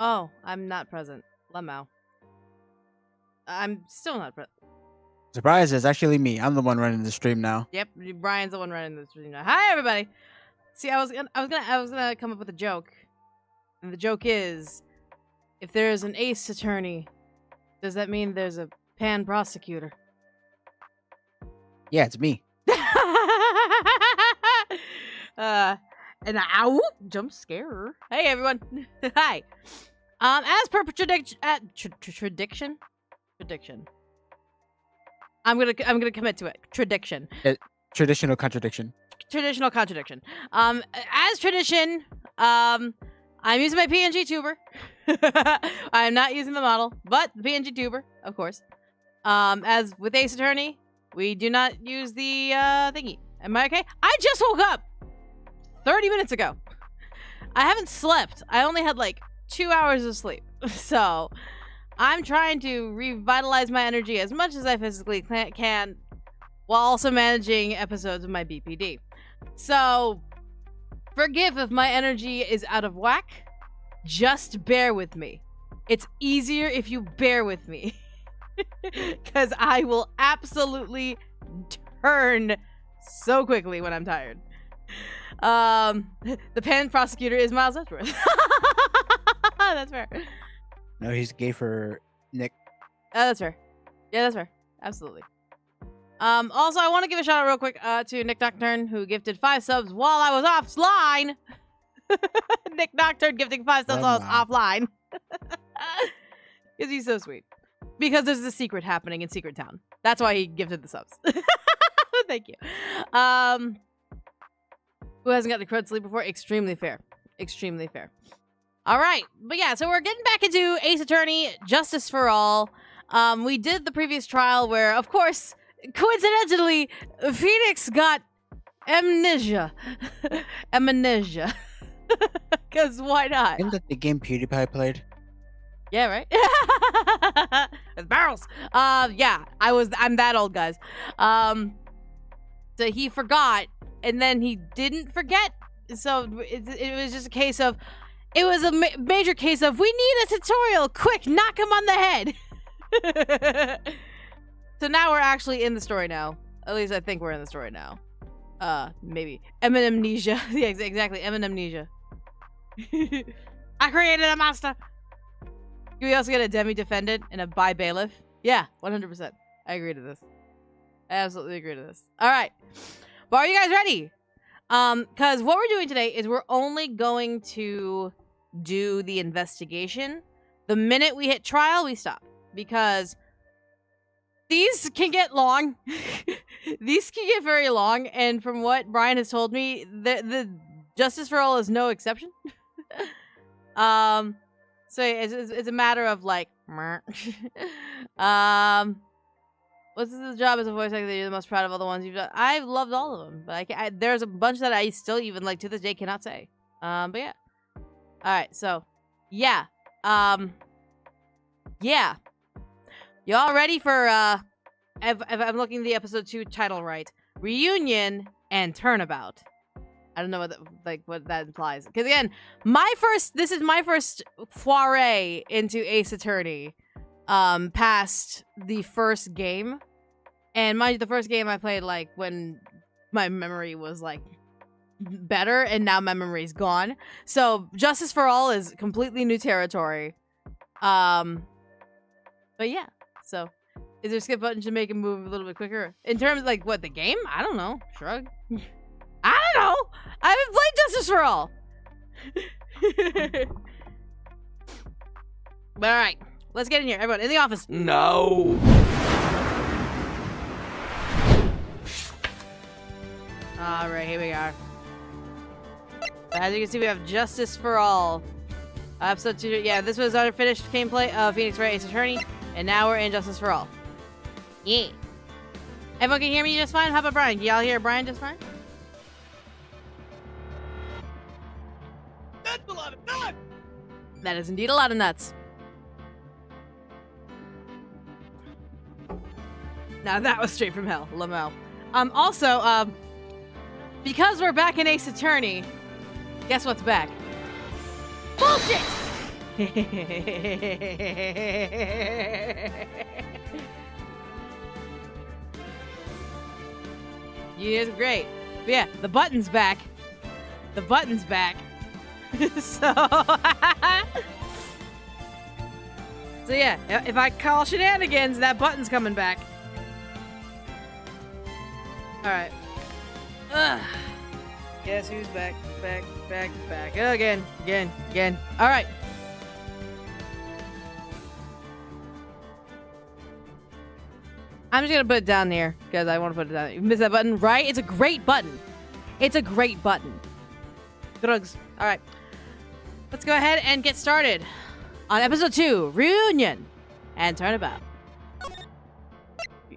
Oh, I'm not present. Lemao. I'm still not present. Surprise! It's actually me. I'm the one running the stream now. Yep, Brian's the one running the stream now. Hi, everybody. See, I was gonna come up with a joke, and the joke is, if there is an ace attorney, does that mean there's a pan prosecutor? Yeah, it's me. And ow, jump scare. Hey, everyone. Hi. As per tradiction. I'm gonna commit to it. Tradition. Traditional contradiction. Traditional contradiction. As tradition, I'm using my PNG tuber. I'm not using the model, but the PNG tuber, of course. As with Ace Attorney, we do not use the thingy. Am I okay? I just woke up 30 minutes ago. I haven't slept. I only had like 2 hours of sleep. So I'm trying to revitalize my energy as much as I physically can while also managing episodes of my BPD. So forgive if my energy is out of whack. Just bear with me. It's easier if you bear with me. Because I will absolutely turn so quickly when I'm tired. The pen prosecutor is Miles Edgeworth. That's fair. No, he's gay for Nick. That's fair. Yeah, that's fair. Absolutely. Also, I want to give a shout out real quick to Nick Nocturne, who gifted 5 subs while I was offline. Nick Nocturne gifting 5 subs while I was offline. Because he's so sweet. Because there's a secret happening in Secret Town. That's why he gifted the subs. Thank you. Who hasn't got the crud sleep before? Extremely fair. Extremely fair. All right. But yeah, so we're getting back into Ace Attorney, Justice for All. We did the previous trial where, of course, coincidentally, Phoenix got amnesia. Amnesia. Because why not? Isn't that the game PewDiePie played? Yeah, right? With barrels. Yeah, I'm that old, guys. So he forgot, and then he didn't forget. So it was just a case of, it was a major case of, we need a tutorial, quick, knock him on the head. So now we're actually in the story now. At least I think we're in the story now. Maybe. Amnesia. Yeah, exactly, Amnesia. I created a monster. Can we also get a demi-defendant and a by-bailiff? Yeah, 100%. I agree to this. I absolutely agree to this. All right. But are you guys ready? Because what we're doing today is we're only going to do the investigation. The minute we hit trial, we stop. Because these can get long. These can get very long. And from what Brian has told me, the Justice for All is no exception. So it's a matter of like, what's the job as a voice actor that you're the most proud of all the ones you've done? I've loved all of them, but there's a bunch that I still even like to this day cannot say. But yeah. All right, so yeah, yeah. Y'all ready for if I'm looking at the episode 2 title right, Reunion and Turnabout. I don't know what that implies. Because again, this is my first foray into Ace Attorney, past the first game. And mind you, the first game I played like when my memory was like better, and now my memory's gone. So Justice for All is completely new territory. But yeah, so is there a skip button to make it move a little bit quicker? In terms of like what, the game? I don't know. Shrug. I don't know. I haven't played Justice for All. But alright, let's get in here. Everyone, in the office. No. Alright, here we are. As you can see, we have Justice for All. Episode 2, yeah, this was our finished gameplay of Phoenix Wright Ace Attorney, and now we're in Justice for All. Yeah. Everyone can hear me just fine? How about Brian? Can y'all hear Brian just fine? That's a lot of nuts! That is indeed a lot of nuts. Now that was straight from hell, Lamel. Also, because we're back in Ace Attorney, guess what's back? Bullshit! Yeah, it's great. But yeah, the button's back. The button's back. So... So yeah, if I call shenanigans, that button's coming back. Alright. Guess who's back? Back. Again. Alright. I'm just gonna put it down there, because I want to put it down there. You missed that button, right? It's a great button. It's a great button. Drugs. Alright. Let's go ahead and get started. On episode 2, Reunion, and Turnabout.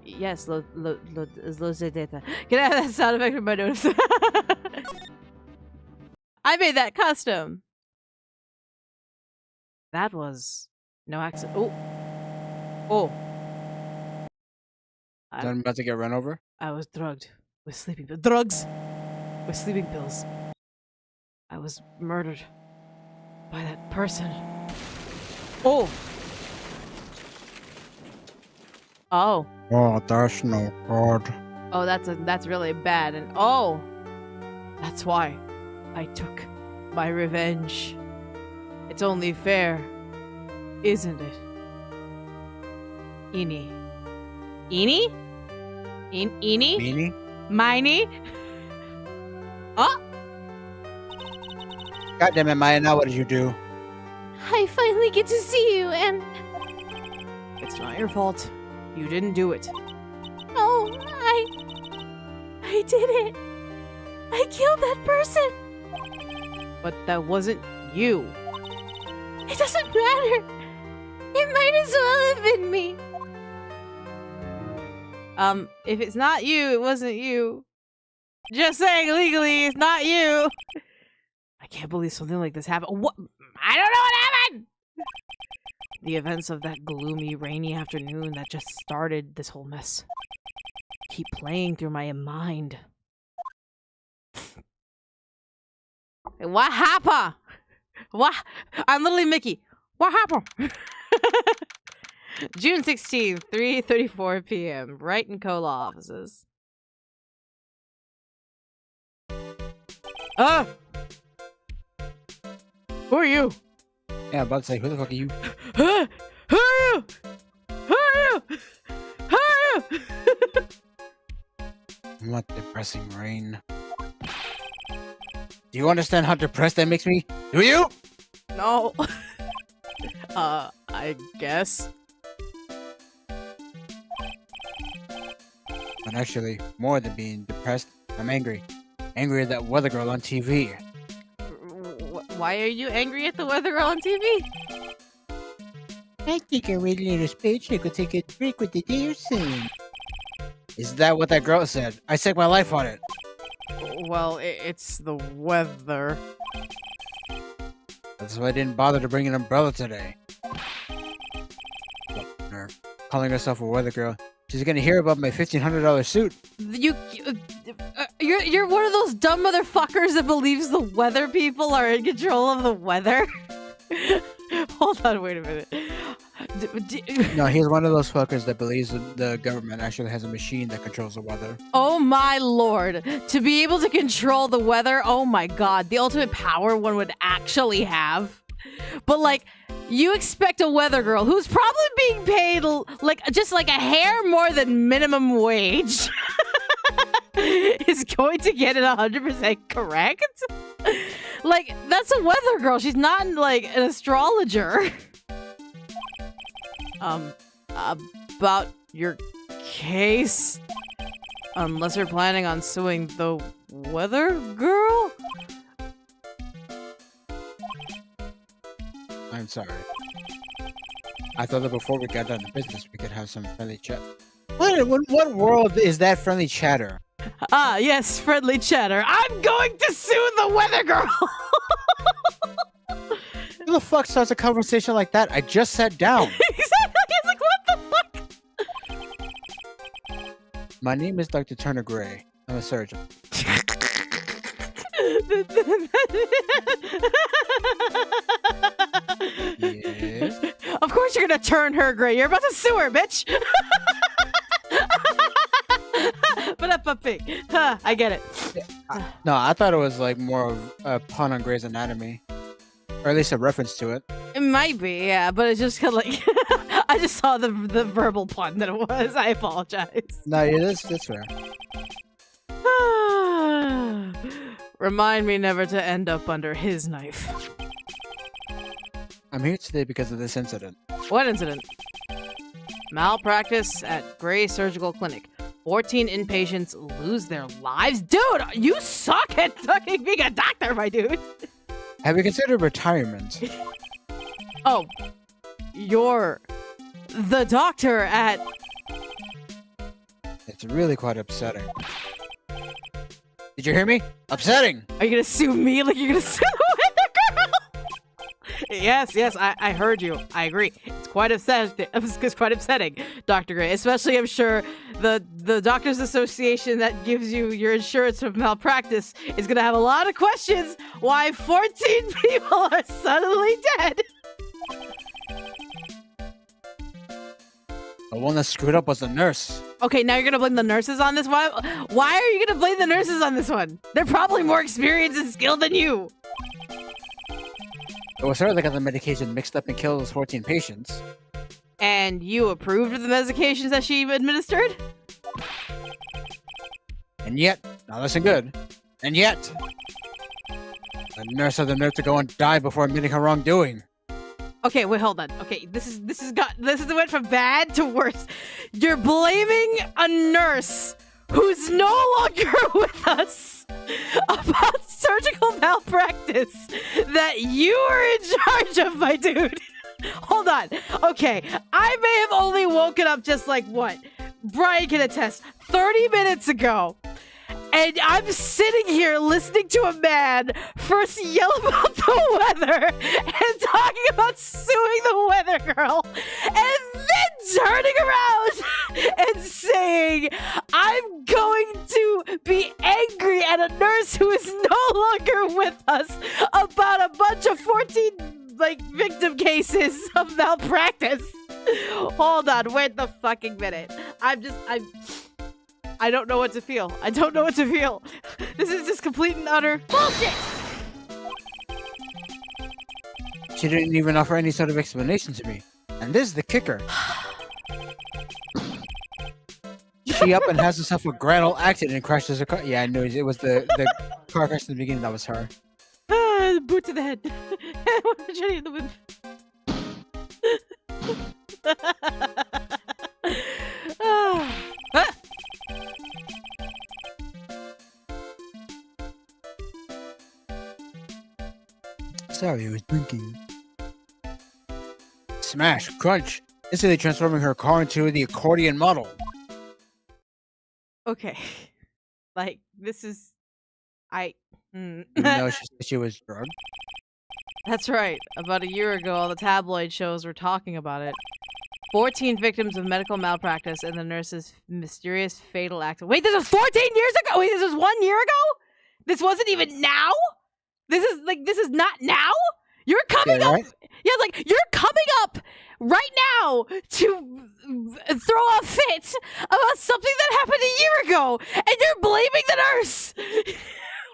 Yes, low data. Can I have that sound effect from my notes? I made that custom. That was no accident. Oh. I'm about to get run over. I was drugged with sleeping pills. Drugs with sleeping pills. I was murdered by that person. Oh, there's no God. Oh, that's really bad, and that's why I took my revenge. It's only fair, isn't it? Eenie? Miney? Oh! God damn it, Maya, now what did you do? I finally get to see you, and... It's not your fault. You didn't do it. Oh, I did it. I killed that person. But that wasn't you. It doesn't matter. It might as well have been me. If it's not you, it wasn't you. Just saying legally, it's not you. I can't believe something like this happened. What? I don't know what happened! The events of that gloomy, rainy afternoon that just started this whole mess keep playing through my mind. What happened? What? I'm literally Mickey. What happened? June 16th, 3:34 p.m. Wright and Cola offices. Who are you? Yeah, I'm about to say, who the fuck are you? Who are you? Who are you? Who are you? What depressing rain. Do you understand how depressed that makes me? Do you? No. I guess. But actually, more than being depressed, I'm angry. Angry at that weather girl on TV. Why are you angry at the weather girl on TV? I think I read a little speech. I could take a break with the deer soon. Is that what that girl said? I stake my life on it. Well, it's the weather. That's why I didn't bother to bring an umbrella today. Her calling herself a weather girl. She's gonna hear about my $1,500 suit. You're one of those dumb motherfuckers that believes the weather people are in control of the weather. Hold on, wait a minute. No, he's one of those fuckers that believes the government actually has a machine that controls the weather. Oh my lord. To be able to control the weather, oh my god. The ultimate power one would actually have. But like, you expect a weather girl who's probably being paid just like a hair more than minimum wage is going to get it 100% correct? Like, that's a weather girl. She's not like an astrologer. About your case? Unless you're planning on suing the weather girl? I'm sorry. I thought that before we got down to business, we could have some friendly chat. What world is that friendly chatter? Ah, yes, friendly chatter. I'm going to sue the weather girl! Who the fuck starts a conversation like that? I just sat down. Exactly! It's like, what the fuck? My name is Dr. Turner Gray. I'm a surgeon. Yeah. Of course you're gonna turn her gray. You're about to sue her, bitch. But up a pig. I get it. No, I thought it was like more of a pun on Grey's Anatomy, or at least a reference to it. It might be, yeah, but it's just kind of like I just saw the verbal pun that it was. I apologize. No, it is. That's fair. Remind me never to end up under his knife. I'm here today because of this incident. What incident? Malpractice at Gray Surgical Clinic. 14 inpatients lose their lives? Dude, you suck at fucking being a doctor, my dude. Have you considered retirement? Oh, you're the doctor at... It's really quite upsetting. Did you hear me? Upsetting! Are you gonna sue me like you're gonna sue the girl? Yes, I heard you. I agree. It's quite upsetting. It's quite upsetting, Dr. Gray. Especially, I'm sure, the Doctors Association that gives you your insurance for malpractice is gonna have a lot of questions why 14 people are suddenly dead. The one that screwed up was the nurse. Okay, now you're gonna blame the nurses on this one? Why are you gonna blame the nurses on this one? They're probably more experienced and skilled than you. It was her that got the medication mixed up and killed those 14 patients. And you approved of the medications that she administered? And yet, now listen good, and yet, the nurse had the nerve to go and die before admitting her wrongdoing. Okay, wait, hold on. Okay, this went from bad to worse. You're blaming a nurse who's no longer with us about surgical malpractice that you were in charge of, my dude. Hold on. Okay, I may have only woken up just like what? Brian can attest. 30 minutes ago. And I'm sitting here listening to a man first yell about the weather and talking about suing the weather girl, and then turning around and saying, I'm going to be angry at a nurse who is no longer with us about a bunch of 14 victim cases of malpractice. Hold on, wait the fucking minute. I don't know what to feel. I don't know what to feel. This is just complete and utter bullshit! She didn't even offer any sort of explanation to me. And this is the kicker. She up and has herself a grand old accident and crashes her car. Yeah, I knew it was the car crash in the beginning. That was her. Boot to the head. Jenny in the wind. Sorry, I was drinking. Smash, crunch, instantly transforming her car into the accordion model. Okay. This is... You know she was drugged? That's right. About a year ago, all the tabloid shows were talking about it. 14 victims of medical malpractice and the nurse's mysterious fatal accident. Wait, this was 14 years ago? Wait, this was 1 year ago? This wasn't even now? This is not now? You're coming up. Right? Yeah, you're coming up right now to throw a fit about something that happened a year ago, and you're blaming the nurse.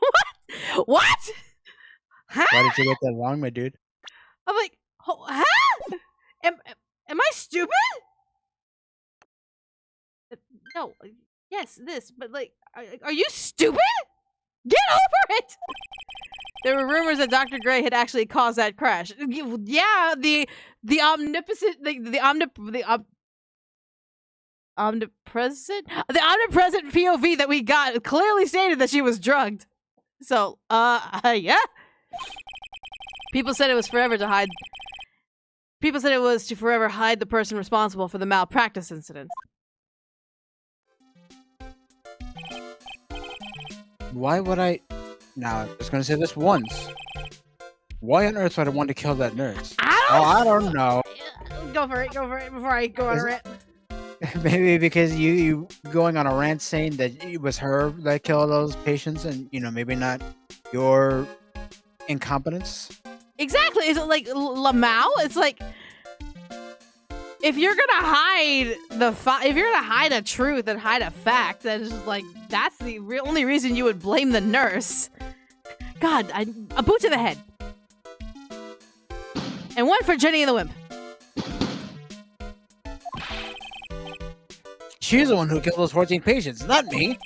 What? What? Huh? Why did you wait that long, my dude? I'm like, huh? Am I stupid? No. Yes, this, but are you stupid? Get over it! There were rumors that Dr. Gray had actually caused that crash. Yeah, the omnipresent POV that we got clearly stated that she was drugged. So, yeah. People said it was to forever hide the person responsible for the malpractice incident. Why would I... Now, I was going to say this once. Why on earth would I want to kill that nurse? I don't know. Go for it before I go on a rant. Maybe because you going on a rant saying that it was her that killed those patients and, maybe not your incompetence? Exactly. Is it like Lamau? It's like... if you're gonna hide if you're gonna hide a truth and hide a fact, then it's just like that's the only reason you would blame the nurse. God, a boot to the head, and one for Jenny and the Wimp. She's the one who killed those 14 patients, not me.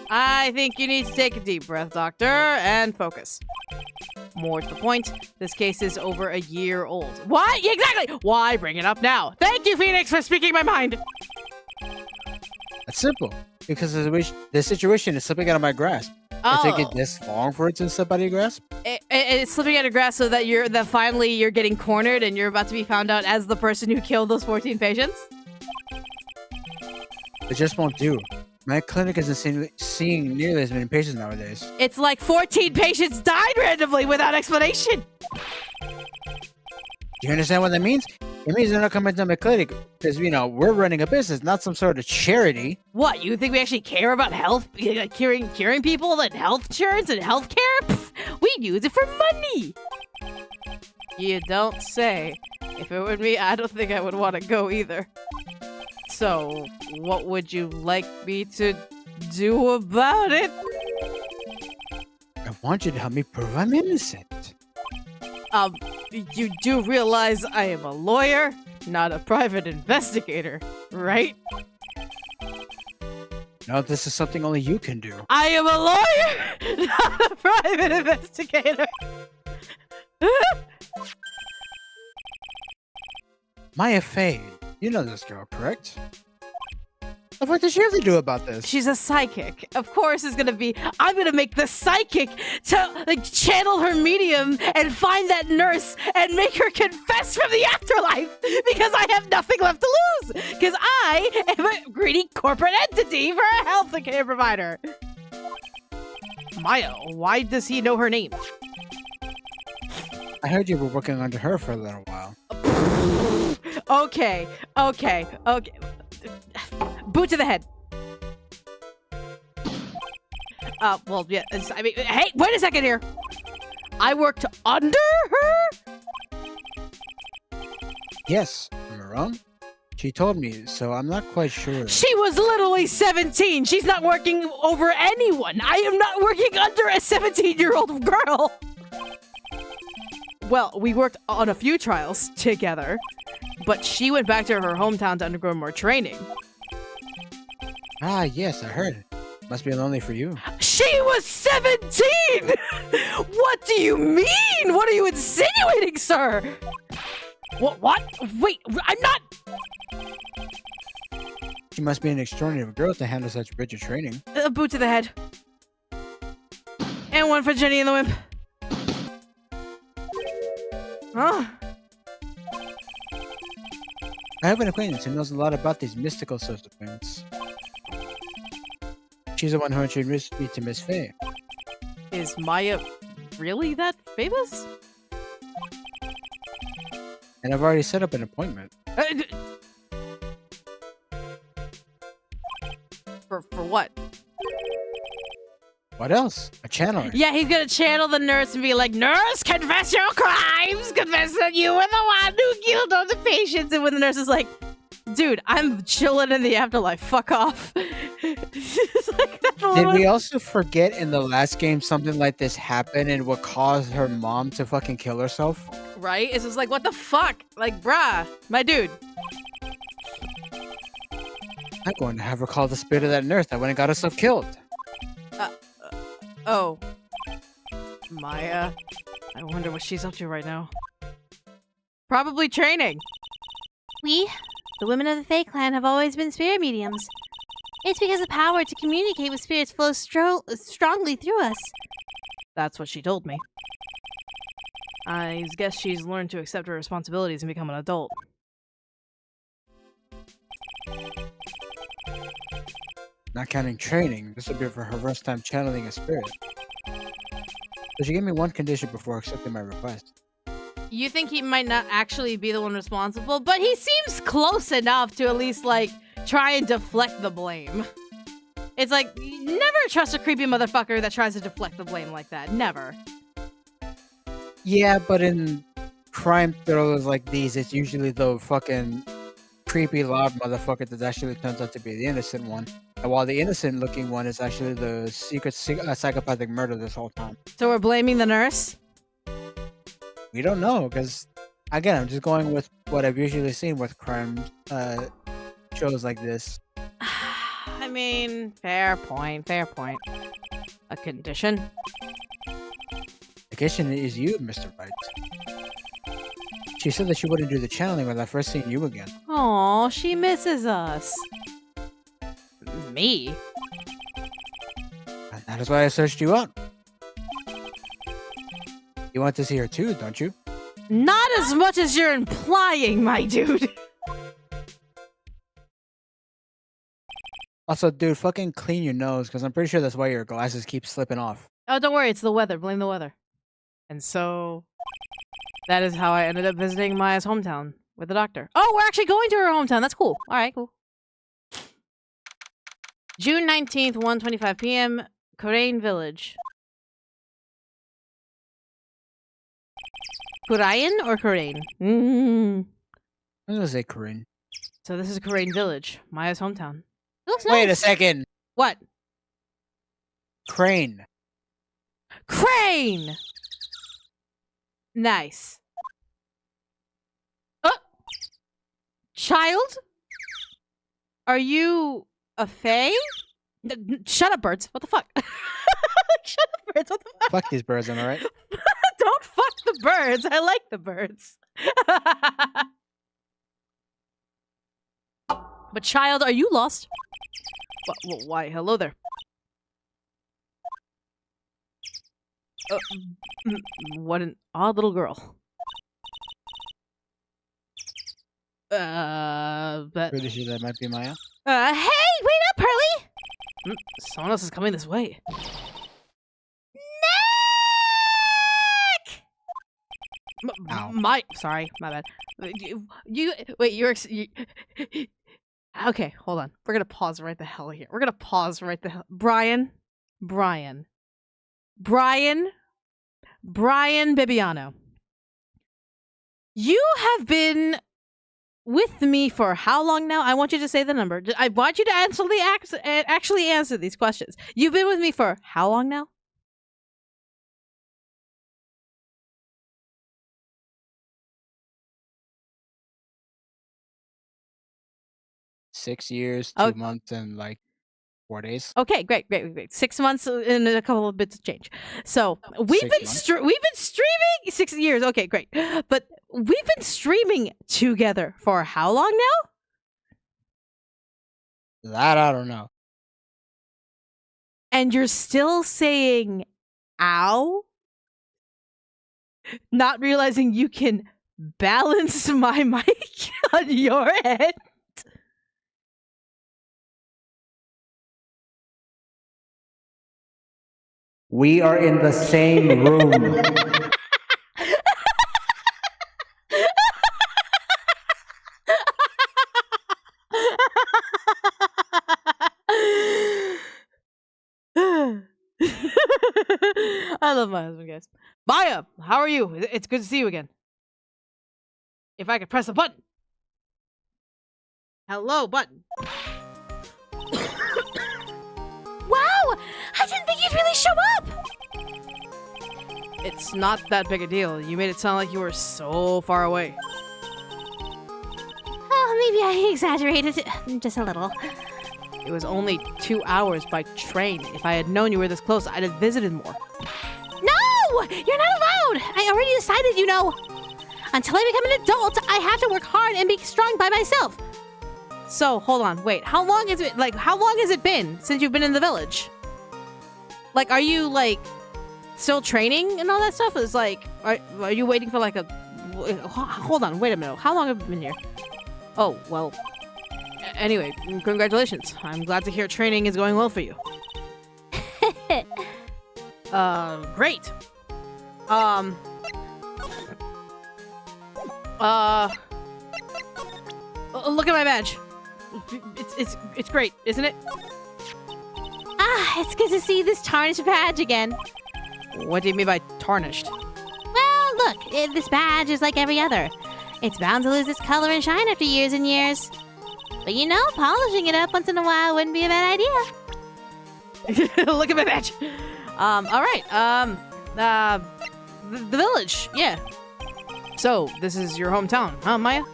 I think you need to take a deep breath, Doctor, and focus. More to the point, this case is over a year old. What? Exactly! Why bring it up now? Thank you, Phoenix, for speaking my mind! That's simple. Because the situation is slipping out of my grasp. Oh. It took it this long for it to slip out of your grasp? It's slipping out of grasp so that finally you're getting cornered and you're about to be found out as the person who killed those 14 patients? It just won't do. My clinic isn't seeing nearly as many patients nowadays. It's like 14 patients died randomly without explanation. Do you understand what that means? It means they're not coming to my clinic because, we're running a business, not some sort of charity. What, you think we actually care about health, like curing people and health insurance and health care? We use it for money. You don't say. If it were me, I don't think I would want to go either. So, what would you like me to do about it? I want you to help me prove I'm innocent. You do realize I am a lawyer, not a private investigator, right? No, this is something only you can do. I am a lawyer, not a private investigator. Maya Fey, you know this girl, correct? What does she have to do about this? She's a psychic. Of course, I'm gonna make the psychic to channel her medium and find that nurse and make her confess from the afterlife because I have nothing left to lose. Because I am a greedy corporate entity for a healthcare provider. Maya, why does he know her name? I heard you were working under her for a little while. Okay. Boot to the head. Well, yeah, hey, wait a second here. I worked under her? Yes, am I wrong? She told me, so I'm not quite sure. She was literally 17. She's not working over anyone. I am not working under a 17-year-old girl. Well, we worked on a few trials together, but she went back to her hometown to undergo more training. Ah, yes, I heard. Must be lonely for you. She was 17! What do you mean? What are you insinuating, sir? What? Wait, I'm not... She must be an extraordinary girl to handle such rigid training. A boot to the head. And one for Jenny and the Wimp. Huh? I have an acquaintance who knows a lot about these mystical sorts of things. She's the one who introduced me to Miss Fey. Is Maya really that famous? And I've already set up an appointment. For what? What else? A channeler. Yeah, he's gonna channel the nurse and be like, "Nurse, confess your crimes! Confess that you were the one who killed all the patients!" And when the nurse is like, "Dude, I'm chilling in the afterlife. Fuck off." Did we also forget in the last game something like this happened and what caused her mom to fucking kill herself? Right? It's just like, what the fuck? Like, bruh, my dude. I'm going to have her call the spirit of that nurse that went and got herself killed. Oh. Maya. I wonder what she's up to right now. Probably training. We, the women of the Fey clan, have always been spirit mediums. It's because the power to communicate with spirits flows strongly through us. That's what she told me. I guess she's learned to accept her responsibilities and become an adult. Not counting training, this would be for her first time channeling a spirit. So she gave me one condition before accepting my request. You think he might not actually be the one responsible, but he seems close enough to at least, like, try and deflect the blame. It's like, never trust a creepy motherfucker that tries to deflect the blame like that. Never. Yeah, but in crime thrillers like these, it's usually the fucking creepy, loud motherfucker that actually turns out to be the innocent one. And while the innocent-looking one is actually the secret psychopathic murderer this whole time. So we're blaming the nurse? We don't know, because, again, I'm just going with what I've usually seen with crime shows like this. I mean, fair point, fair point. A condition? The condition is you, Mr. Wright. She said that she wouldn't do the channeling without first seeing you again. Aw, she misses us. Me? And that is why I searched you out. You want to see her too, don't you? Not as much as you're implying, my dude. Also, dude, fucking clean your nose, because I'm pretty sure that's why your glasses keep slipping off. Oh, don't worry, it's the weather. Blame the weather. And so, that is how I ended up visiting Maya's hometown with the doctor. Oh, we're actually going to her hometown. That's cool. All right, cool. June 19th, 1:25 p.m., Kurain Village. Kurain or Kurain? I'm gonna say Kurain. So this is Kurain Village, Maya's hometown. It looks Wait a nice. second. What? Crane. Crane! Nice. Child? Are you a fae? Shut up, birds. What the fuck? Shut up, birds. What the fuck? Fuck these birds, am I right? Don't fuck the birds. I like the birds. But child, are you lost? Why, hello there. What an odd little girl. But... Pretty sure that might be Maya. Hey, wait up, Pearly! Someone else is coming this way. Ow. Sorry, my bad. Wait, you're okay, hold on. We're gonna pause right the hell here. We're gonna pause right the hell. Brian Bibbiano. You have been with me for how long now? I want you to say the number. I want you to actually answer these questions. You've been with me for how long now? $6 years, Oh. 2 months, and like 4 days. Okay, great. 6 months and a couple of bits of change. So we've 6 been months? we've been streaming 6 years. Okay, great. But we've been streaming together for how long now? That I don't know. And you're still saying "ow," not realizing you can balance my mic on your head. We are in the same room. I love my husband, guys. Maya, how are you? It's good to see you again. If I could press a button. Hello, button. Wow! I didn't think you'd really show up! It's not that big a deal. You made it sound like you were so far away. Oh, maybe I exaggerated just a little. It was only 2 hours by train. If I had known you were this close, I'd have visited more. No! You're not allowed! I already decided, you know. Until I become an adult, I have to work hard and be strong by myself. So, hold on, wait. How long has it been since you've been in the village? Like, are you, like, still training and all that stuff? Is like, are you waiting for, like, a... Hold on, wait a minute. How long have you been here? Oh, well... Anyway, congratulations. I'm glad to hear training is going well for you. Great. Look at my badge. It's great, isn't it? Ah, it's good to see this tarnished badge again. What do you mean by tarnished? Well, look, this badge is like every other. It's bound to lose its color and shine after years and years. But you know, polishing it up once in a while wouldn't be a bad idea. Look at my badge. All right. The village. Yeah. So this is your hometown, huh, Maya?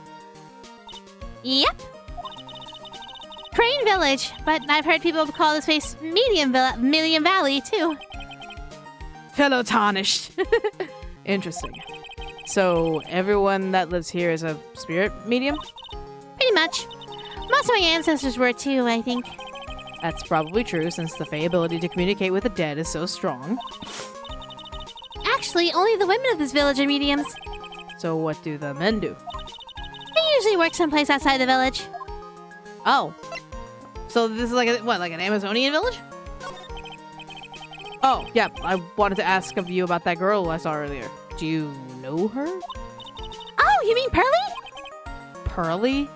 Yep. Kurain Village, but I've heard people call this place Medium Valley, too. Fellow tarnished. Interesting. So everyone that lives here is a spirit medium? Pretty much. Most of my ancestors were, too, I think. That's probably true, since the Fey ability to communicate with the dead is so strong. Actually, only the women of this village are mediums. So what do the men do? They usually work someplace outside the village. Oh. So this is like like an Amazonian village? Oh, yeah. I wanted to ask of you about that girl I saw earlier. Do you know her? Oh, you mean Pearly? Pearly?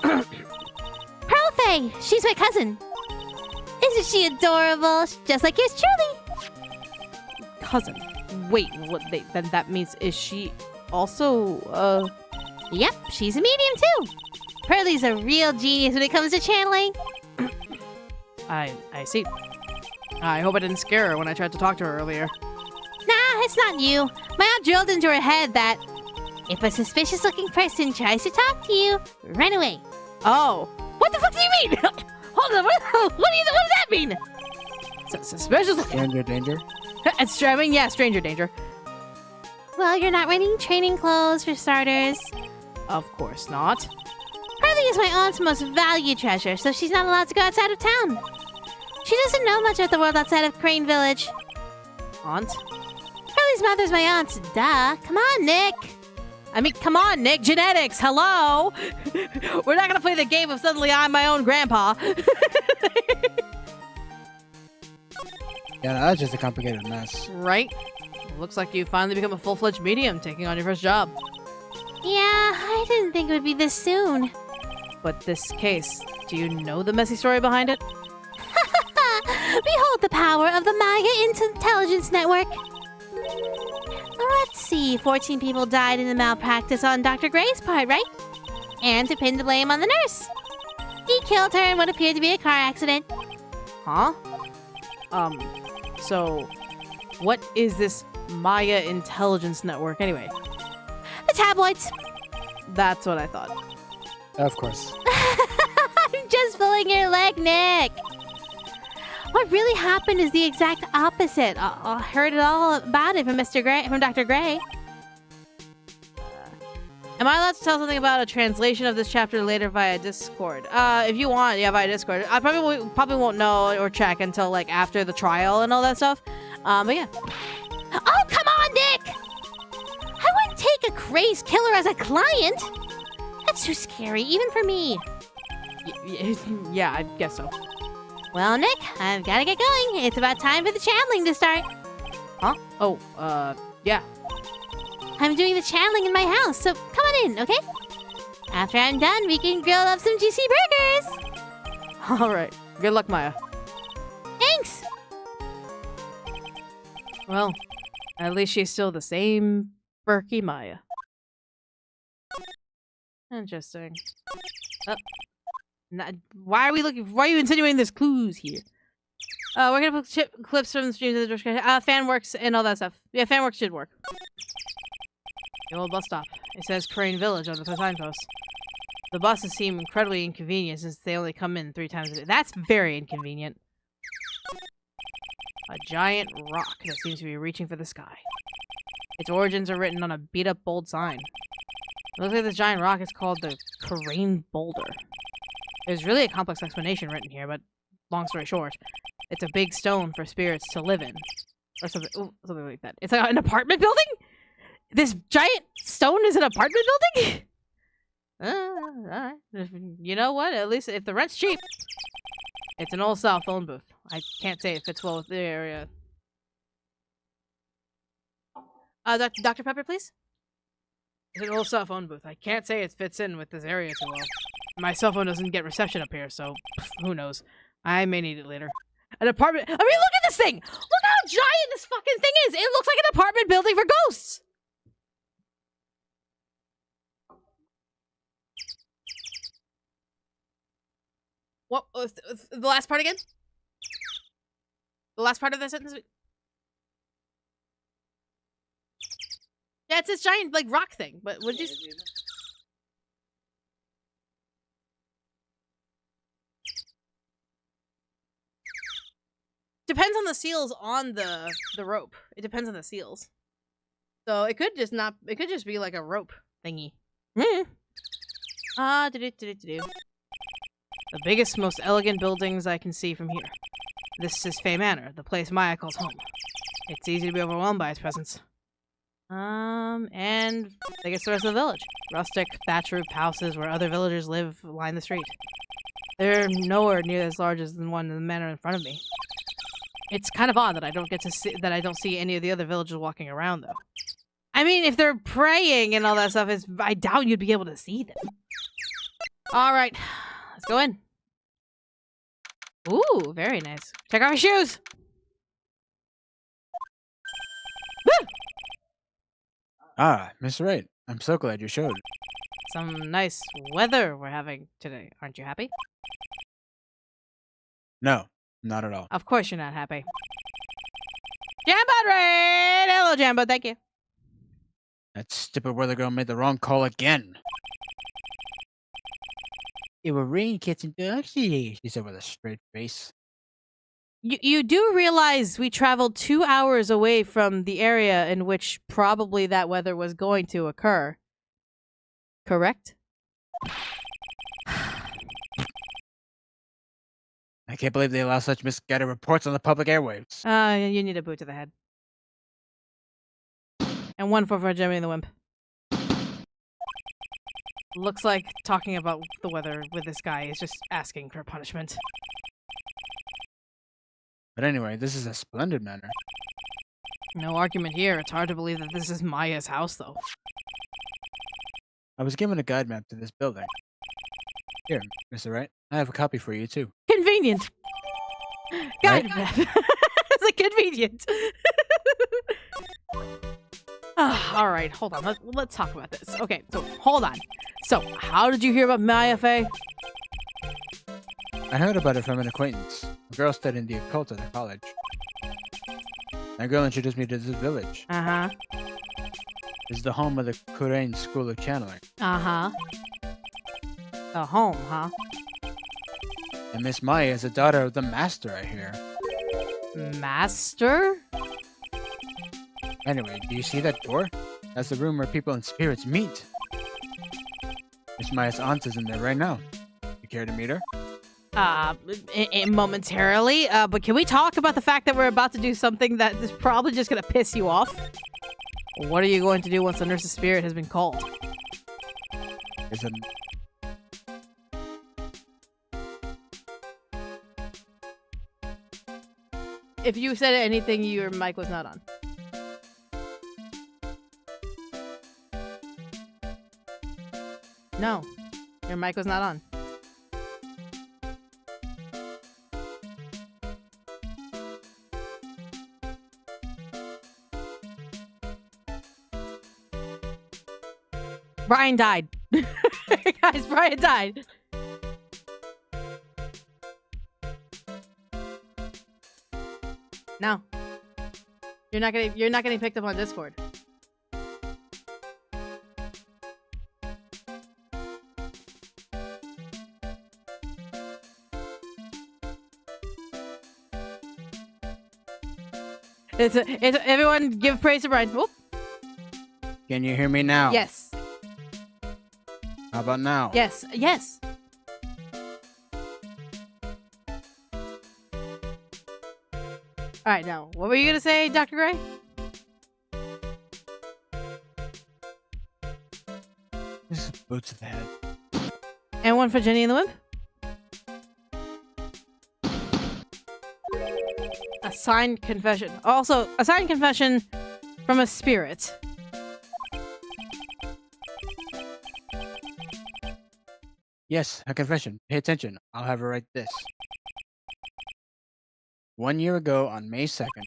Pearl Fey. She's my cousin. Isn't she adorable? Just like yours truly. Cousin. Wait, then that means, is she also, Yep, she's a medium too. Pearly's a real genius when it comes to channeling. I see. I hope I didn't scare her when I tried to talk to her earlier. Nah, it's not you. My aunt drilled into her head that if a suspicious-looking person tries to talk to you, run away. Oh. What the fuck do you mean? Hold on, what does that mean? Suspicious. Stranger danger. It's yeah, stranger danger. Well, you're not wearing training clothes for starters. Of course not. Pearly is my aunt's most valued treasure, so she's not allowed to go outside of town. She doesn't know much of the world outside of Kurain Village. Aunt? Pearly's mother's my aunt. Duh. Come on, Nick. I mean, come on, Nick. Genetics. Hello. We're not gonna play the game of suddenly I'm my own grandpa. Yeah, that's just a complicated mess. Right? Looks like you finally become a full-fledged medium, taking on your first job. Yeah, I didn't think it would be this soon. But this case, do you know the messy story behind it? Behold the power of the Maya Intelligence Network. Let's see, 14 people died in the malpractice on Dr. Gray's part, right? And to pin the blame on the nurse. He killed her in what appeared to be a car accident. Huh? So, what is this Maya Intelligence Network anyway? The tabloids. That's what I thought. Of course. I'm just pulling your leg, Nick. What really happened is the exact opposite. I heard it all about it from Dr. Gray. Am I allowed to tell something about a translation of this chapter later via Discord? If you want, yeah, via Discord. I probably won't know or check until like after the trial and all that stuff. But yeah. Oh, come on, Nick! I wouldn't take a crazed killer as a client. That's too scary, even for me. Yeah, I guess so. Well, Nick, I've got to get going. It's about time for the channeling to start. Huh? Oh, yeah. I'm doing the channeling in my house, so come on in, okay? After I'm done, we can grill up some juicy burgers. All right. Good luck, Maya. Thanks. Well, at least she's still the same Berkey Maya. Interesting. Why are you insinuating there's clues here? We're gonna put clips from the streams in the description. Fan works and all that stuff. Yeah, fan works should work. The old bus stop. It says Kurain Village on the signpost. The buses seem incredibly inconvenient since they only come in 3 times a day. That's very inconvenient. A giant rock that seems to be reaching for the sky. Its origins are written on a beat-up bold sign. It looks like this giant rock is called the Kurain Boulder. There's really a complex explanation written here, but long story short, it's a big stone for spirits to live in. Or something, something like that. It's like an apartment building? This giant stone is an apartment building? Alright. You know what? At least if the rent's cheap. It's an old style phone booth. I can't say it fits well with the area. Dr. Pepper, please? It's an old cell phone booth. I can't say it fits in with this area too well. My cell phone doesn't get reception up here, so who knows. I may need it later. An apartment- I mean, look at this thing! Look how giant this fucking thing is! It looks like an apartment building for ghosts! What was the last part again? The last part of the sentence? Yeah, it's this giant, like, rock thing. But would you... Depends on the seals on the rope. It depends on the seals. So it could just not... It could just be like a rope thingy. The biggest, most elegant buildings I can see from here. This is Fey Manor, the place Maya calls home. It's easy to be overwhelmed by its presence. And I guess the rest of the village. Rustic, thatch roof houses where other villagers live line the street. They're nowhere near as large as the one in the manor in front of me. It's kind of odd that I don't see any of the other villagers walking around, though. I mean, if they're praying and all that stuff, I doubt you'd be able to see them. Alright, let's go in. Ooh, very nice. Check out my shoes! Woo! Ah, Miss Wright. I'm so glad you showed. Some nice weather we're having today. Aren't you happy? No, not at all. Of course you're not happy. Jambot Raid! Hello, Jambo, thank you. That stupid weather girl made the wrong call again. It will rain cats and dogs today, she said with a straight face. You do realize we traveled 2 hours away from the area in which probably that weather was going to occur. Correct? I can't believe they allow such misguided reports on the public airwaves. You need a boot to the head. And one for Jimmy the Wimp. Looks like talking about the weather with this guy is just asking for punishment. But anyway, this is a splendid manor. No argument here. It's hard to believe that this is Maya's house, though. I was given a guide map to this building. Here, Mr. Wright, I have a copy for you, too. Convenient! Guide map. It's like convenient. Alright, hold on. Let's talk about this. Okay, so hold on. So, how did you hear about Maya Fey? I heard about it from an acquaintance. A girl studying the occult at her college. That girl introduced me to this village. Uh-huh. This is the home of the Kurain School of Channeling. Uh-huh. The home, huh? And Miss Maya is the daughter of the master, I hear. Master? Anyway, do you see that door? That's the room where people and spirits meet. Miss Maya's aunt is in there right now. You care to meet her? Momentarily. But can we talk about the fact that we're about to do something that is probably just gonna piss you off? What are you going to do once the nurse's spirit has been called? There's a... If you said anything, your mic was not on. No, your mic was not on. Brian died. Guys, Brian died. No. You're not getting picked up on Discord. It's everyone give praise to Brian. Whoop. Can you hear me now? Yes. How about now? Yes. Yes. All right, now, what were you gonna say, Dr. Gray? This is boots to the head. And one for Jenny and the Wimp? A signed confession. Also, a signed confession from a spirit. Yes, a confession. Pay attention. I'll have her write this. 1 year ago, on May 2nd,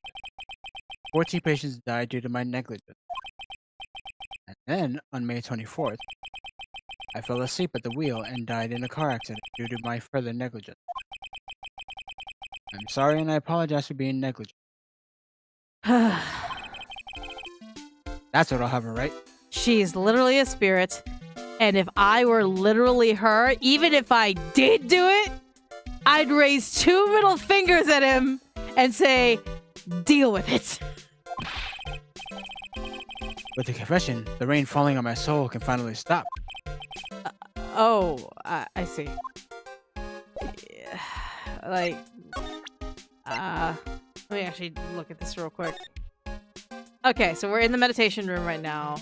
14 patients died due to my negligence. And then, on May 24th, I fell asleep at the wheel and died in a car accident due to my further negligence. I'm sorry and I apologize for being negligent. That's what I'll have her write. She's literally a spirit, and if I were literally her, even if I did do it, I'd raise 2 middle fingers at him and say, deal with it. With the confession, the rain falling on my soul can finally stop. I see. Yeah, like, let me actually look at this real quick. Okay, so we're in the meditation room right now.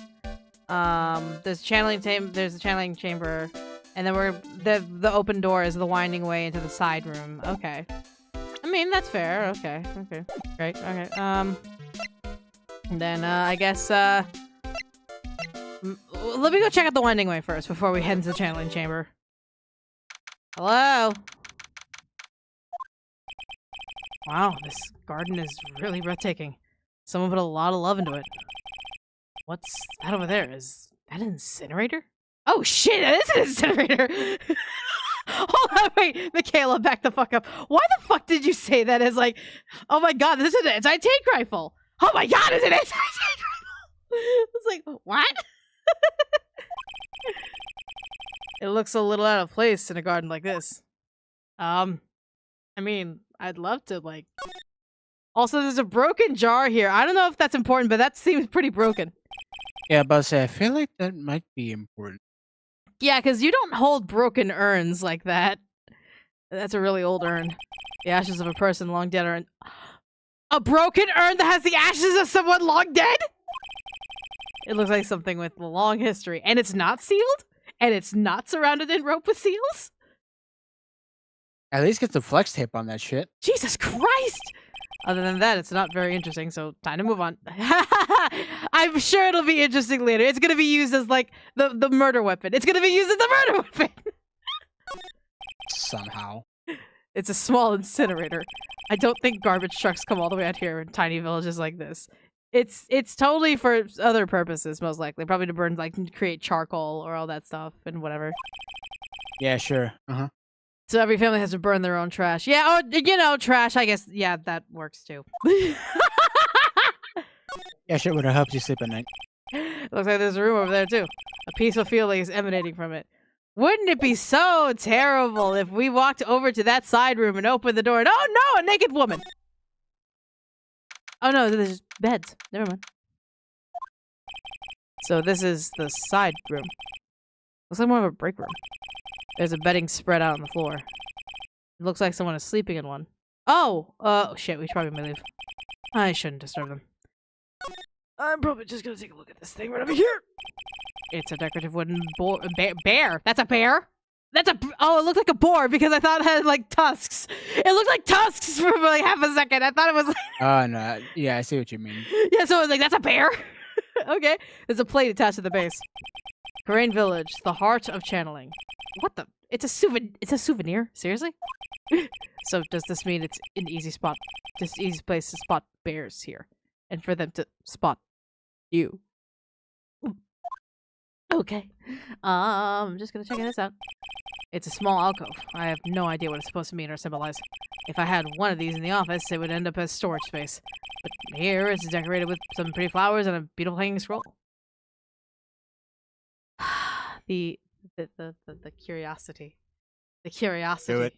There's a channeling chamber, and then the open door is the winding way into the side room. Okay. I mean, that's fair. Okay. Great. Okay. Then I guess let me go check out the winding way first before we head into the channeling chamber. Hello? Wow, this garden is really breathtaking. Someone put a lot of love into it. What's that over there? Is that an incinerator? Oh shit, that is an incinerator! Hold on, wait, Michaela, back the fuck up. Why the fuck did you say that as like, oh my god, this is an anti-tank rifle? Oh my god, it's an anti-tank rifle! It's like, what? It looks a little out of place in a garden like this. I mean, I'd love to, like... Also, there's a broken jar here. I don't know if that's important, but that seems pretty broken. Yeah, but I feel like that might be important. Yeah, because you don't hold broken urns like that. That's a really old urn. The ashes of a person long dead are in... A broken urn that has the ashes of someone long dead? It looks like something with a long history. And it's not sealed? And it's not surrounded in rope with seals? At least get the flex tape on that shit. Jesus Christ! Other than that, it's not very interesting, so time to move on. I'm sure it'll be interesting later. It's gonna be used as, like, the murder weapon. It's gonna be used as the murder weapon! Somehow. It's a small incinerator. I don't think garbage trucks come all the way out here in tiny villages like this. It's totally for other purposes, most likely. Probably to burn, like, to create charcoal or all that stuff and whatever. Yeah, sure. Uh-huh. So every family has to burn their own trash. Yeah, oh, you know, trash, I guess. Yeah, that works too. Yeah, sure, would have helped you sleep at night. Looks like there's a room over there too. A peaceful feeling is emanating from it. Wouldn't it be so terrible if we walked over to that side room and opened the door and oh no, a naked woman! Oh no, there's beds. Never mind. So this is the side room. Looks like more of a break room. There's a bedding spread out on the floor. It looks like someone is sleeping in one. Oh! Shit, we should probably leave. I shouldn't disturb them. I'm probably just gonna take a look at this thing right over here! It's a decorative wooden bear! That's a bear? That's a- Oh, it looked like a boar because I thought it had, like, tusks. It looked like tusks for, like, half a second. I thought it was like... Oh, no. Yeah, I see what you mean. Yeah, so I was like, that's a bear? Okay. There's a plate attached to the base. Kurain Village, the heart of channeling. What the? It's a souvenir? Seriously? So does this mean it's an easy spot? Just easy place to spot bears here. And for them to spot you. Okay. I'm just gonna check this out. It's a small alcove. I have no idea what it's supposed to mean or symbolize. If I had one of these in the office, it would end up as storage space. But here, it's decorated with some pretty flowers and a beautiful hanging scroll. The curiosity. The curiosity. Do it.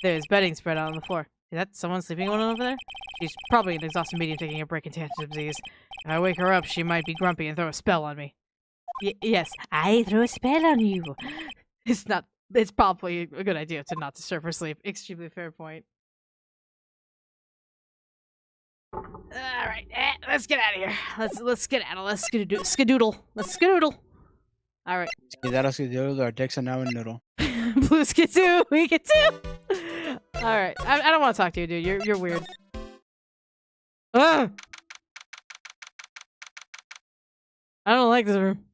There's bedding spread out on the floor. Is that someone sleeping on over there? She's probably an exhausted medium taking a break in tangent disease. If I wake her up, she might be grumpy and throw a spell on me. Yes, I throw a spell on you. It's probably a good idea to not disturb her sleep. Extremely fair point. Alright, let's get out of here. Let's get out of Let's skedoodle. Let's skedoodle. Alright. Skedoodle, our dicks are now in noodle. Blue skidoo, we get two. Alright, I don't want to talk to you, dude. You're weird. Ugh! I don't like this room.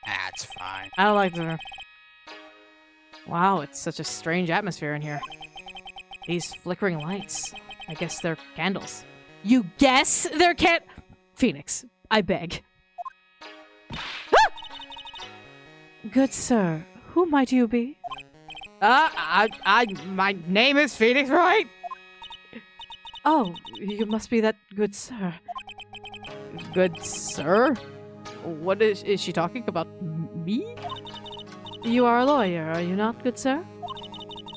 That's fine. I don't like this room. Wow, it's such a strange atmosphere in here. These flickering lights. I guess they're candles. You guess they're Phoenix, I beg. Good sir, who might you be? My name is Phoenix, Wright? Oh, you must be that good sir. Good sir? What is she talking about? Me? You are a lawyer, are you not, good sir?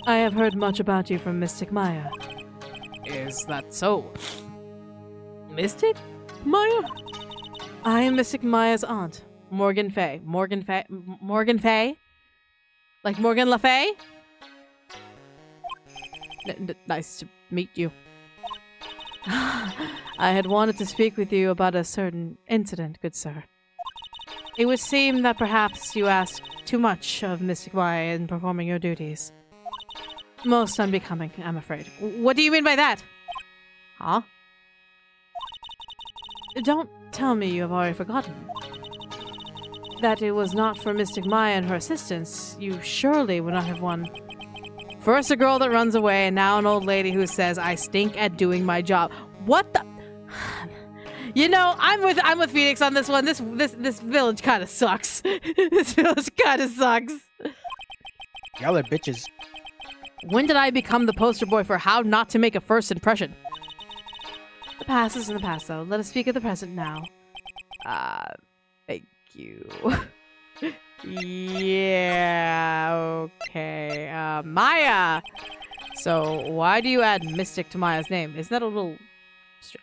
I have heard much about you from Mystic Maya. Is that so? Mystic Maya? I am Mystic Maya's aunt, Morgan Fey. Morgan Fey? Like Morgan Le Fay? Nice to meet you. I had wanted to speak with you about a certain incident, good sir. It would seem that perhaps you asked too much of Mystic Maya in performing your duties. Most unbecoming, I'm afraid. What do you mean by that? Huh? Don't tell me you have already forgotten. That it was not for Mystic Maya and her assistants, you surely would not have won. First a girl that runs away, and now an old lady who says I stink at doing my job. What the? You know, I'm with Phoenix on this one. This village kind of sucks. This village kind of sucks. Y'all are bitches. When did I become the poster boy for how not to make a first impression? The past is in the past, though. Let us speak of the present now. Thank you. Yeah, okay. Maya! So, why do you add Mystic to Maya's name? Isn't that a little...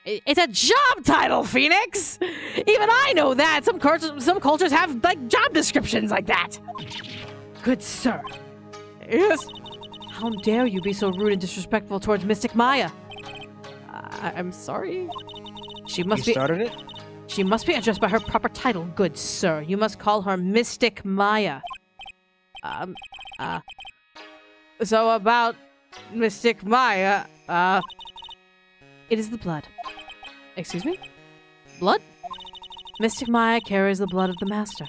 It's a job title, Phoenix! Even I know that! Some cultures have, like, job descriptions like that! Good sir. Yes? How dare you be so rude and disrespectful towards Mystic Maya? I'm sorry? She must be... started it? She must be addressed by her proper title, good sir. You must call her Mystic Maya. So about Mystic Maya, it is the blood. Excuse me? Blood? Mystic Maya carries the blood of the master.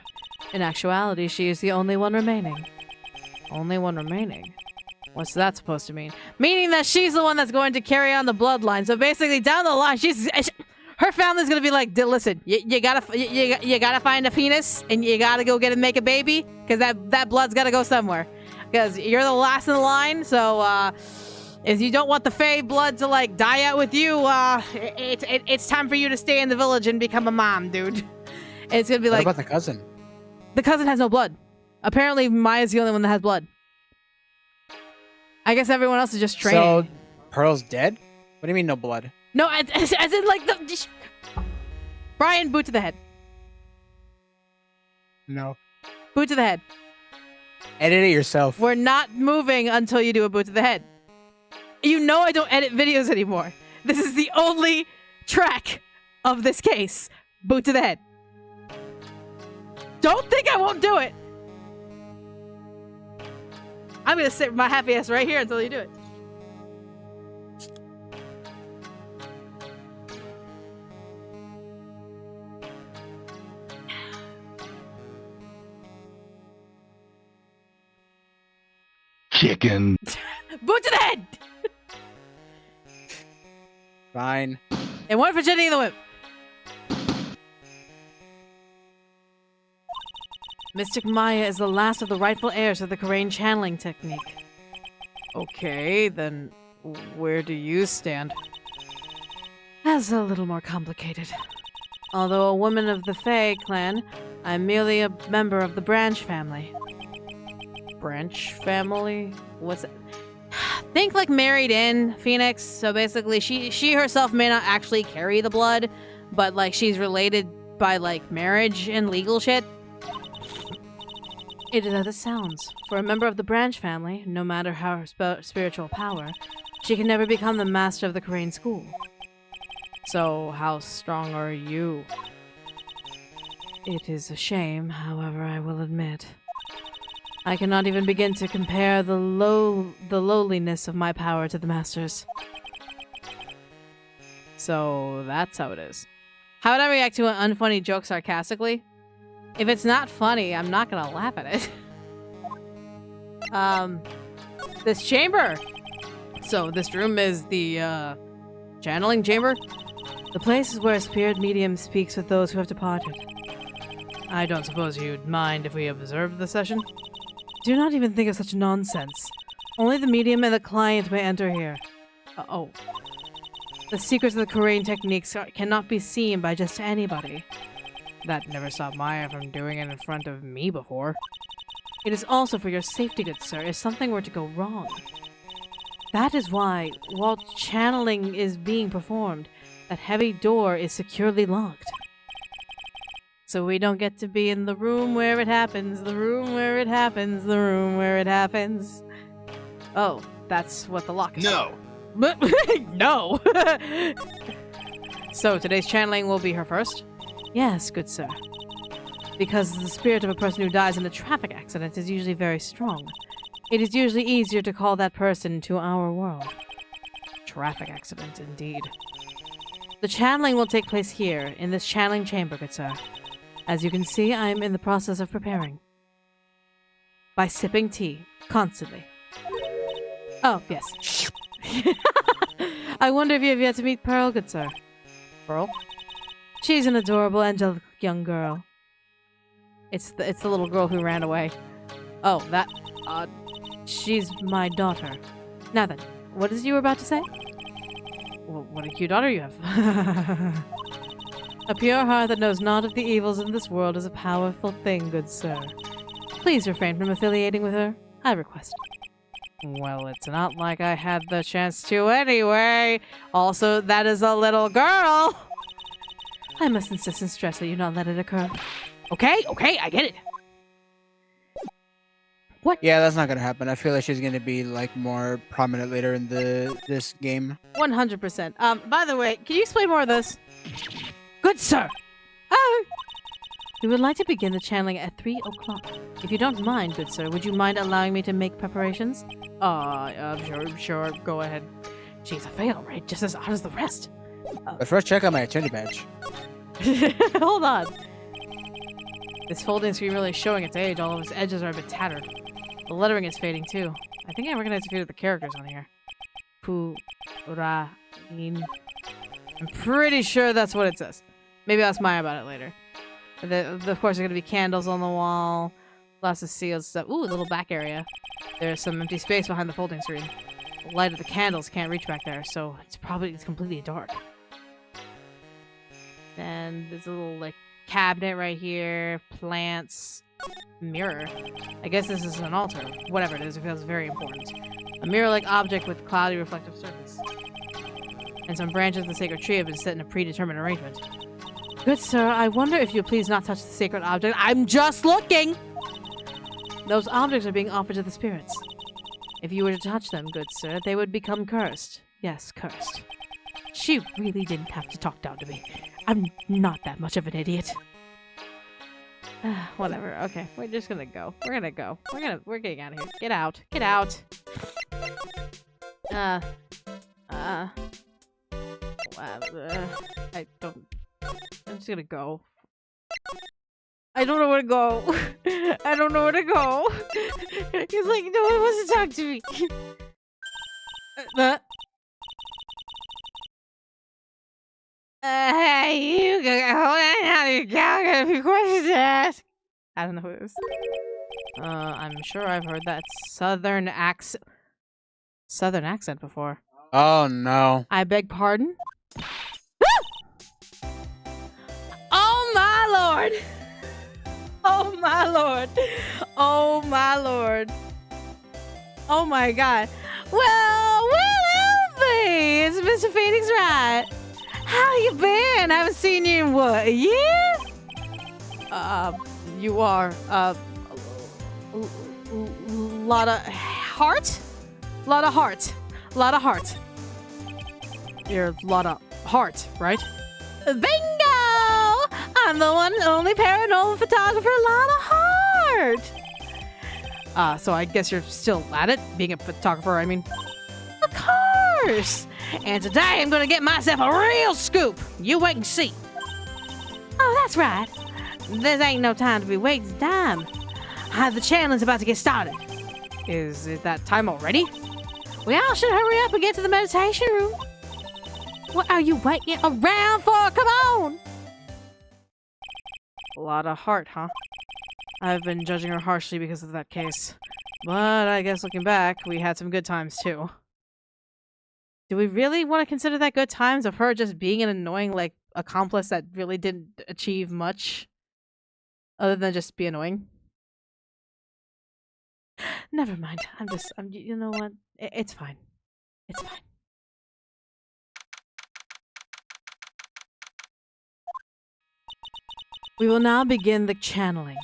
In actuality, she is the only one remaining. Only one remaining? What's that supposed to mean? Meaning that she's the one that's going to carry on the bloodline. So basically, down the line, her family's gonna be like, listen, you gotta find a penis and you gotta go get and make a baby because that blood's gotta go somewhere. Because you're the last in the line, so if you don't want the Fae blood to like die out with you, it's time for you to stay in the village and become a mom, dude. And it's gonna be like, what about the cousin? The cousin has no blood. Apparently, Maya's the only one that has blood. I guess everyone else is just training. So, Pearl's dead? What do you mean no blood? No, as in like the... Brian, boot to the head. No. Boot to the head. Edit it yourself. We're not moving until you do a boot to the head. You know I don't edit videos anymore. This is the only track of this case. Boot to the head. Don't think I won't do it. I'm gonna sit my happy ass right here until you do it. Chicken. Boot to the head! Fine. And one for Jenny the Whip. Mystic Maya is the last of the rightful heirs of the Kurain channeling technique. Okay, then where do you stand? That's a little more complicated. Although a woman of the Fey clan, I'm merely a member of the Branch family. Branch family? What's that? Think like married in, Phoenix. So basically, she herself may not actually carry the blood, but like she's related by like marriage and legal shit. It is as it sounds. For a member of the Branch family, no matter her spiritual power, she can never become the master of the Kurain school. So, how strong are you? It is a shame, however, I will admit. I cannot even begin to compare the lowliness of my power to the master's. So, that's how it is. How would I react to an unfunny joke sarcastically? If it's not funny, I'm not gonna laugh at it. This chamber! So, this room is the, channeling chamber? The place is where a spirit medium speaks with those who have departed. I don't suppose you'd mind if we observed the session? Do not even think of such nonsense. Only the medium and the client may enter here. Oh. The secrets of the Kurain techniques cannot be seen by just anybody. That never stopped Maya from doing it in front of me before. It is also for your safety, good sir, if something were to go wrong. That is why, while channeling is being performed, that heavy door is securely locked. So we don't get to be in the room where it happens, the room where it happens, the room where it happens. Oh, that's what the lock is. No! No! So today's channeling will be her first? Yes, good sir. Because the spirit of a person who dies in a traffic accident is usually very strong. It is usually easier to call that person to our world. Traffic accident, indeed. The channeling will take place here, in this channeling chamber, good sir. As you can see, I am in the process of preparing. By sipping tea, constantly. Oh, yes. I wonder if you have yet to meet Pearl, good sir. Pearl? She's an adorable, angelic young girl. It's the little girl who ran away. Oh, that... she's my daughter. Now then, what is it you were about to say? Well, what a cute daughter you have. A pure heart that knows not of the evils in this world is a powerful thing, good sir. Please refrain from affiliating with her, I request. Well, it's not like I had the chance to anyway. Also, that is a little girl. I must insist and stress that you not let it occur. Okay, I get it. What? Yeah, that's not gonna happen. I feel like she's gonna be like more prominent later in this game. 100%. By the way, can you explain more of this? Good sir! We would like to begin the channeling at 3 o'clock. If you don't mind, good sir, would you mind allowing me to make preparations? Sure, go ahead. She's a fail, right? Just as odd as the rest. But first, check out my attorney badge. Hold on. This folding screen really is showing its age. All of its edges are a bit tattered. The lettering is fading too. I think I recognize a few of the characters on here. Kurain. I'm pretty sure that's what it says. Maybe I'll ask Maya about it later. Of course, there are going to be candles on the wall. Lots of sealed stuff. Ooh, a little back area. There's some empty space behind the folding screen. The light of the candles can't reach back there, so it's completely dark. And there's a little, like, cabinet right here. Plants. Mirror. I guess this is an altar. Whatever it is, it feels very important. A mirror-like object with cloudy reflective surface. And some branches of the sacred tree have been set in a predetermined arrangement. Good sir, I wonder if you'll please not touch the sacred object. I'm just looking! Those objects are being offered to the spirits. If you were to touch them, good sir, they would become cursed. Yes, cursed. She really didn't have to talk down to me. I'm not that much of an idiot. Whatever, okay. We're just gonna go. We're gonna go. We're getting out of here. Get out. Get out! I'm just gonna go. I don't know where to go. I don't know where to go. He's like, no one wants to talk to me. Hey, you go. Hold on now. You got a few questions to ask. I don't know who it is. I'm sure I've heard that southern accent before. Oh no. I beg pardon? Oh my lord! Oh my lord! Oh my lord! Oh my god! Well, Alfie! It's Mr. Phoenix Wright! How you been? I haven't seen you in what, a year? You are, Lotta Hart? Lotta Hart. Lotta Hart. You're Lotta Hart, right? Bingo! I'm the one and only paranormal photographer, Lotta Hart! So I guess you're still at it, being a photographer, I mean. Of course! And today I'm gonna get myself a real scoop! You wait and see! Oh, that's right. There ain't no time to be wasting time. The channel's about to get started. Is it that time already? We all should hurry up and get to the meditation room. What are you waiting around for? Come on! Lotta Hart, huh? I've been judging her harshly because of that case. But I guess looking back, we had some good times too. Do we really want to consider that good times of her just being an annoying, like, accomplice that really didn't achieve much? Other than just be annoying? Never mind. You know what? It's fine. It's fine. We will now begin the channeling.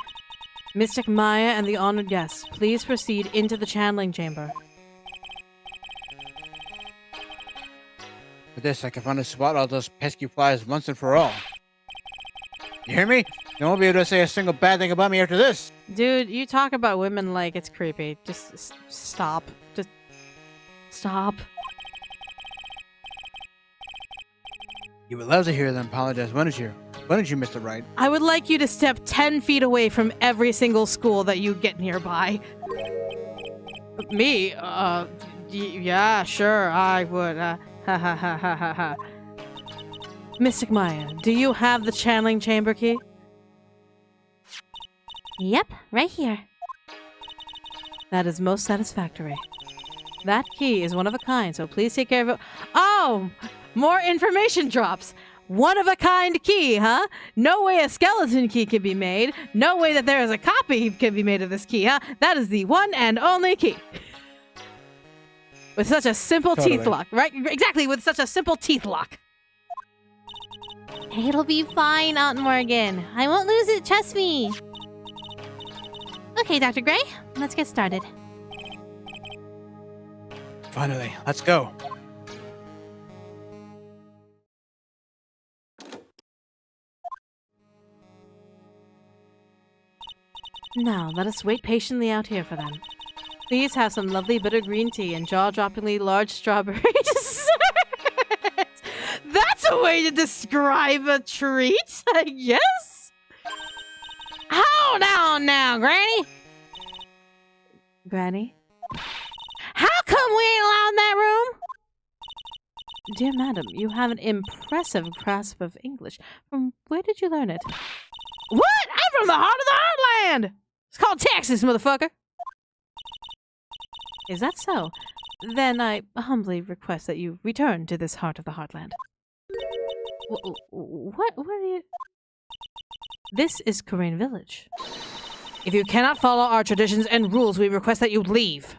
Mystic Maya and the honored guests, please proceed into the channeling chamber. With this, I can finally swat all those pesky flies once and for all. You hear me? You won't be able to say a single bad thing about me after this. Dude, you talk about women like it's creepy. Just stop. Just stop. You would love to hear them apologize, wouldn't you? Wouldn't you, Mr. Wright? I would like you to step 10 feet away from every single school that you get nearby. Me? Yeah, sure, I would. Ha ha ha ha ha ha. Mystic Maya, do you have the channeling chamber key? Yep, right here. That is most satisfactory. That key is one of a kind, so please take care of it. Oh! More information drops! One of a kind key, huh? No way a skeleton key can be made. No way that there is a copy can be made of this key, huh? That is the one and only key. With such a simple teeth lock, right? Exactly, with such a simple teeth lock. It'll be fine, Aunt Morgan. I won't lose it, trust me. Okay, Dr. Gray, let's get started. Finally, let's go. Now, let us wait patiently out here for them. Please have some lovely bitter green tea and jaw-droppingly large strawberry desserts. That's a way to describe a treat, I guess? Hold on now, Granny. Granny? How come we ain't allowed in that room? Dear madam, you have an impressive grasp of English. From where did you learn it? What? I'm from the heart of the heartland! It's called Texas, motherfucker! Is that so? Then I humbly request that you return to this heart of the heartland. What are you... This is Kurain Village. If you cannot follow our traditions and rules, we request that you leave.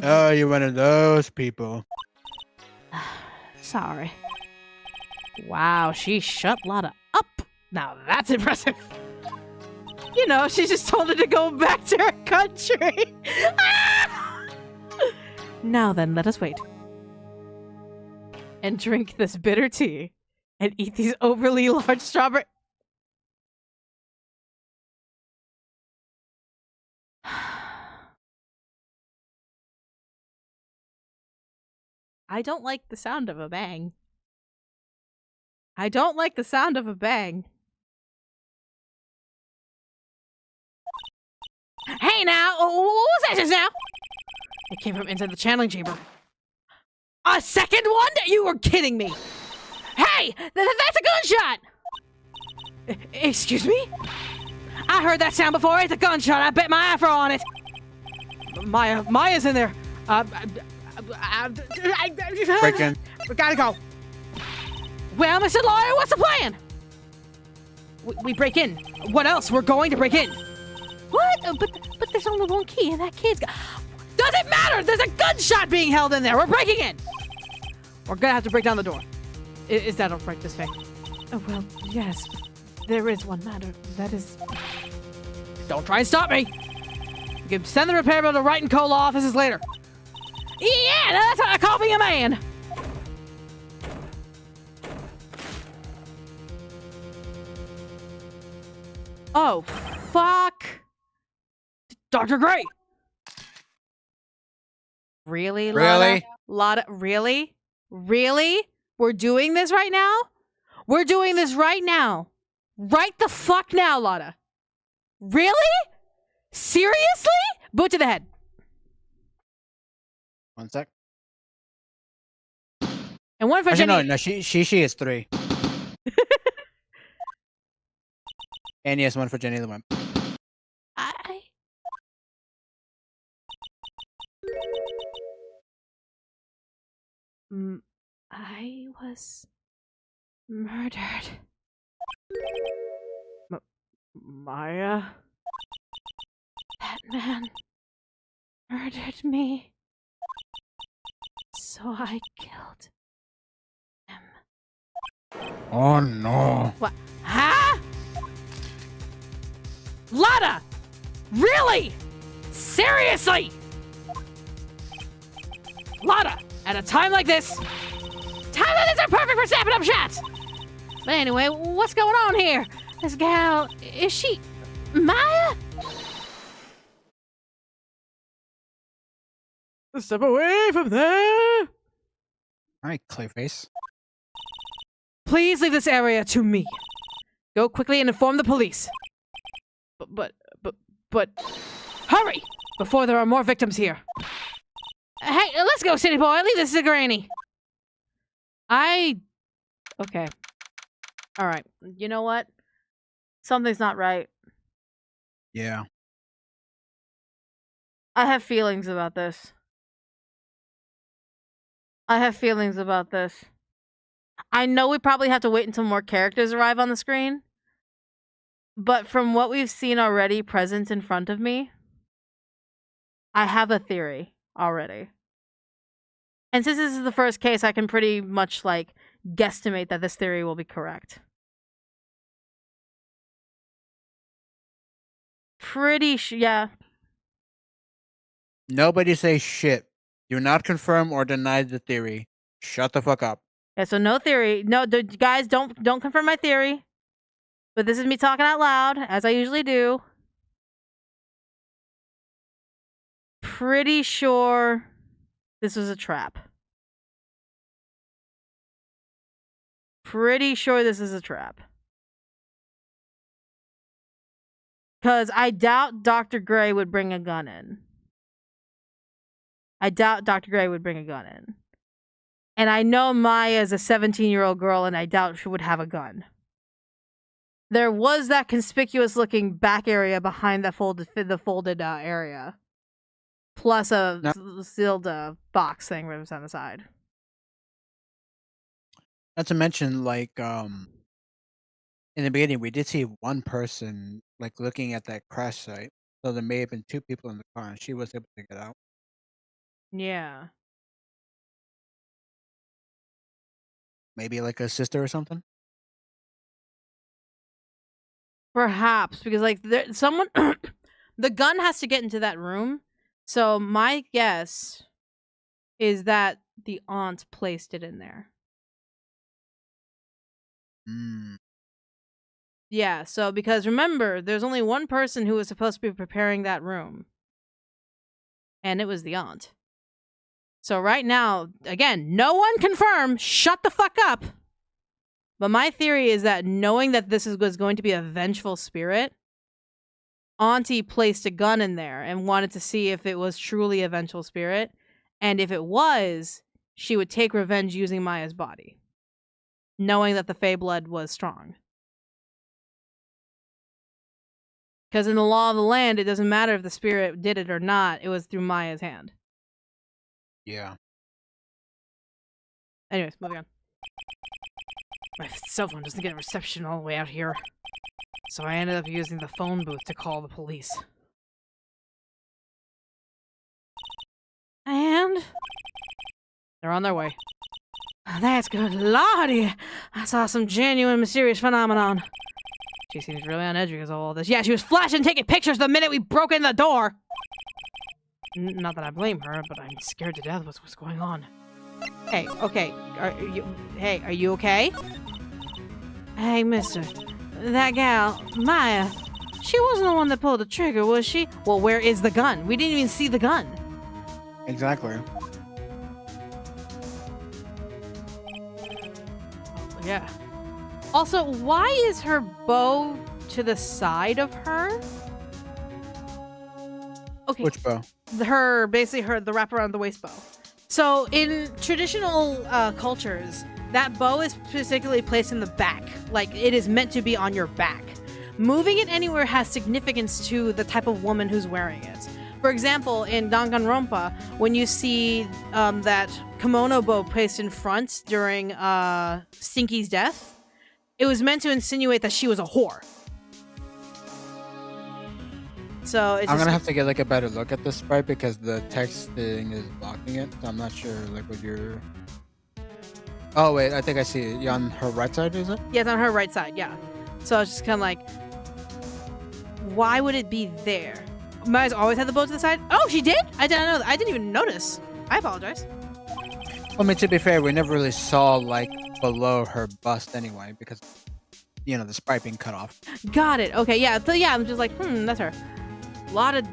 Oh, you're one of those people. Sorry. Wow, she shut Lotta up. Now that's impressive. You know, she just told her to go back to her country. Now then, let us wait. And drink this bitter tea. And eat these overly large strawberry... I don't like the sound of a bang. I don't like the sound of a bang. Hey now! What was that just now? It came from inside the channeling chamber. A second one? You were kidding me! Hey! That's a gunshot! Excuse me? I heard that sound before. It's a gunshot. I bet my afro on it. Maya's in there. Break in. We gotta go. Well, Mr. Lawyer, what's the plan? We break in. What else? We're going to break in. What? But there's only one key and that kid's got... Doesn't matter! There's a gunshot being held in there! We're breaking in! We're gonna have to break down the door. Is that alright, this thing? Oh, well, yes. There is one matter. That is... Don't try and stop me! You can send the repair bill to Wright & Co. law offices later. Yeah, that's what I call being a man! Oh, fuck! Dr. Gray! Really, Lotta? Really? Lotta, really? Really? We're doing this right now? We're doing this right now. Right the fuck now, Lotta. Really? Seriously? Boot to the head. 1 sec. And one for Actually, Jenny. no, she is 3. And yes, one for Jenny the Wimp. I was murdered. Maya? That man murdered me. So I killed him. Oh no. What? Huh? Lotta! Really? Seriously? Lotta, at a time like this are perfect for snapping up shots! But anyway, what's going on here? This gal, is she Maya? Step away from there! Alright, Clayface. Please leave this area to me. Go quickly and inform the police. But, hurry! Before there are more victims here. Hey, let's go, city boy. Leave this to Granny. Okay. Alright, you know what? Something's not right. Yeah. I have feelings about this. I know we probably have to wait until more characters arrive on the screen. But from what we've seen already present in front of me, I have a theory already. And since this is the first case, I can pretty much, like, guesstimate that this theory will be correct. Yeah. Nobody say shit. Do not confirm or deny the theory. Shut the fuck up. Yeah, so no theory. No, guys, don't confirm my theory. But this is me talking out loud, as I usually do. Pretty sure this was a trap. Pretty sure this is a trap. Because I doubt Dr. Gray would bring a gun in. And I know Maya is a 17-year-old girl, and I doubt she would have a gun. There was that conspicuous-looking back area behind the folded area. Plus a sealed box thing right on the side. Not to mention, like, in the beginning, we did see one person, like, looking at that crash site. So there may have been two people in the car, and she was able to get out. Yeah. Maybe, like, a sister or something? Perhaps, because, like, someone... the gun has to get into that room. So my guess is that the aunt placed it in there. Yeah, so because remember, there's only one person who was supposed to be preparing that room. And it was the aunt. So right now, again, no one confirmed. Shut the fuck up. But my theory is that knowing that this was going to be a vengeful spirit, Auntie placed a gun in there and wanted to see if it was truly a vengeful spirit. And if it was, she would take revenge using Maya's body. Knowing that the Fey blood was strong. Because in the law of the land, it doesn't matter if the spirit did it or not. It was through Maya's hand. Yeah. Anyways, moving on. My cell phone doesn't get reception all the way out here. So I ended up using the phone booth to call the police. And they're on their way. That's good. Lordy! I saw some genuine mysterious phenomenon. She seems really on edge because of all this. Yeah, she was flashing, taking pictures the minute we broke in the door. Not that I blame her, but I'm scared to death with what's going on. Hey, okay. Are you okay? Hey, mister. That gal, Maya, she wasn't the one that pulled the trigger, was she? Well, where is the gun? We didn't even see the gun. Exactly. Yeah. Also, why is her bow to the side of her? Okay. Which bow? The wrap around the waist bow. So in traditional cultures, that bow is specifically placed in the back. Like, it is meant to be on your back. moving it anywhere has significance to the type of woman who's wearing it. For example, in Danganronpa, when you see that kimono bow placed in front during Stinky's death, it was meant to insinuate that she was a whore. So it's I'm gonna have to get like a better look at this sprite because the text thing is blocking it. So I'm not sure like what you're. Oh wait, I think I see it. You're on her right side, is it? Yeah, it's on her right side. Yeah. So I was just kind of like, why would it be there? Maya's always had the bow to the side. Oh, she did? I didn't know. I didn't even notice. I apologize. I mean, to be fair, we never really saw like below her bust anyway because you know the sprite being cut off. Got it. Okay. Yeah. So yeah, I'm just like, that's her. Lotta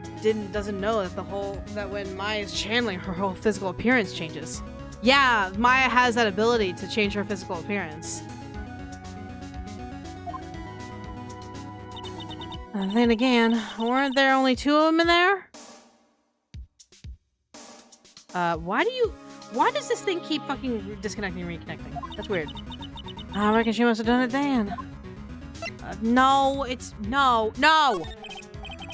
doesn't know that when Maya's channeling, her whole physical appearance changes. Yeah, Maya has that ability to change her physical appearance. And then again, weren't there only 2 of them in there? Why does this thing keep fucking disconnecting and reconnecting? That's weird. I reckon she must have done it then. No.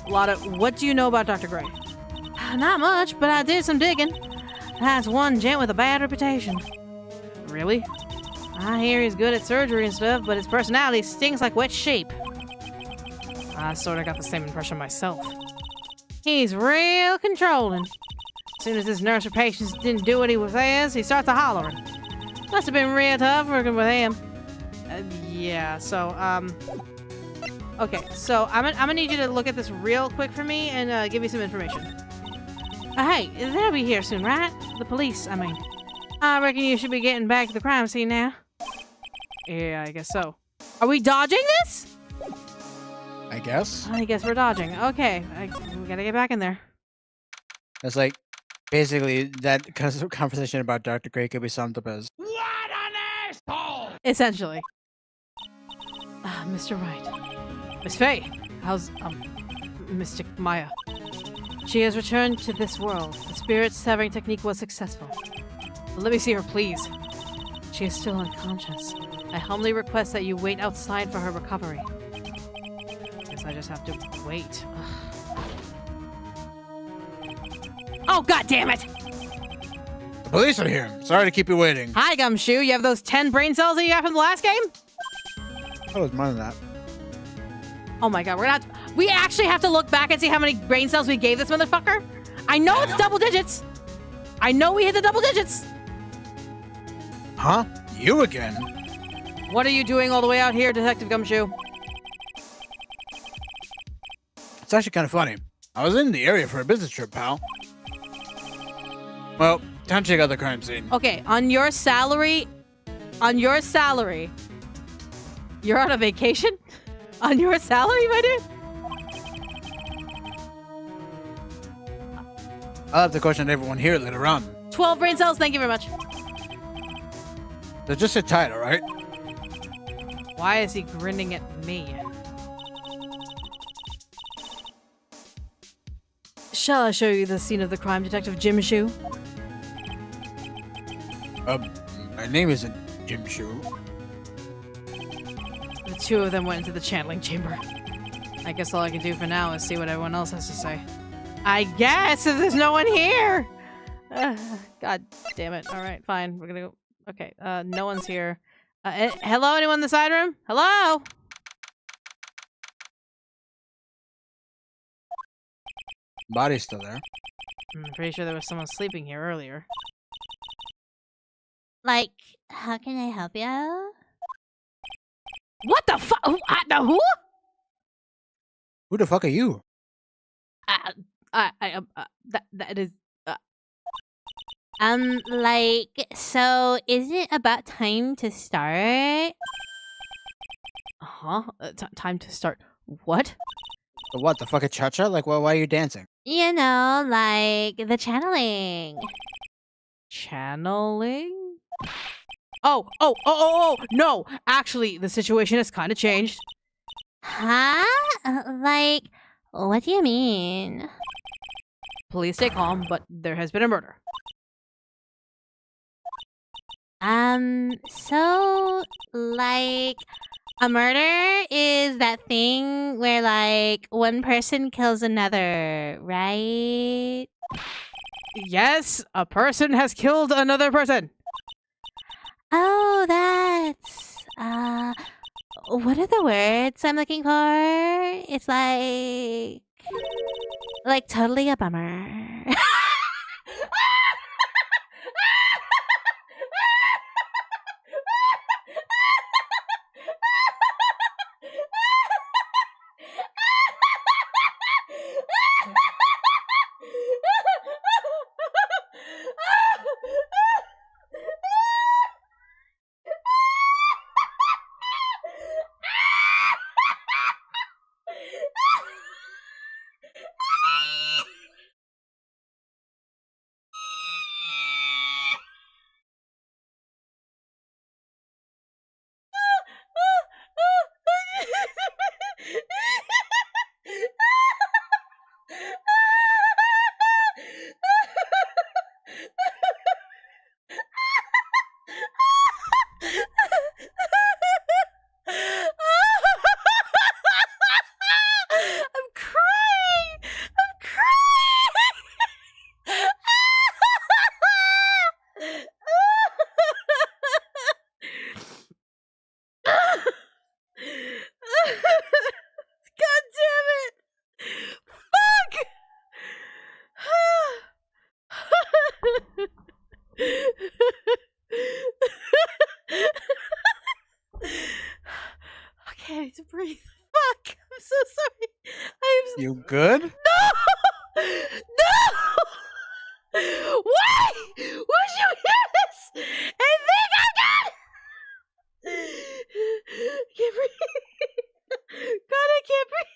Lotta, what do you know about Dr. Gray? Not much, but I did some digging. That's one gent with a bad reputation. Really? I hear he's good at surgery and stuff, but his personality stinks like wet sheep. I sort of got the same impression myself. He's real controlling. As soon as this nurse or patients didn't do what he says, he starts hollering. Must have been real tough working with him. Yeah, so, okay, so I'm gonna need you to look at this real quick for me and give me some information. Hey, they'll be here soon, right? The police, I mean. I reckon you should be getting back to the crime scene now. Yeah, I guess so. Are we dodging this? I guess. I guess we're dodging. Okay, we gotta get back in there. It's like basically that conversation about Dr. Gray could be summed up as What an asshole! Essentially. Mr. Wright. Miss Fey. How's, Mystic Maya? She has returned to this world. The spirit severing technique was successful. Let me see her, please. She is still unconscious. I humbly request that you wait outside for her recovery. Guess I just have to wait. Oh, god damn it! the police are here. Sorry to keep you waiting. Hi, Gumshoe. You have those 10 brain cells that you got from the last game? Oh, it's more than that. Oh my god, we actually have to look back and see how many brain cells we gave this motherfucker? I know it's double digits. I know we hit the double digits. Huh? You again? What are you doing all the way out here, Detective Gumshoe? It's actually kind of funny. I was in the area for a business trip, pal. Well, time to check out the crime scene. Okay, on your salary, you're on a vacation? On your salary, my dude? I'll have to question everyone here later on. 12 brain cells, thank you very much. So just sit tight, alright? Why is he grinning at me? Shall I show you the scene of the crime, Detective Gumshoe? My name isn't Gumshoe. The 2 of them went into the channeling chamber. I guess all I can do for now is see what everyone else has to say. I guess if there's no one here! God damn it. Alright, fine. We're gonna go. Okay, no one's here. Hello, anyone in the side room? Hello? Body's still there. I'm pretty sure there was someone sleeping here earlier. Like, how can I help you? What the fuck? Who? Who the fuck are you? That is... Like, so is it about time to start? Huh? Time to start what? What, the fucking cha-cha? Like, why are you dancing? You know, like the channeling. Channeling? Oh, no! Actually, the situation has kind of changed. Huh? Like, what do you mean? Please stay calm, but there has been a murder. So, like, A murder is that thing where, like, one person kills another, right? Yes, a person has killed another person. Oh, that's... what are the words I'm looking for? It's like totally a bummer. I'm crying! I'm crying! God damn it! Fuck! Okay, I need to breathe. Fuck! I'm so sorry. You good? No! No! Why would you hear this and think I'm dead? Can't breathe. God, I can't breathe.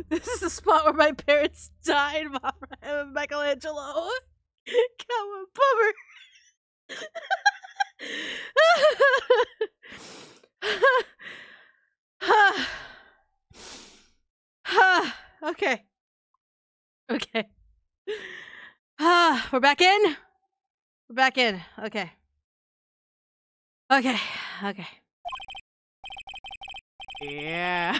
This is the spot where my parents died, Michelangelo. God, what a bummer. Okay. Okay. We're back in? We're back in. Okay. Okay. Okay. Yeah.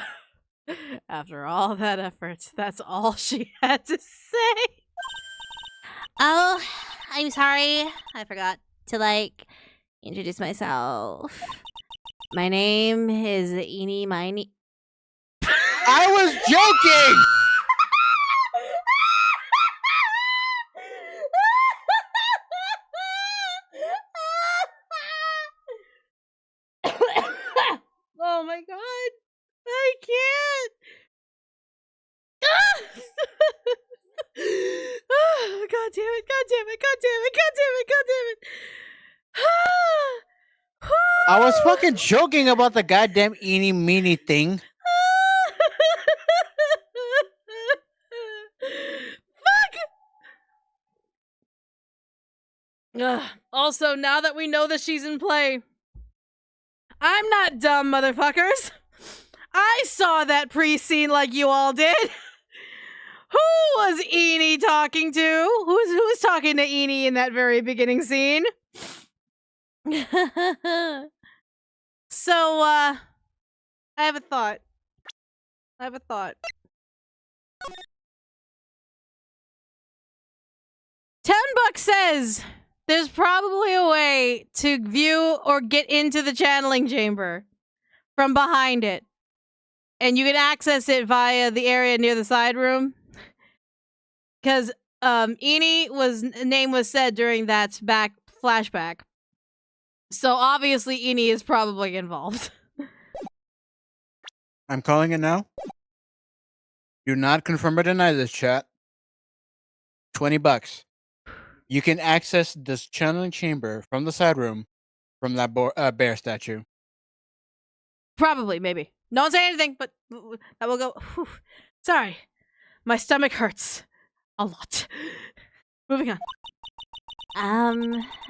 After all that effort, that's all she had to say. Oh, I'm sorry. I forgot to, like, introduce myself. My name is Eenie Miney. I was joking! Oh my god. I can't. Oh, god damn it. God damn it. God damn it. God damn it. God damn it. I was fucking joking about the goddamn eeny meeny thing. Fuck. Also, now that we know that she's in play, I'm not dumb, motherfuckers. I saw that pre-scene like you all did. Who was Eenie talking to? Who was talking to Eenie in that very beginning scene? So, I have a thought. $10 says there's probably a way to view or get into the channeling chamber from behind it. And you can access it via the area near the side room. Because Eenie name was said during that back flashback. So obviously Eenie is probably involved. I'm calling it now. Do not confirm or deny this, chat. $20. You can access this channeling chamber from the side room from that bear statue. Probably, maybe. No one say anything, but that will go. Whew. Sorry. My stomach hurts a lot. Moving on.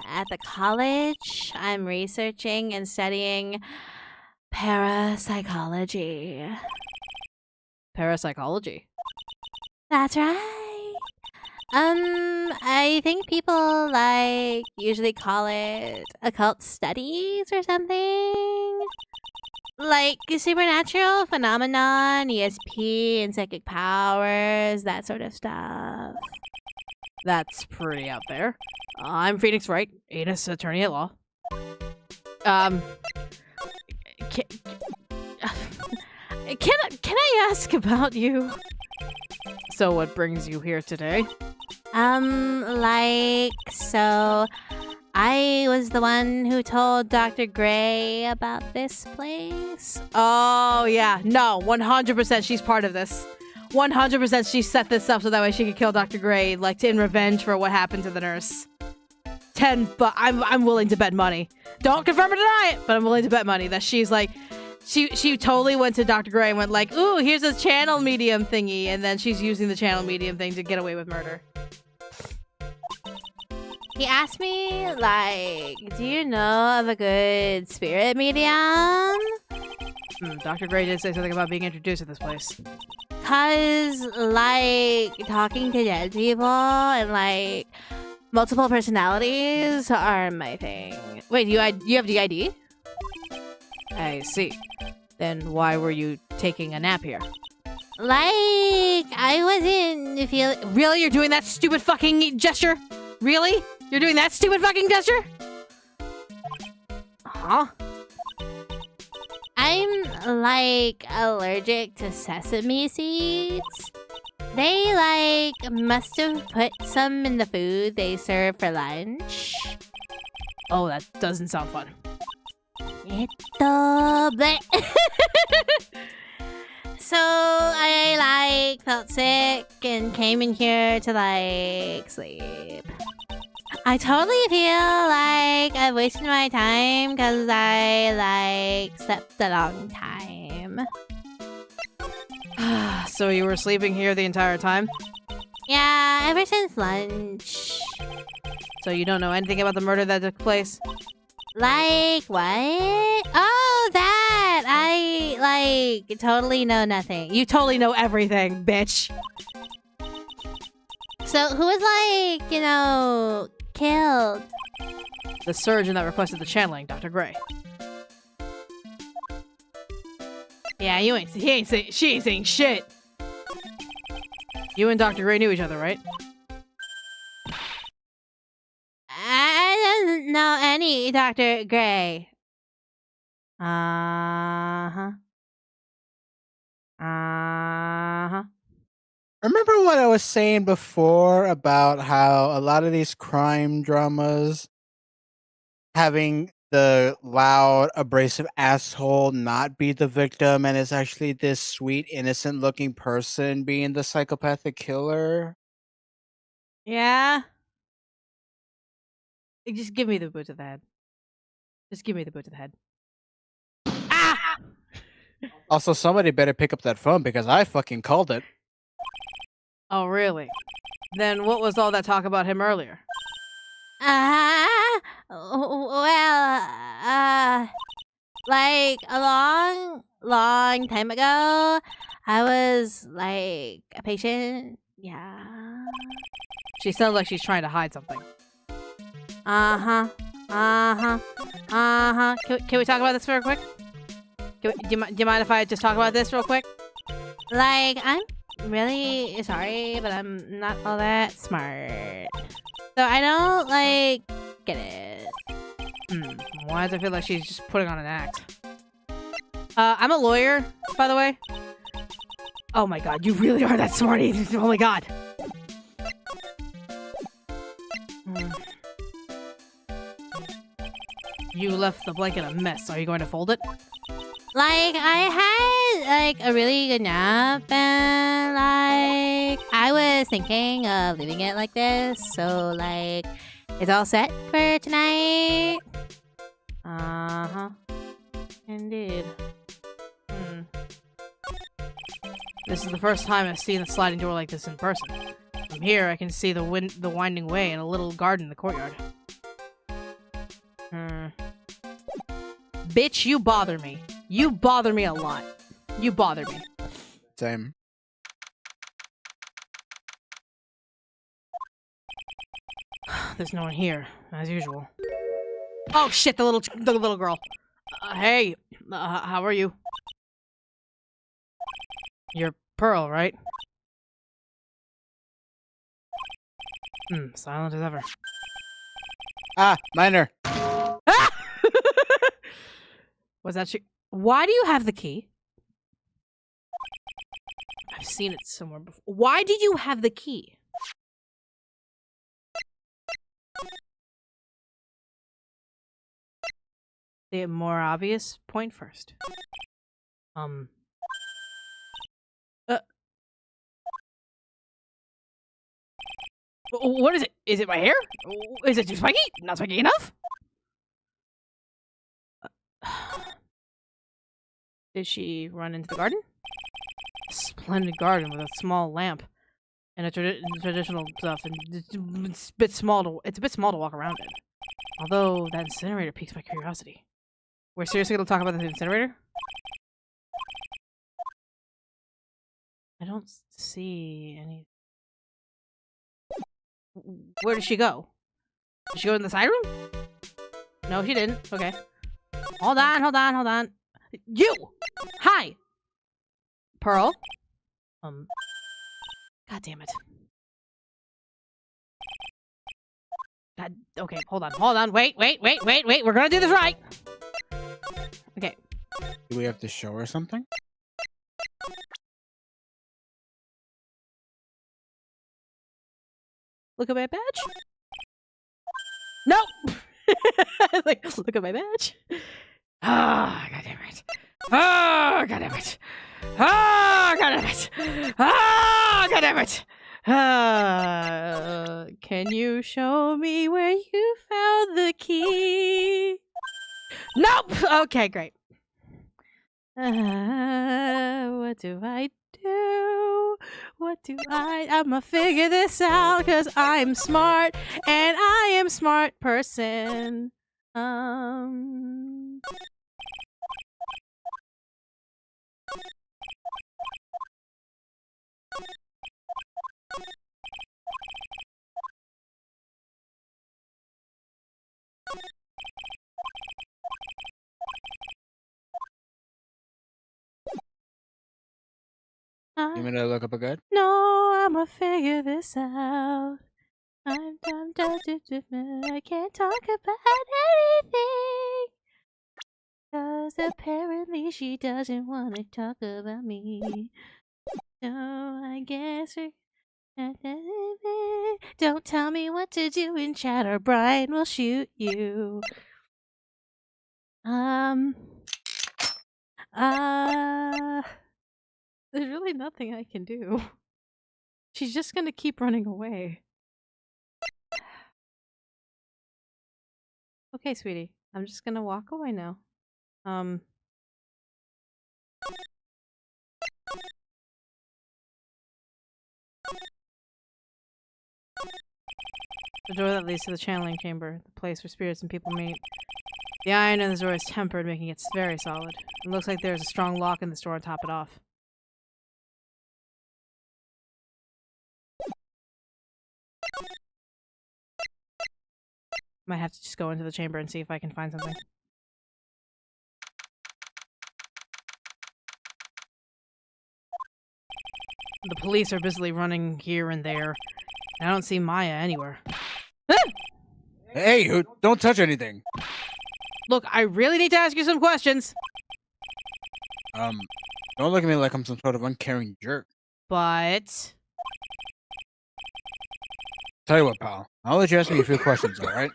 At the college, I'm researching and studying parapsychology. Parapsychology. That's right. I think people usually call it occult studies or something. Like supernatural phenomenon, ESP, and psychic powers, that sort of stuff. That's pretty out there. I'm Phoenix Wright, ANIS attorney at law. Can I ask about you? So what brings you here today? So I was the one who told Dr. Gray about this place. Oh, yeah. No, 100% she's part of this. 100% she set this up so that way she could kill Dr. Gray, in revenge for what happened to the nurse. 10, but I'm willing to bet money. Don't confirm or deny it, but I'm willing to bet money that she's she totally went to Dr. Gray and went ooh, here's a channel medium thingy, and then she's using the channel medium thing to get away with murder. He asked me, do you know of a good spirit medium? Dr. Gray did say something about being introduced to this place. Cause, talking to dead people and, multiple personalities are my thing. Wait, you have DID? I see. Then why were you taking a nap here? I wasn't feeling... Really? You're doing that stupid fucking gesture? Really? You're doing that stupid fucking gesture? Huh? I'm, allergic to sesame seeds. They, must have put some in the food they serve for lunch. Oh, that doesn't sound fun. So, I, felt sick and came in here to, sleep. I totally feel like I've wasted my time because I, slept a long time. So you were sleeping here the entire time? Yeah, ever since lunch. So you don't know anything about the murder that took place? What? Oh, that! I, totally know nothing. You totally know everything, bitch. So, who was, killed? The surgeon that requested the channeling, Dr. Gray. Yeah, she ain't saying shit. You and Dr. Gray knew each other, right? I don't know any Dr. Gray. Remember what I was saying before about how a lot of these crime dramas having the loud, abrasive asshole not be the victim and it's actually this sweet, innocent looking person being the psychopathic killer? Yeah? Just give me the boot to the head. Just give me the boot to the head. Ah! Also, somebody better pick up that phone because I fucking called it. Oh, really? Then what was all that talk about him earlier? A long time ago, I was, a patient. Yeah. She sounds like she's trying to hide something. Can we talk about this real quick? Do you mind if I just talk about this real quick? I'm really sorry, but I'm not all that smart. So I don't, get it. Why does it feel like she's just putting on an act? I'm a lawyer, by the way. Oh my god, you really are that smarty. Oh my god. You left the blanket a mess. Are you going to fold it? I had, a really good nap, and, I was thinking of leaving it like this, so, it's all set for tonight. Indeed. This is the first time I've seen a sliding door like this in person. From here, I can see the winding way and a little garden in the courtyard. Bitch, you bother me. You bother me a lot. You bother me. Same. There's no one here, as usual. Oh shit, the little girl. Hey, how are you? You're Pearl, right? Silent as ever. Ah, minor. Ah! Was that she? Why do you have the key? I've seen it somewhere before. Why do you have the key? The more obvious point first. What is it? Is it my hair? Is it too spiky? Not spiky enough? Did she run into the garden? A splendid garden with a small lamp and a traditional stuff, and it's a bit small to walk around in. Although that incinerator piques my curiosity. We're seriously gonna talk about the incinerator? I don't see any. Where did she go? Did she go in the side room? No, she didn't. Okay. Hold on. You! Hi! Pearl? God damn it. God, okay, hold on. Wait. We're gonna do this right! Okay. Do we have to show her something? Look at my badge? No! Like, look at my badge. Ah, God damn it. Ah, God damn it. Ah, God damn it. Ah, God damn it. Can you show me where you found the key? Nope! Okay, great. What do I do? I'ma figure this out, cause I'm smart, and I am smart person. You mean to look up a good? No, I'ma figure this out. I can't talk about anything, cause apparently she doesn't want to talk about me. So I guess don't tell me what to do in chat or Brian will shoot you. There's really nothing I can do. She's just gonna keep running away. Okay, sweetie. I'm just gonna walk away now. The door that leads to the channeling chamber, the place where spirits and people meet. The iron in the door is tempered, making it very solid. It looks like there's a strong lock in this door to top it off. Might have to just go into the chamber and see if I can find something. The police are busily running here and there. I don't see Maya anywhere. Hey, you don't touch anything. Look, I really need to ask you some questions. Don't look at me like I'm some sort of uncaring jerk. But... Tell you what, pal. I'll let you ask me a few questions, alright?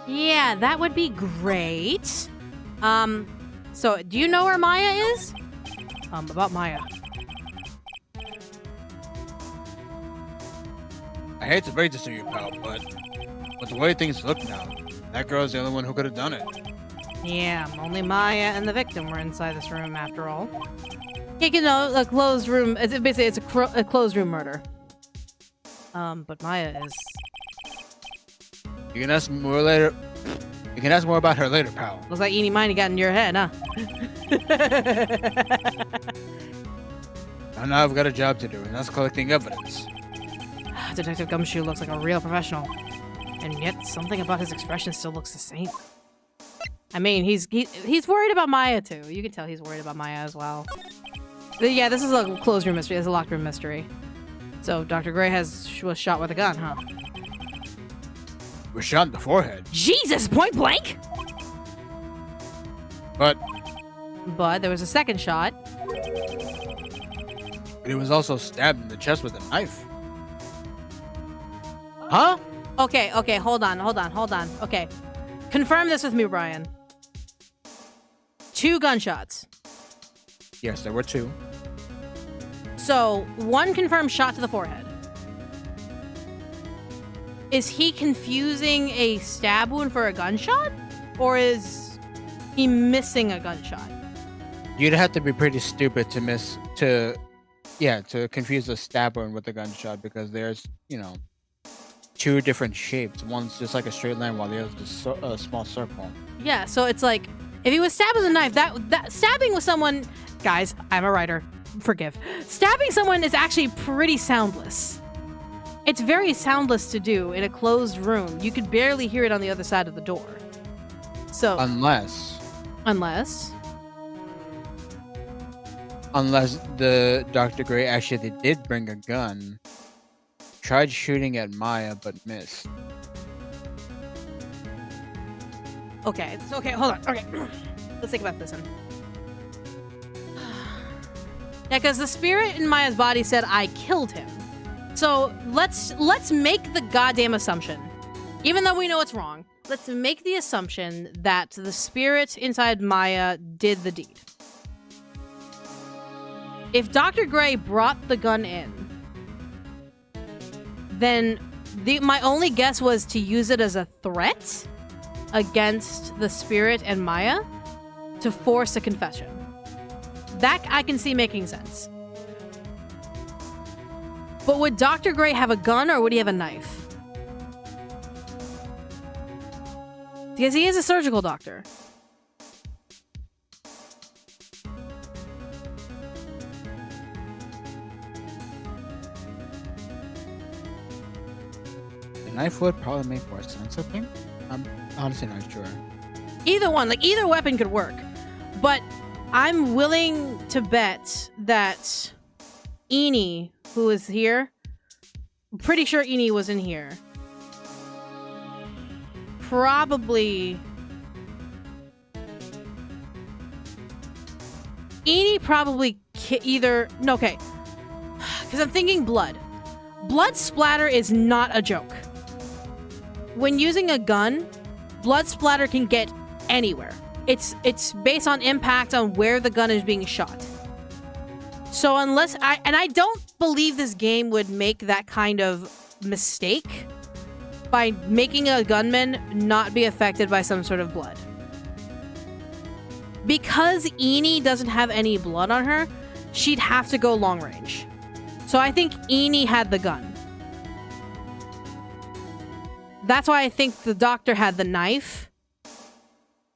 yeah, that would be great. So, do you know where Maya is? About Maya. I hate to break this to you, pal, but with the way things look now, that girl's the only one who could have done it. Yeah, only Maya and the victim were inside this room after all. Yeah, you know, a closed room. It's a closed room murder. But Maya is. You can ask more later. You can ask more about her later, pal. Looks like Eenie Miney got in your head, huh? And now I've got a job to do, and that's collecting evidence. Detective Gumshoe looks like a real professional. And yet, something about his expression still looks the same. I mean, he's worried about Maya, too. You can tell he's worried about Maya as well. But yeah, this is a closed room mystery. This is a locked room mystery. So, Dr. Gray was shot with a gun, huh? Was shot in the forehead. Jesus, point blank? But there was a second shot. it was also stabbed in the chest with a knife. Huh? Okay, hold on. Okay. Confirm this with me, Brian. 2 gunshots. Yes, there were 2. So, 1 confirmed shot to the forehead. Is he confusing a stab wound for a gunshot? Or is he missing a gunshot? You'd have to be pretty stupid to confuse a stab wound with a gunshot, because there's, 2 different shapes. One's just like a straight line while the other's just a small circle. Yeah, so it's like, if he was stabbed with a knife, that stabbing with someone... Guys, I'm a writer. Forgive. Stabbing someone is actually pretty soundless. It's very soundless to do in a closed room. You could barely hear it on the other side of the door. So... Unless the Dr. Gray actually did bring a gun, tried shooting at Maya, but missed. Okay, hold on. Okay, let's think about this one. Yeah, because the spirit in Maya's body said I killed him. So let's make the goddamn assumption, even though we know it's wrong. Let's make the assumption that the spirit inside Maya did the deed. If Dr. Gray brought the gun in, then my only guess was to use it as a threat against the spirit and Maya to force a confession. That I can see making sense. But would Dr. Gray have a gun or would he have a knife? Because he is a surgical doctor. The knife would probably make more sense, I think. I'm honestly not sure. Either one, either weapon could work. But I'm willing to bet that Eni, who is here, I'm pretty sure Eni was in here. Probably... Eni probably either... No, okay. Because I'm thinking blood. Blood splatter is not a joke. When using a gun, blood splatter can get anywhere. It's based on impact on where the gun is being shot. So unless I don't believe this game would make that kind of mistake by making a gunman not be affected by some sort of blood. Because Eni doesn't have any blood on her, she'd have to go long range. So I think Eni had the gun. That's why I think the doctor had the knife.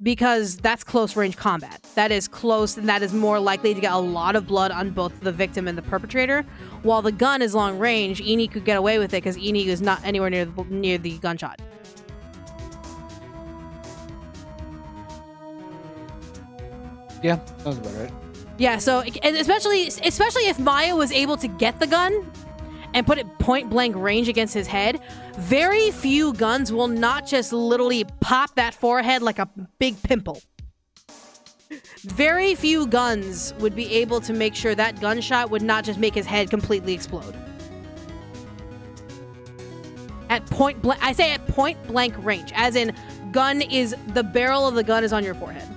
Because that's close range combat. That is close, and that is more likely to get a lot of blood on both the victim and the perpetrator. While the gun is long range, Eni could get away with it because Eni is not anywhere near the gunshot. Yeah, sounds about right. Yeah, so and especially if Maya was able to get the gun and put it point blank range against his head, very few guns will not just literally pop that forehead like a big pimple. Very few guns would be able to make sure that gunshot would not just make his head completely explode. At point blank, I say at point blank range, as in the barrel of the gun is on your forehead.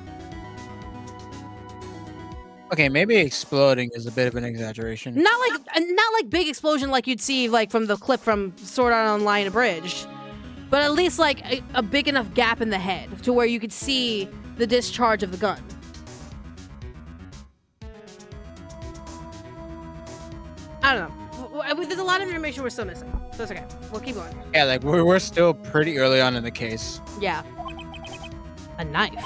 Okay, maybe exploding is a bit of an exaggeration. Not like big explosion like you'd see like from the clip from Sword Art Online Abridged, but at least like a big enough gap in the head to where you could see the discharge of the gun. I don't know. There's a lot of information we're still missing, so it's okay. We'll keep going. Yeah, like we're still pretty early on in the case. Yeah. A knife.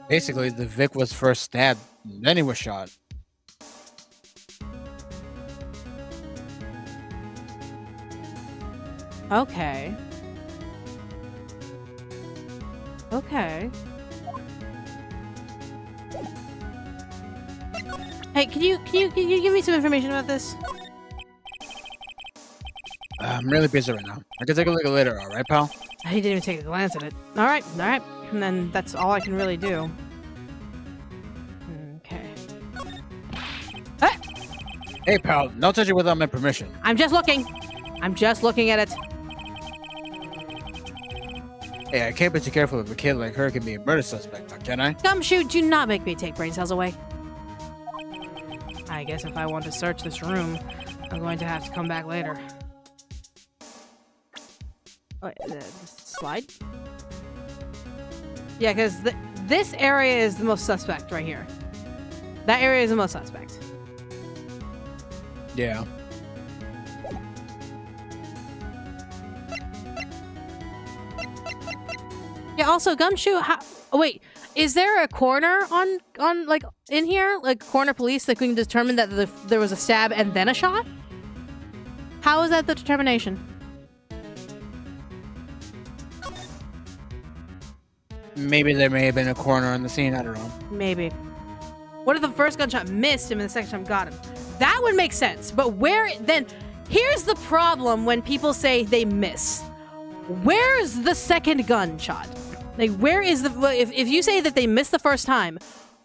Basically, the Vic was first stabbed, then he was shot. Okay. Okay. Hey, can you give me some information about this? I'm really busy right now. I can take a look at it later, alright, pal? He didn't even take a glance at it. All right. And then that's all I can really do. Okay. Ah! Hey, pal, no touching without my permission. I'm just looking at it. Hey, I can't be too careful if a kid like her can be a murder suspect, now, can I? Gumshoe, do not make me take brain cells away. I guess if I want to search this room, I'm going to have to come back later. Wait, slide? Yeah, because this area is the most suspect right here. That area is the most suspect. Yeah. Yeah, also, Gumshoe, oh, wait, is there a coroner on like, in here? Like, coroner police that can determine that there was a stab and then a shot? How is that the determination? Maybe there may have been a coroner on the scene, I don't know. Maybe. What if the first gunshot missed him and the second time got him? That would make sense, but here's the problem when people say they miss. Where's the second gunshot? Like, where is if you say that they missed the first time,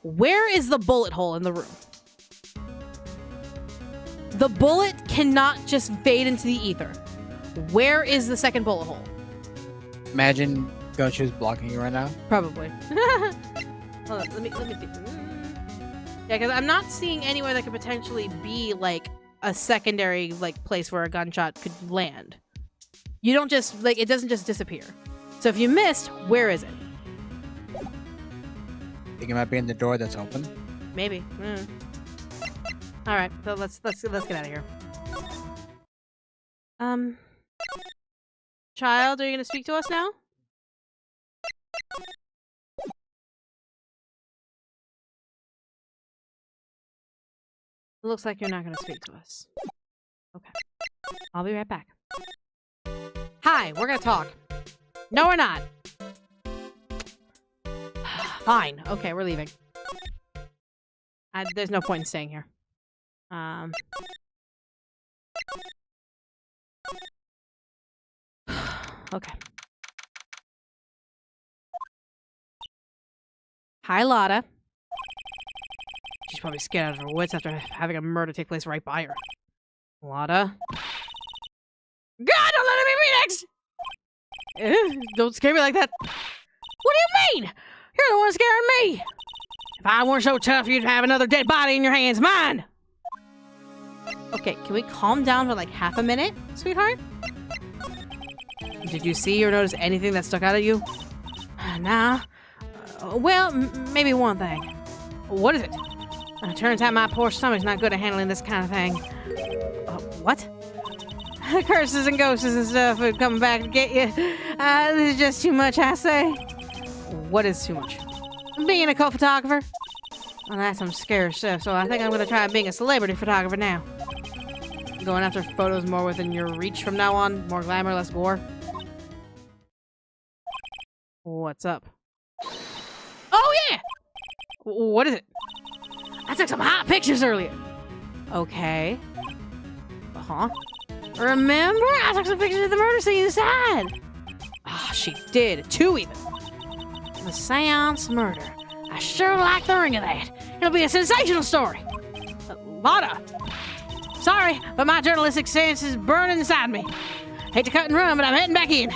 where is the bullet hole in the room? The bullet cannot just fade into the ether. Where is the second bullet hole? Imagine Gumshoe's blocking you right now. Probably. Hold on, let me think. Yeah, because I'm not seeing anywhere that could potentially be like a secondary like place where a gunshot could land. You don't just like it doesn't just disappear. So if you missed, where is it? Think it might be in the door that's open. Maybe. All right, so let's get out of here. Child, are you gonna speak to us now? It looks like you're not gonna speak to us. Okay. I'll be right back. Hi, we're gonna talk. No, we're not. Fine. Okay, we're leaving. There's no point in staying here. Okay. Hi, Lotta. She's probably scared out of her wits after having a murder take place right by her. Lotta? God, don't let me be next! Don't scare me like that. What do you mean? You're the one scaring me. If I weren't so tough, you'd have another dead body in your hands. Mine! Okay, can we calm down for like half a minute, sweetheart? Did you see or notice anything that stuck out at you? Nah. Well, maybe one thing. What is it? Turns out my poor stomach's not good at handling this kind of thing. What? Curses and ghosts and stuff are coming back to get you. This is just too much, I say. What is too much? Being a co-photographer? Well, that's some scary stuff, so I think I'm going to try being a celebrity photographer now. Going after photos more within your reach from now on. More glamour, less gore. What's up? Oh, yeah! What is it? I took some hot pictures earlier. Okay. Uh-huh. Remember? I took some pictures of the murder scene inside. Ah, she did. 2 even. The seance murder. I sure like the ring of that. It'll be a sensational story. Lotta. Sorry, but my journalistic sense is burning inside me. Hate to cut and run, but I'm heading back in.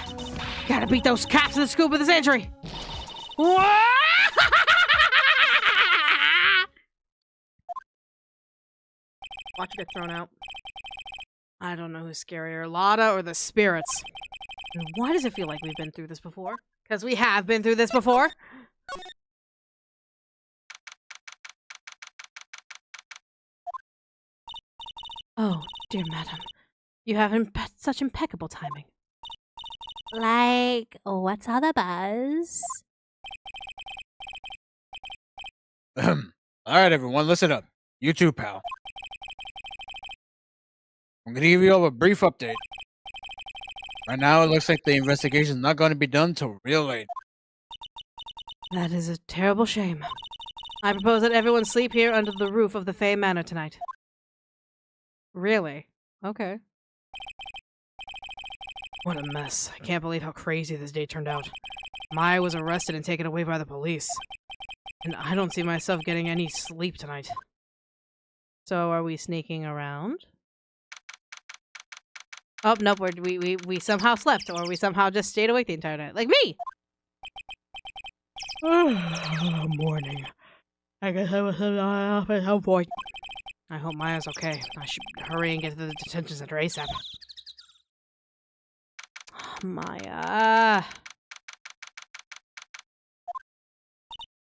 Gotta beat those cops to the scoop of the century. Watch it get thrown out. I don't know who's scarier, Lotta or the spirits. And why does it feel like we've been through this before? Because we have been through this before. Oh, dear madam. You have such impeccable timing. Like, what's all the buzz? Alright, everyone, listen up. You too, pal. I'm gonna give you all a brief update. Right now, it looks like the investigation is not going to be done till real late. That is a terrible shame. I propose that everyone sleep here under the roof of the Fey Manor tonight. Really? Okay. What a mess. I can't believe how crazy this day turned out. Maya was arrested and taken away by the police. And I don't see myself getting any sleep tonight. So are we sneaking around? Oh, nope, we somehow slept, or we somehow just stayed awake the entire night. Like me! Morning. I guess I was up at some point. I hope Maya's okay. I should hurry and get to the detention center ASAP. Maya.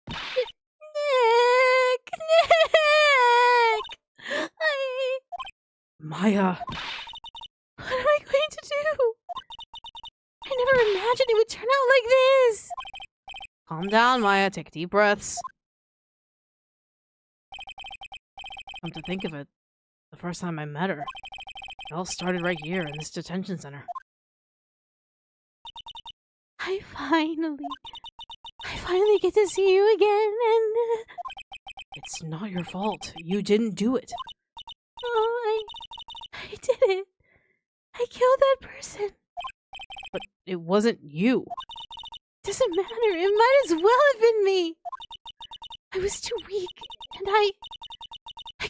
Nick! Maya. What am I going to do? I never imagined it would turn out like this! Calm down, Maya. Take deep breaths. Come to think of it, the first time I met her, it all started right here in this detention center. I finally get to see you again, and... It's not your fault. You didn't do it. Oh, I did it. I killed that person. But it wasn't you. Doesn't matter. It might as well have been me. I was too weak, and I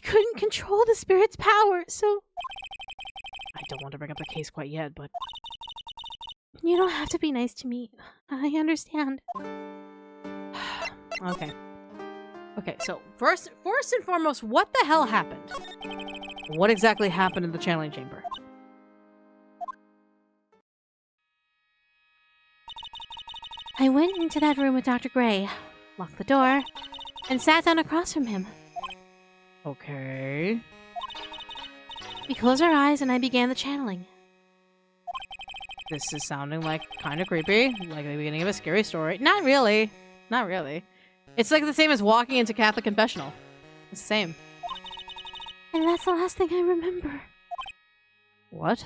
couldn't control the spirit's power, so... I don't want to bring up the case quite yet, but... You don't have to be nice to me. I understand. Okay. Okay, so first and foremost, what the hell happened? What exactly happened in the channeling chamber? I went into that room with Dr. Gray, locked the door, and sat down across from him. Okay. We closed our eyes and I began the channeling. This is sounding like kind of creepy, like the beginning of a scary story. Not really. Not really. It's like the same as walking into Catholic confessional. It's the same. And that's the last thing I remember. What?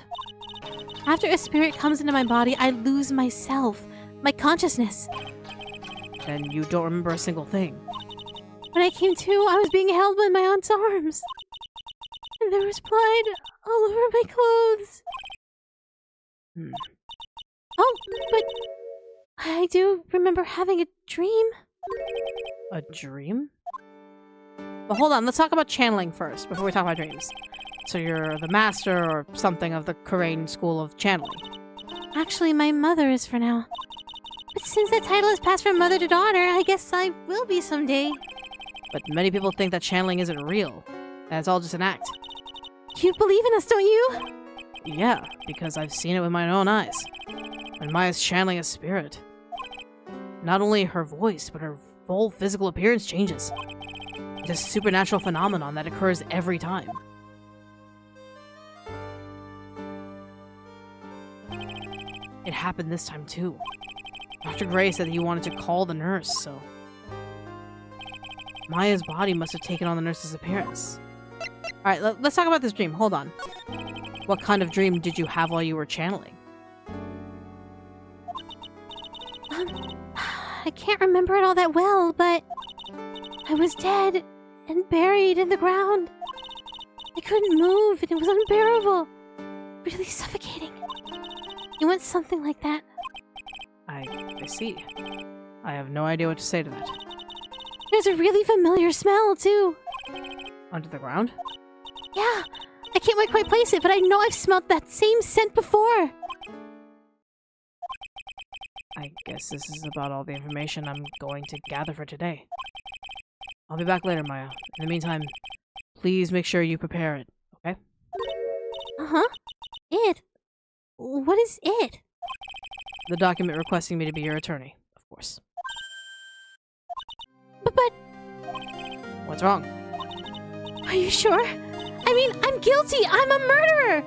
After a spirit comes into my body, I lose myself, my consciousness. Then you don't remember a single thing. When I came to, I was being held by my aunt's arms. And there was blood all over my clothes. Oh, but I do remember having a dream. A dream? Well, hold on. Let's talk about channeling first, before we talk about dreams. So you're the master or something of the Kurain school of channeling. Actually, my mother is for now. But since that title is passed from mother to daughter, I guess I will be someday. But many people think that channeling isn't real. That it's all just an act. You believe in us, don't you? Yeah, because I've seen it with my own eyes. When Maya's channeling a spirit, not only her voice, but her full physical appearance changes. It's a supernatural phenomenon that occurs every time. It happened this time too. Dr. Gray said that he wanted to call the nurse, so... Maya's body must have taken on the nurse's appearance. Alright, let's talk about this dream. Hold on. What kind of dream did you have while you were channeling? I can't remember it all that well, but... I was dead and buried in the ground. I couldn't move and it was unbearable. Really suffocating. It went something like that. I see. I have no idea what to say to that. There's a really familiar smell, too. Under the ground? Yeah. I can't quite place it, but I know I've smelled that same scent before. I guess this is about all the information I'm going to gather for today. I'll be back later, Maya. In the meantime, please make sure you prepare it, okay? Uh-huh. It? What is it? The document requesting me to be your attorney, of course. But... What's wrong? Are you sure? I mean, I'm guilty! I'm a murderer!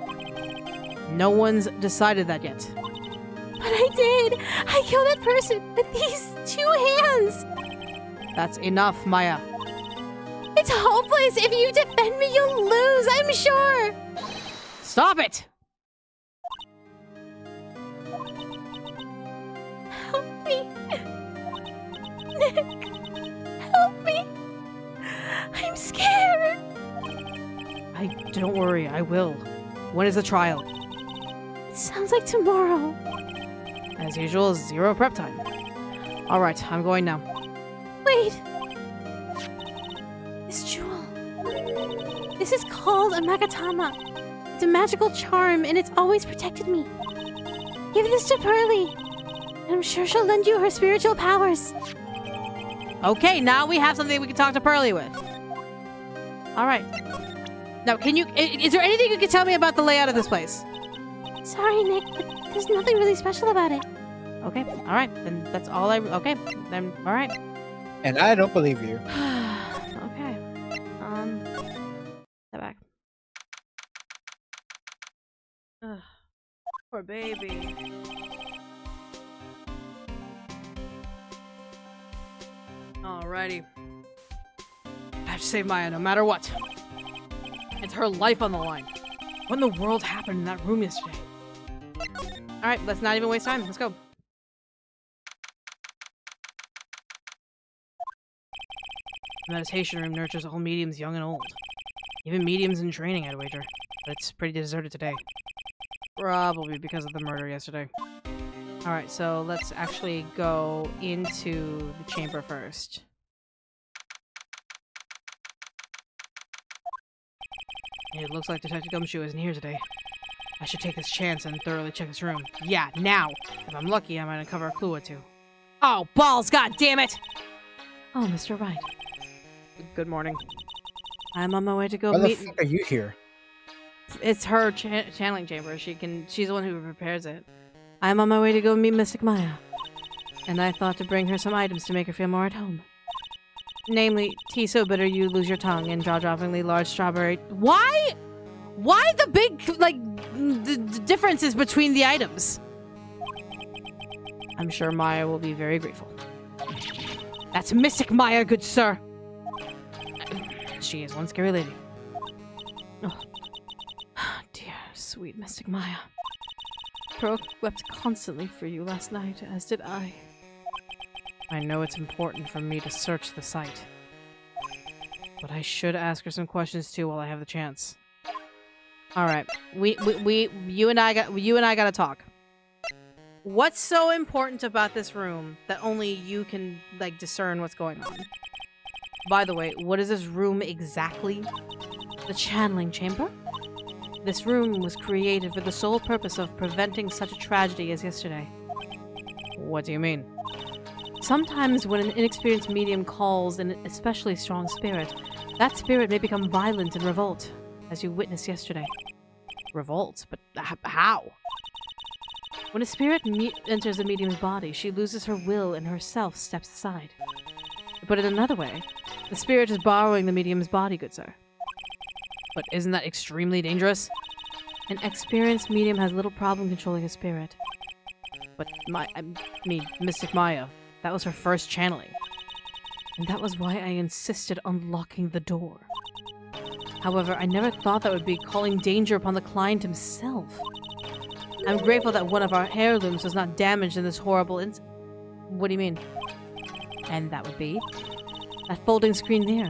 No one's decided that yet. But I did! I killed that person with these 2 hands! That's enough, Maya. It's hopeless! If you defend me, you'll lose, I'm sure! Stop it! Nick! Help me! I'm scared! Don't worry, I will. When is the trial? It sounds like tomorrow. As usual, 0 prep time. Alright, I'm going now. Wait! This jewel. This is called a magatama. It's a magical charm, and it's always protected me. Give this to Pearly. I'm sure she'll lend you her spiritual powers. Okay, now we have something we can talk to Pearly with. Alright. Now, is there anything you can tell me about the layout of this place? Sorry, Nick, but there's nothing really special about it. Okay, alright, then that's all okay, then, alright. And I don't believe you. Okay. Step back. Ugh, poor baby. Alrighty. I have to save Maya no matter what. It's her life on the line. What in the world happened in that room yesterday? Alright, let's not even waste time. Let's go. The meditation room nurtures all mediums young and old. Even mediums in training, I'd wager. But it's pretty deserted today. Probably because of the murder yesterday. Alright, so let's actually go into the chamber first. It looks like Detective Gumshoe isn't here today. I should take this chance and thoroughly check this room. Yeah, now! If I'm lucky, I might uncover a clue or two. Oh, balls! God damn it! Oh, Mr. Wright. Good morning. I'm on my way to go Why meet... the fuck are you here? It's her channeling chamber. She's the one who prepares it. I'm on my way to go meet Mystic Maya. And I thought to bring her some items to make her feel more at home. Namely, tea so bitter you lose your tongue and jaw-droppingly large strawberry... Why? Why the big, like, the differences between the items? I'm sure Maya will be very grateful. That's Mystic Maya, good sir! She is one scary lady. Oh. Dear, sweet Mystic Maya. Pearl wept constantly for you last night, as did I. I know it's important for me to search the site. But I should ask her some questions too while I have the chance. Alright. You and I gotta talk. What's so important about this room that only you can, like, discern what's going on? By the way, what is this room exactly? The channeling chamber? This room was created for the sole purpose of preventing such a tragedy as yesterday. What do you mean? Sometimes when an inexperienced medium calls an especially strong spirit, that spirit may become violent and revolt, as you witnessed yesterday. Revolt? But how? When a spirit enters a medium's body, she loses her will and herself steps aside. To put it another way, the spirit is borrowing the medium's body, good sir. But isn't that extremely dangerous? An experienced medium has little problem controlling a spirit. But Mystic Maya, that was her first channeling. And that was why I insisted on locking the door. However, I never thought that would be calling danger upon the client himself. I'm grateful that one of our heirlooms was not damaged in this horrible What do you mean? And that would be? That folding screen there.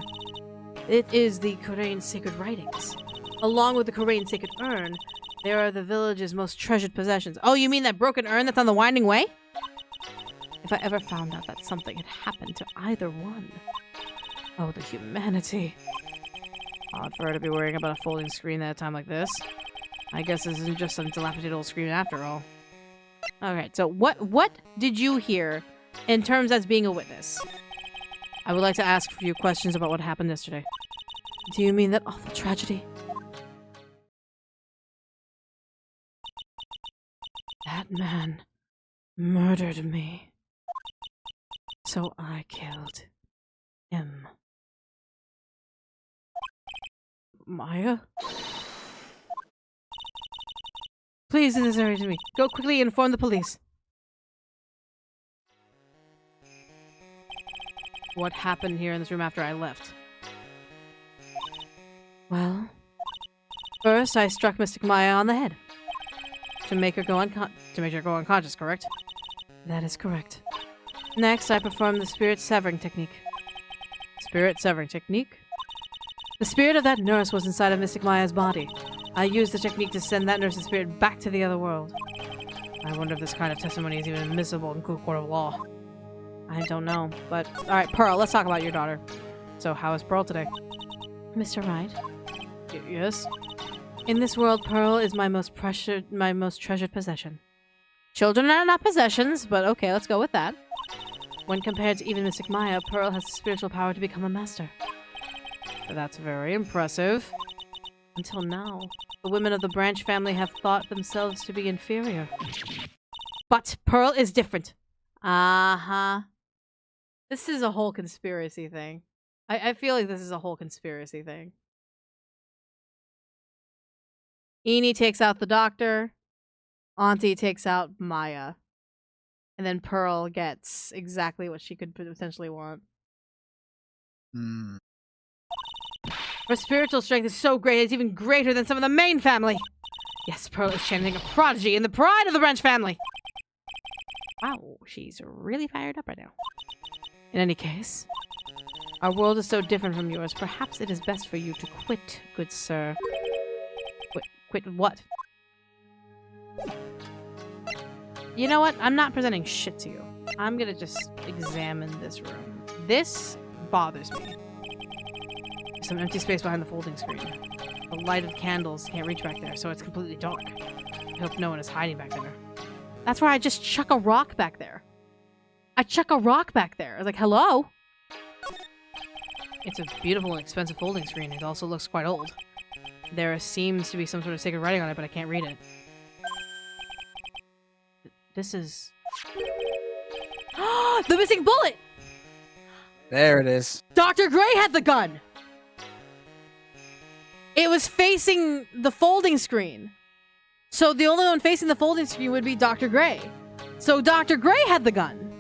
It is the Kurain sacred writings. Along with the Kurain sacred urn, there are the village's most treasured possessions. Oh, you mean that broken urn that's on the winding way? If I ever found out that something had happened to either one. Oh, the humanity. Odd for her to be worrying about a folding screen at a time like this. I guess this isn't just some dilapidated old screen after all. Okay, so what did you hear in terms as being a witness? I would like to ask a few questions about what happened yesterday. Do you mean that awful tragedy? That man murdered me. So I killed him. Maya? Please, in this area to me. Go quickly and inform the police. What happened here in this room after I left? Well, first I struck Mystic Maya on the head. To make her go unconscious, correct? That is correct. Next, I perform the spirit severing technique. Spirit severing technique? The spirit of that nurse was inside of Mystic Maya's body. I used the technique to send that nurse's spirit back to the other world. I wonder if this kind of testimony is even admissible in court of law. I don't know, but... Alright, Pearl, let's talk about your daughter. So, how is Pearl today? Mr. Wright? Yes? In this world, Pearl is my most treasured possession. Children are not possessions, but okay, let's go with that. When compared to even Mystic Maya, Pearl has the spiritual power to become a master. So that's very impressive. Until now, the women of the branch family have thought themselves to be inferior. But Pearl is different. Uh-huh. This is a whole conspiracy thing. I feel like this is a whole conspiracy thing. Eni takes out the doctor. Auntie takes out Maya. And then Pearl gets exactly what she could potentially want. Hmm. Her spiritual strength is so great, it's even greater than some of the main family. Yes, Pearl is channeling a prodigy and the pride of the branch family. Wow, she's really fired up right now. In any case, our world is so different from yours. Perhaps it is best for you to quit, good sir. Quit what? You know what? I'm not presenting shit to you. I'm gonna just examine this room. This bothers me. There's some empty space behind the folding screen. The light of candles can't reach back there, so it's completely dark. I hope no one is hiding back there. That's where I just chuck a rock back there. I chuck a rock back there. I was like, hello? It's a beautiful and expensive folding screen. It also looks quite old. There seems to be some sort of sacred writing on it, but I can't read it. This is... the missing bullet! There it is. Dr. Gray had the gun! It was facing the folding screen. So the only one facing the folding screen would be Dr. Gray. So Dr. Gray had the gun.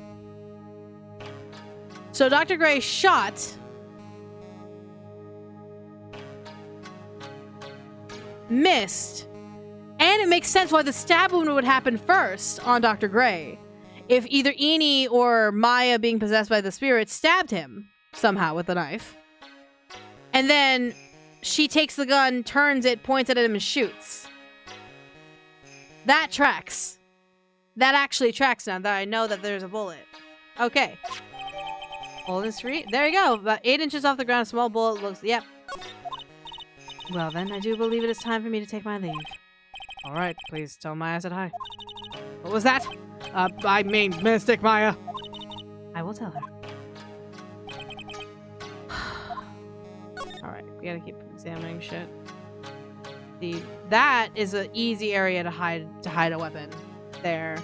So Dr. Gray shot... missed. And it makes sense why the stab wound would happen first on Dr. Gray. If either Eni or Maya being possessed by the spirit stabbed him somehow with a knife. And then she takes the gun, turns it, points it at him, and shoots. That tracks. That actually tracks now that I know that there's a bullet. Okay. Hold this free. There you go. About 8 inches off the ground, a small bullet looks... Yep. Well then, I do believe it is time for me to take my leave. Alright, please tell Maya I said hi. What was that? I mean, Mystic Maya. I will tell her. Alright, we gotta keep examining shit. That is an easy area to hide a weapon. There.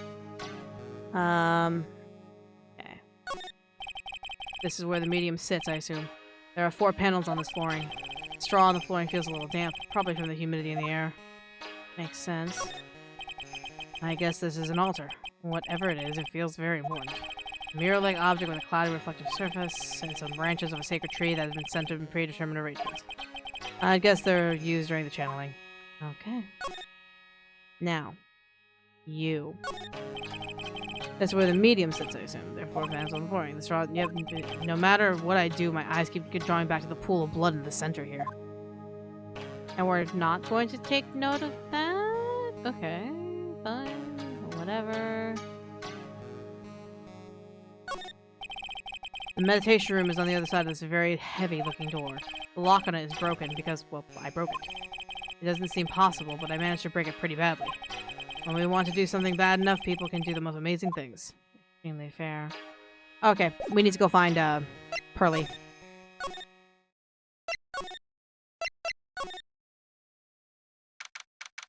Okay. This is where the medium sits, I assume. There are 4 panels on this flooring. Straw on the flooring feels a little damp, probably from the humidity in the air. Makes sense. I guess this is an altar. Whatever it is, it feels very important. A mirror-like object with a cloudy reflective surface, and some branches of a sacred tree that has been sent to predetermined arrangements. I guess they're used during the channeling. Okay. Now, you. That's where the medium sits, I assume. There are 4 panels on the flooring. The straw, yep, no matter what I do, my eyes keep drawing back to the pool of blood in the center here. And we're not going to take note of that? Okay, fine, whatever. The meditation room is on the other side of this very heavy-looking door. The lock on it is broken because, well, I broke it. It doesn't seem possible, but I managed to break it pretty badly. When we want to do something bad enough, people can do the most amazing things. Extremely fair. Okay, we need to go find, Pearly.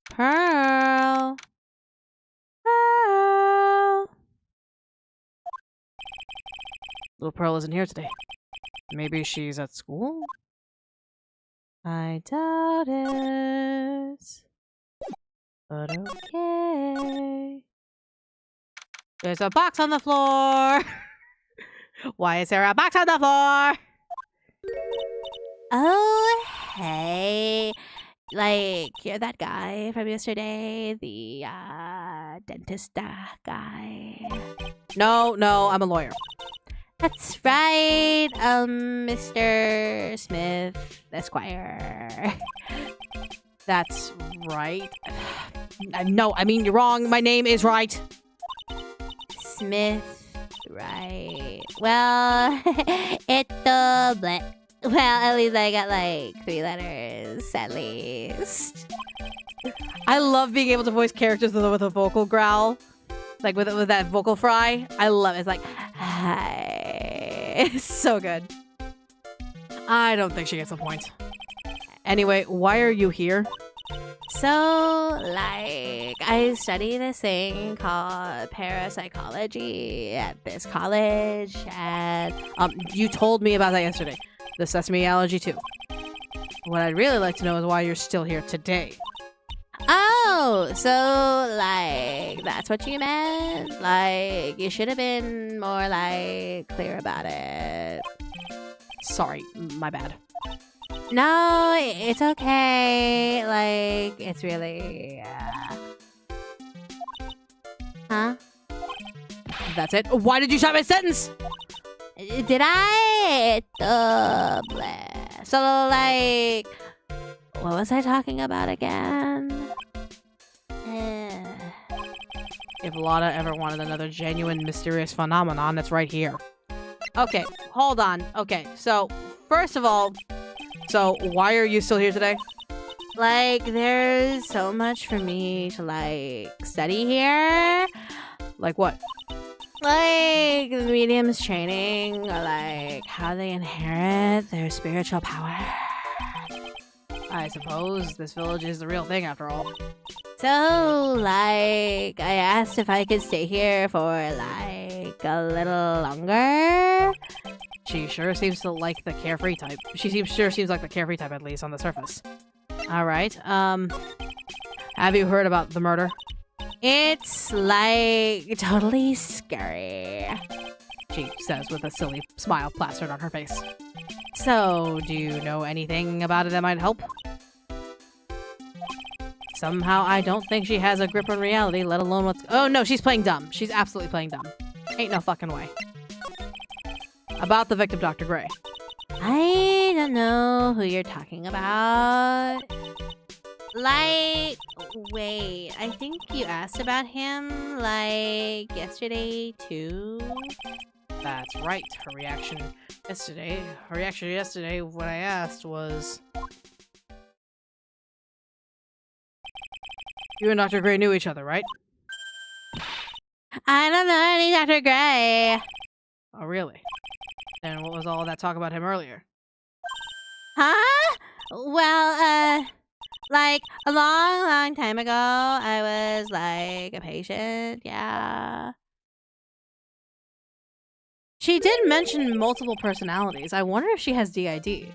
Pearl! Pearl! Little Pearl isn't here today. Maybe she's at school? I doubt it. But okay. There's a box on the floor! Why is there a box on the floor? Oh, hey. Like, you're that guy from yesterday, the dentist guy. No, I'm a lawyer. That's right, Mr. Smith, Esquire. That's right. No, I mean, you're wrong. My name is Wright. Smith, right. Well, well, at least I got like 3 letters, at least. I love being able to voice characters with a vocal growl. Like with that vocal fry. I love it. It's like, hi. It's so good. I don't think she gets the point. Anyway, why are you here? So, like, I study this thing called parapsychology at this college, and You told me about that yesterday. The sesame allergy too. What I'd really like to know is why you're still here today. oh, so, like, that's what you meant? Like, you should have been more, like, clear about it. Sorry, my bad. No, it's okay. Like, it's really... Huh? That's it. Why did you stop my sentence? Did I? Bleh. So, like... What was I talking about again? If Lotta ever wanted another genuine mysterious phenomenon, it's right here. Okay, hold on. Okay, so, first of all, so why are you still here today? Like, there's so much for me to, like, study here. Like what? Like, the medium's training, or, like, how they inherit their spiritual power. I suppose this village is the real thing after all. So, like, I asked if I could stay here for, like, a little longer. She sure seems to like the carefree type. Sure seems like the carefree type, at least on the surface. Alright, have you heard about the murder? It's, like, totally scary. She says with a silly smile plastered on her face. So, do you know anything about it that might help? Somehow, I don't think she has a grip on reality, let alone what's... Oh, no, she's playing dumb. She's absolutely playing dumb. Ain't no fucking way. About the victim, Dr. Gray. I don't know who you're talking about. Like, wait, I think you asked about him, like, yesterday, too? That's right. Her reaction yesterday when I asked was... You and Dr. Gray knew each other, right? I don't know any Dr. Gray. Oh, really? And what was all that talk about him earlier? Huh? Well, like, a long, long time ago, I was, like, a patient, yeah. She did mention multiple personalities. I wonder if she has DID.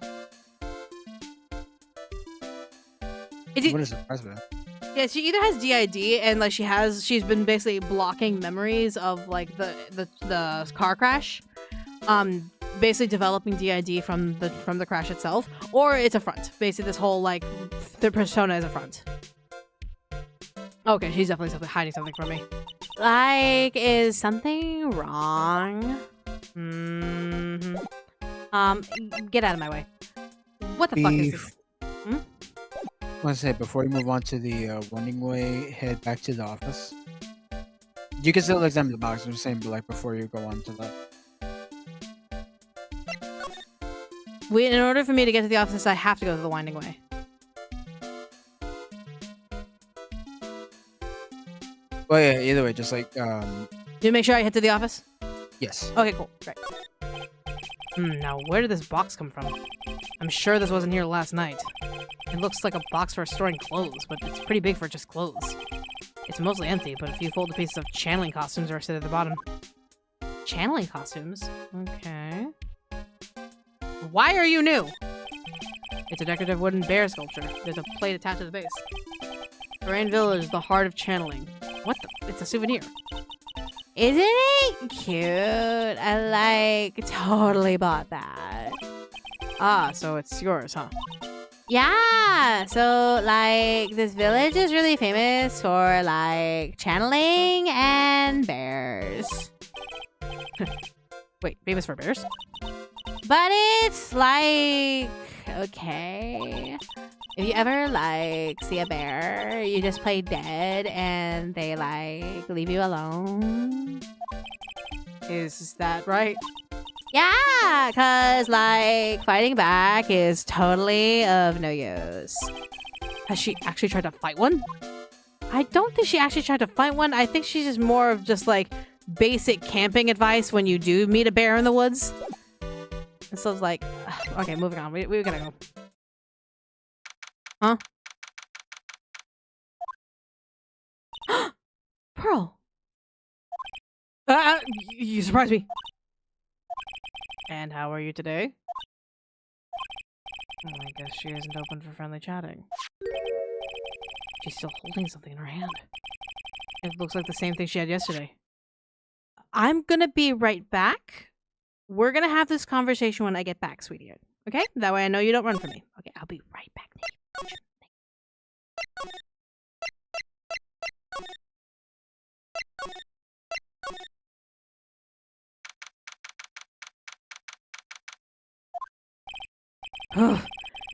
What is the president? Yeah, she either has DID and like she's been basically blocking memories of like the car crash, basically developing DID from the crash itself, or it's a front. Basically, this whole like the persona is a front. Okay, she's definitely hiding something from me. Like, is something wrong? Get out of my way. What the fuck is this? I want to say, before you move on to the Winding Way, head back to the office. You can still examine the box, I'm just saying, but like before you go on to that. In order for me to get to the office, I have to go to the Winding Way. Well, yeah, either way, just like, Do you make sure I head to the office? yes. Okay, cool. Great. Now where did this box come from? I'm sure this wasn't here last night. It looks like a box for storing clothes, but it's pretty big for just clothes. It's mostly empty, but a few folded pieces of channeling costumes are sit at the bottom. Channeling costumes? Okay. Why are you new? It's a decorative wooden bear sculpture. There's a plate attached to the base. Kurain Village, the heart of channeling. What the? It's a souvenir. Isn't it cute? I, like, totally bought that. Ah, so it's yours, huh? Yeah, so like this village is really famous for like channeling and bears. Wait, famous for bears? But it's like, okay. If you ever like see a bear, you just play dead and they like leave you alone. Is that right? Yeah, cause like fighting back is totally of no use. Has she actually tried to fight one? I don't think she actually tried to fight one. I think she's just more of just like basic camping advice when you do meet a bear in the woods. And so it's like, okay, moving on. We gotta go. Huh? Pearl. You surprised me. And how are you today? I guess she isn't open for friendly chatting. She's still holding something in her hand. It looks like the same thing she had yesterday. I'm gonna be right back. We're gonna have this conversation when I get back, sweetie. Okay? That way I know you don't run from me. Okay, I'll be right back.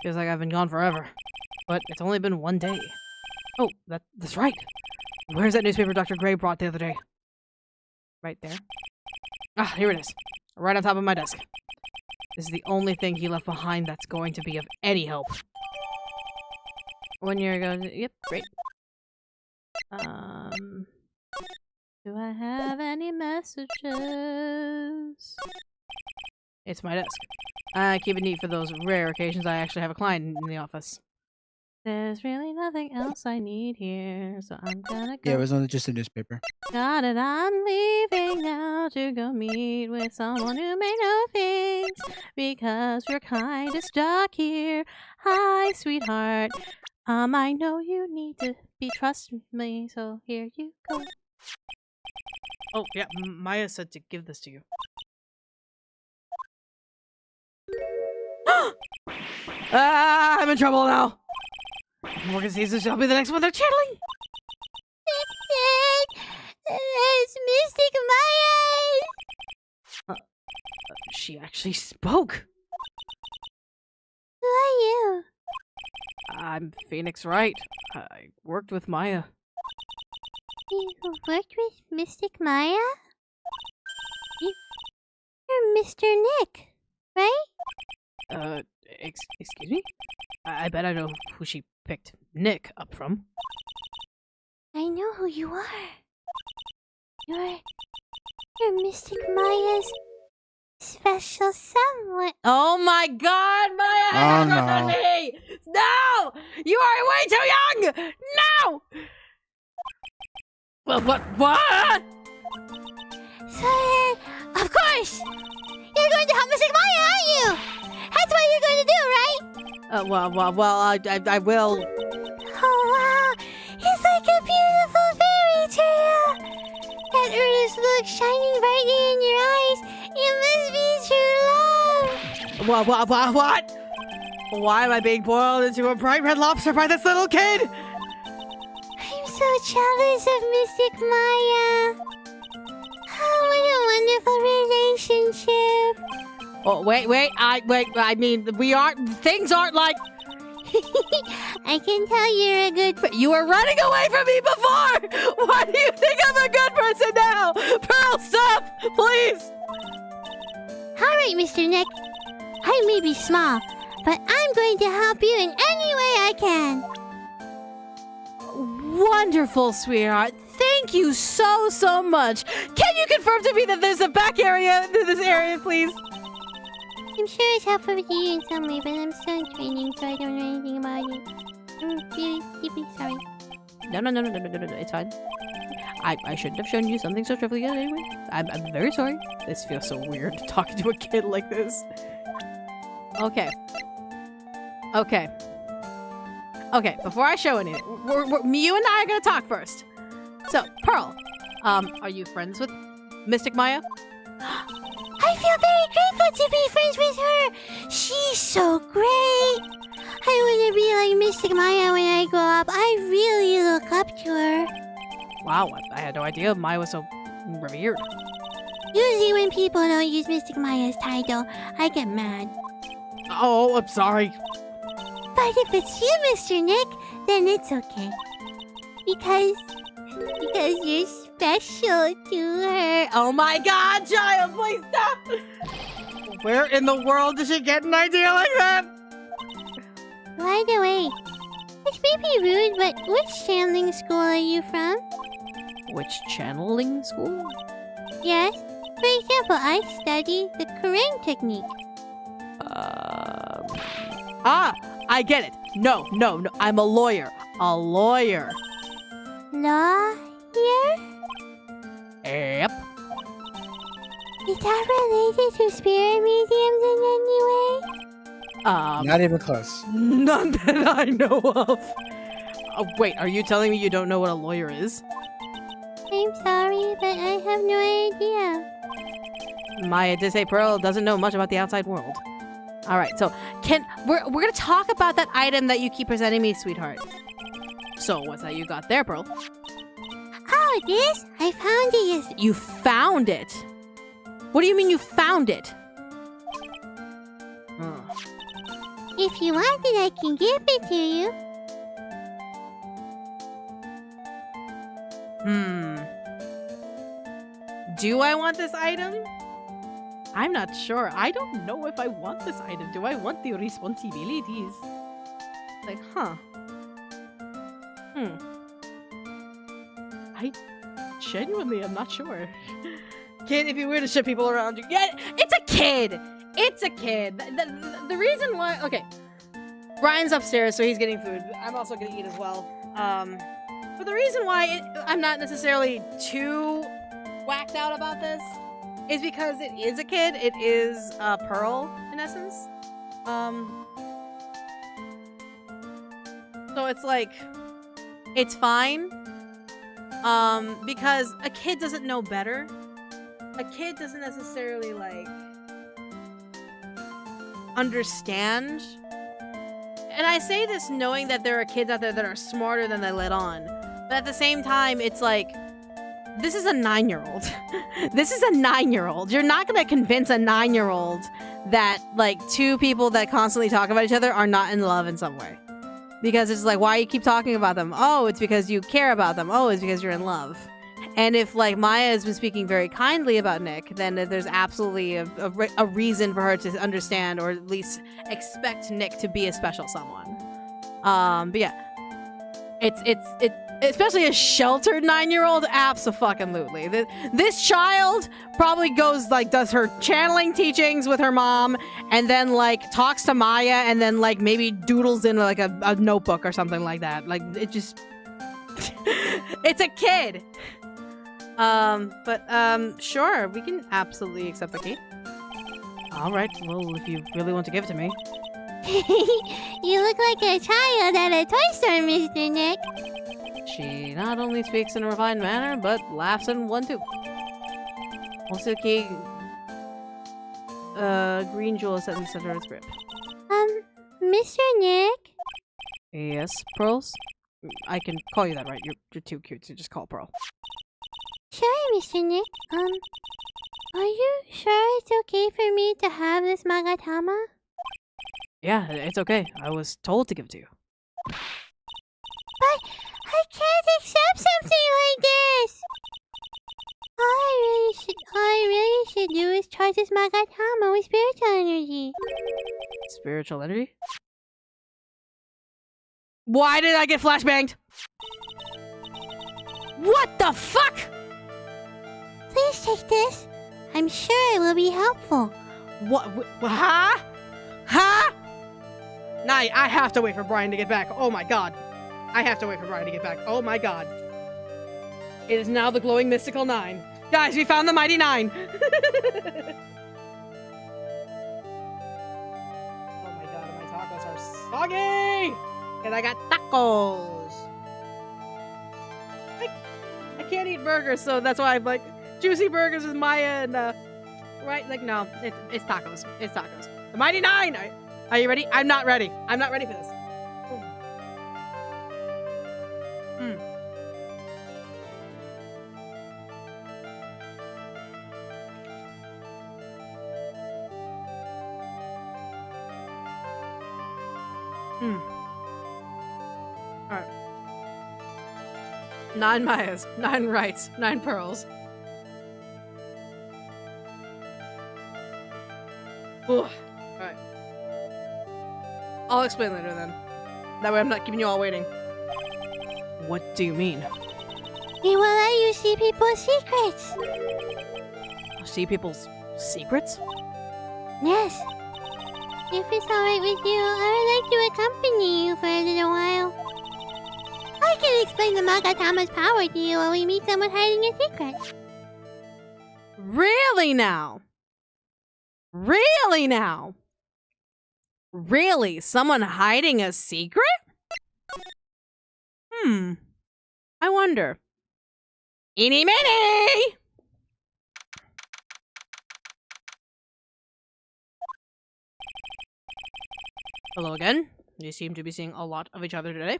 Feels like I've been gone forever. But it's only been one day. Oh, that's right. Where's that newspaper Dr. Gray brought the other day? Right there. Ah, here it is. Right on top of my desk. This is the only thing he left behind that's going to be of any help. 1 year ago. Yep, great. Do I have any messages? It's my desk. I keep it neat for those rare occasions I actually have a client in the office. There's really nothing else I need here, so I'm gonna go. Yeah, it was only just a newspaper. Got it, I'm leaving now to go meet with someone who may know things, because we're kinda stuck here. Hi, sweetheart. I know you need to trust me, so here you go. Oh, yeah, Maya said to give this to you. I'm in trouble now! Morgan sees this, I'll be the next one they're channeling! It's Mystic Maya! She actually spoke! Who are you? I'm Phoenix Wright. I worked with Maya. You worked with Mystic Maya? You're Mr. Nick, right? Excuse me? I bet I know who she picked Nick up from. I know who you are. You're Mystic Maya's special someone. Oh my god, Maya! Oh, has a crush on no. me! No! You are way too young! No! Well, what? So, of course! You're going to help Mystic Maya, aren't you? That's what you're going to do, right? I will. Oh, wow! It's like a beautiful fairy tale! That earnest look shining brightly in your eyes. It must be true love! What? Why am I being boiled into a bright red lobster by this little kid? I'm so jealous of Mystic Maya. Oh, what a wonderful relationship. Oh, wait. I mean, things aren't like... I can tell you're a good person. You were running away from me before! Why do you think I'm a good person now? Pearl, stop! Please! Alright, Mr. Nick. I may be small, but I'm going to help you in any way I can. Wonderful, sweetheart. Thank you so much. Can you confirm to me that there's a back area to this area, please? I'm sure it's helpful to you in some way, but I'm still in training, so I don't know anything about it. I'm really deeply sorry. No. It's fine. I shouldn't have shown you something so trivial anyway. I'm very sorry. This feels so weird talking to a kid like this. Okay. Before I show anything, you and I are gonna talk first. So, Pearl, are you friends with Mystic Maya? I feel very grateful to be friends with her. She's so great. I Mystic Maya when I grow up. I really look up to her. Wow, I had no idea Maya was so revered. Usually when people don't use Mystic Maya's title, I get mad. Oh, I'm sorry. But if it's you, Mr. Nick, then it's okay. Because you're special to her. Oh my god, child, please stop! Where in the world did she get an idea like that? By the way, this may be rude, but which channeling school are you from? Which channeling school? Yes. For example, I study the Kurain technique. I get it. No, I'm a lawyer. A lawyer. Lawyer? Yep. Is that related to spirit mediums in any way? Not even close. None that I know of. Oh, wait, are you telling me you don't know what a lawyer is? I'm sorry, but I have no idea. Maya did say Pearl doesn't know much about the outside world. All right, so we're gonna talk about that item that you keep presenting me, sweetheart. So what's that you got there, Pearl? Oh, this? I found it yesterday. You found it? What do you mean you found it? If you want it, I can give it to you. Do I want this item? I'm not sure. I don't know if I want this item. Do I want the responsibilities? Like, huh. I genuinely am not sure. Kid, if you were to ship people around you. Yeah, it's a kid! It's a kid. The reason why... Okay. Brian's upstairs, so he's getting food. I'm also gonna eat as well. But the reason why I'm not necessarily too whacked out about this is because it is a kid. It is Pearl, in essence. So it's like... It's fine. Because a kid doesn't know better. A kid doesn't necessarily, like... understand. And I say this knowing that there are kids out there that are smarter than they let on. But at the same time, it's like, this is a 9-year-old. This is a 9-year-old. You're not gonna convince a 9-year-old that, like, two people that constantly talk about each other are not in love in some way. Because it's like, why you keep talking about them? Oh, it's because you care about them. Oh, it's because you're in love. And if, like, Maya has been speaking very kindly about Nick, then there's absolutely a reason for her to understand or at least expect Nick to be a special someone. But yeah, it's especially a sheltered 9-year-old, abso-fucking-lutely. This child probably goes, like, does her channeling teachings with her mom, and then, like, talks to Maya, and then, like, maybe doodles in, like, a notebook or something like that. Like, it just... It's a kid! Sure, we can absolutely accept the key. Alright, well, if you really want to give it to me. You look like a child at a toy store, Mr. Nick. She not only speaks in a refined manner, but laughs in one too. Also, key, green jewel is set in the center of its grip. Mr. Nick? Yes, Pearls? I can call you that, right? You're too cute, so just call Pearl. Sure, Mr. Nick. Are you sure it's okay for me to have this Magatama? Yeah, it's okay. I was told to give it to you. But I can't accept something like this! All I really should do is charge this Magatama with spiritual energy. Spiritual energy? Why did I get flashbanged? What the fuck? Please take this. I'm sure it will be helpful. What? Huh? Huh? Nah, I have to wait for Brian to get back. Oh my god. I have to wait for Brian to get back. Oh my god. It is now the glowing mystical 9. Guys, we found the mighty 9. Oh my god, my tacos are soggy! Because I got tacos. I can't eat burgers, so that's why I'm like, juicy burgers with Maya and, right? Like, no, it's tacos. It's tacos. The mighty 9! Are you ready? I'm not ready. I'm not ready for this. Alright. 9 Mayas, 9 Wrights, 9 Pearls. Alright. I'll explain later then. That way I'm not keeping you all waiting. What do you mean? We will let you see people's secrets. See people's secrets? Yes. If it's alright with you, I would like to accompany you for a little while. I can explain the Magatama's power to you when we meet someone hiding a secret. Really now? Really now? Really? Someone hiding a secret? I wonder. Eeny meeny! Hello again. You seem to be seeing a lot of each other today.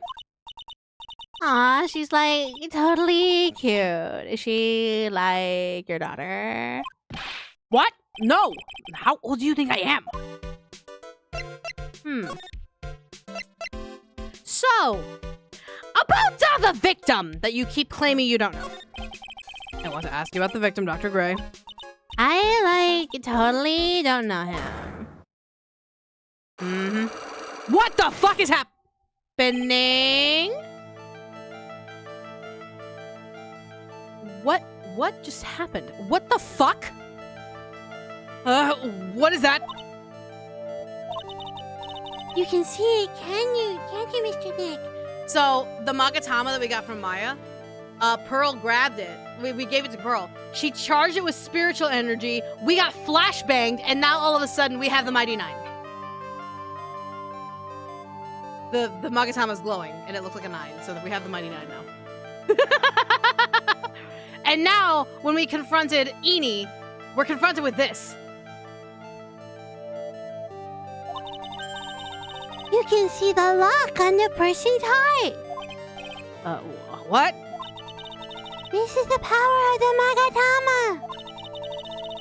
Aw, she's like totally cute. Is she like your daughter? What? No! How old do you think I am? So, about the victim that you keep claiming you don't know. I want to ask you about the victim, Dr. Gray. I like totally don't know him. What the fuck is happening? What just happened? What the fuck? What is that? You can see it, can you? Can't you, Mr. Nick? So, the Magatama that we got from Maya, Pearl grabbed it. We gave it to Pearl. She charged it with spiritual energy. We got flashbanged, and now all of a sudden we have the Mighty Nine. The Magatama's glowing, and it looks like a 9, so that we have the Mighty Nine now. And now, when we confronted Eenie, we're confronted with this. You can see the lock on the person's heart. What? This is the power of the Magatama.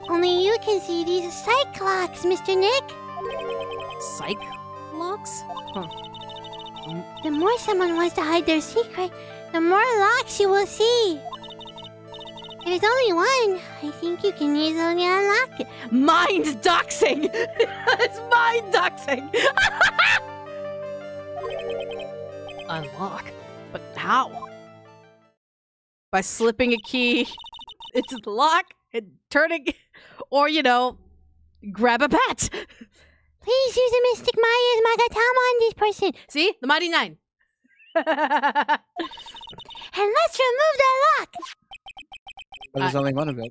Only you can see these psych locks, Mr. Nick. Psych locks? Huh. The more someone wants to hide their secret, the more locks you will see. There's only one. I think you can easily unlock it. Mind doxing! It's mind doxing! Unlock? But how? By slipping a key into the lock and turning, or, grab a bat. Please use a Mystic Maya's Magatama on this person. See? The Mighty Nine. And let's remove the lock. But there's only one of it.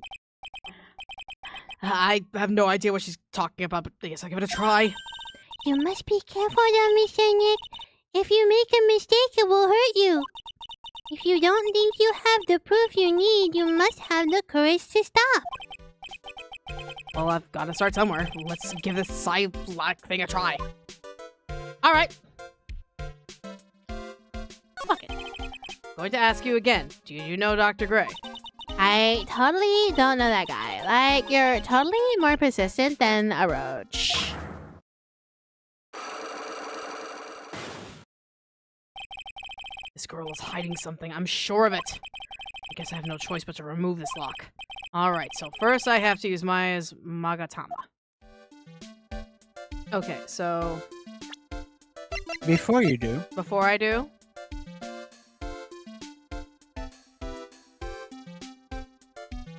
I have no idea what she's talking about, but I guess I'll give it a try. You must be careful though, Mr. Nick. If you make a mistake, it will hurt you. If you don't think you have the proof you need, you must have the courage to stop. Well, I've got to start somewhere. Let's give this side lock thing a try. All right. Fuck it. Going to ask you again. Do you know Dr. Gray? I totally don't know that guy. Like, you're totally more persistent than a roach. This girl is hiding something. I'm sure of it. I guess I have no choice but to remove this lock. Alright, so first I have to use Maya's Magatama. Okay, so... Before you do, before I do...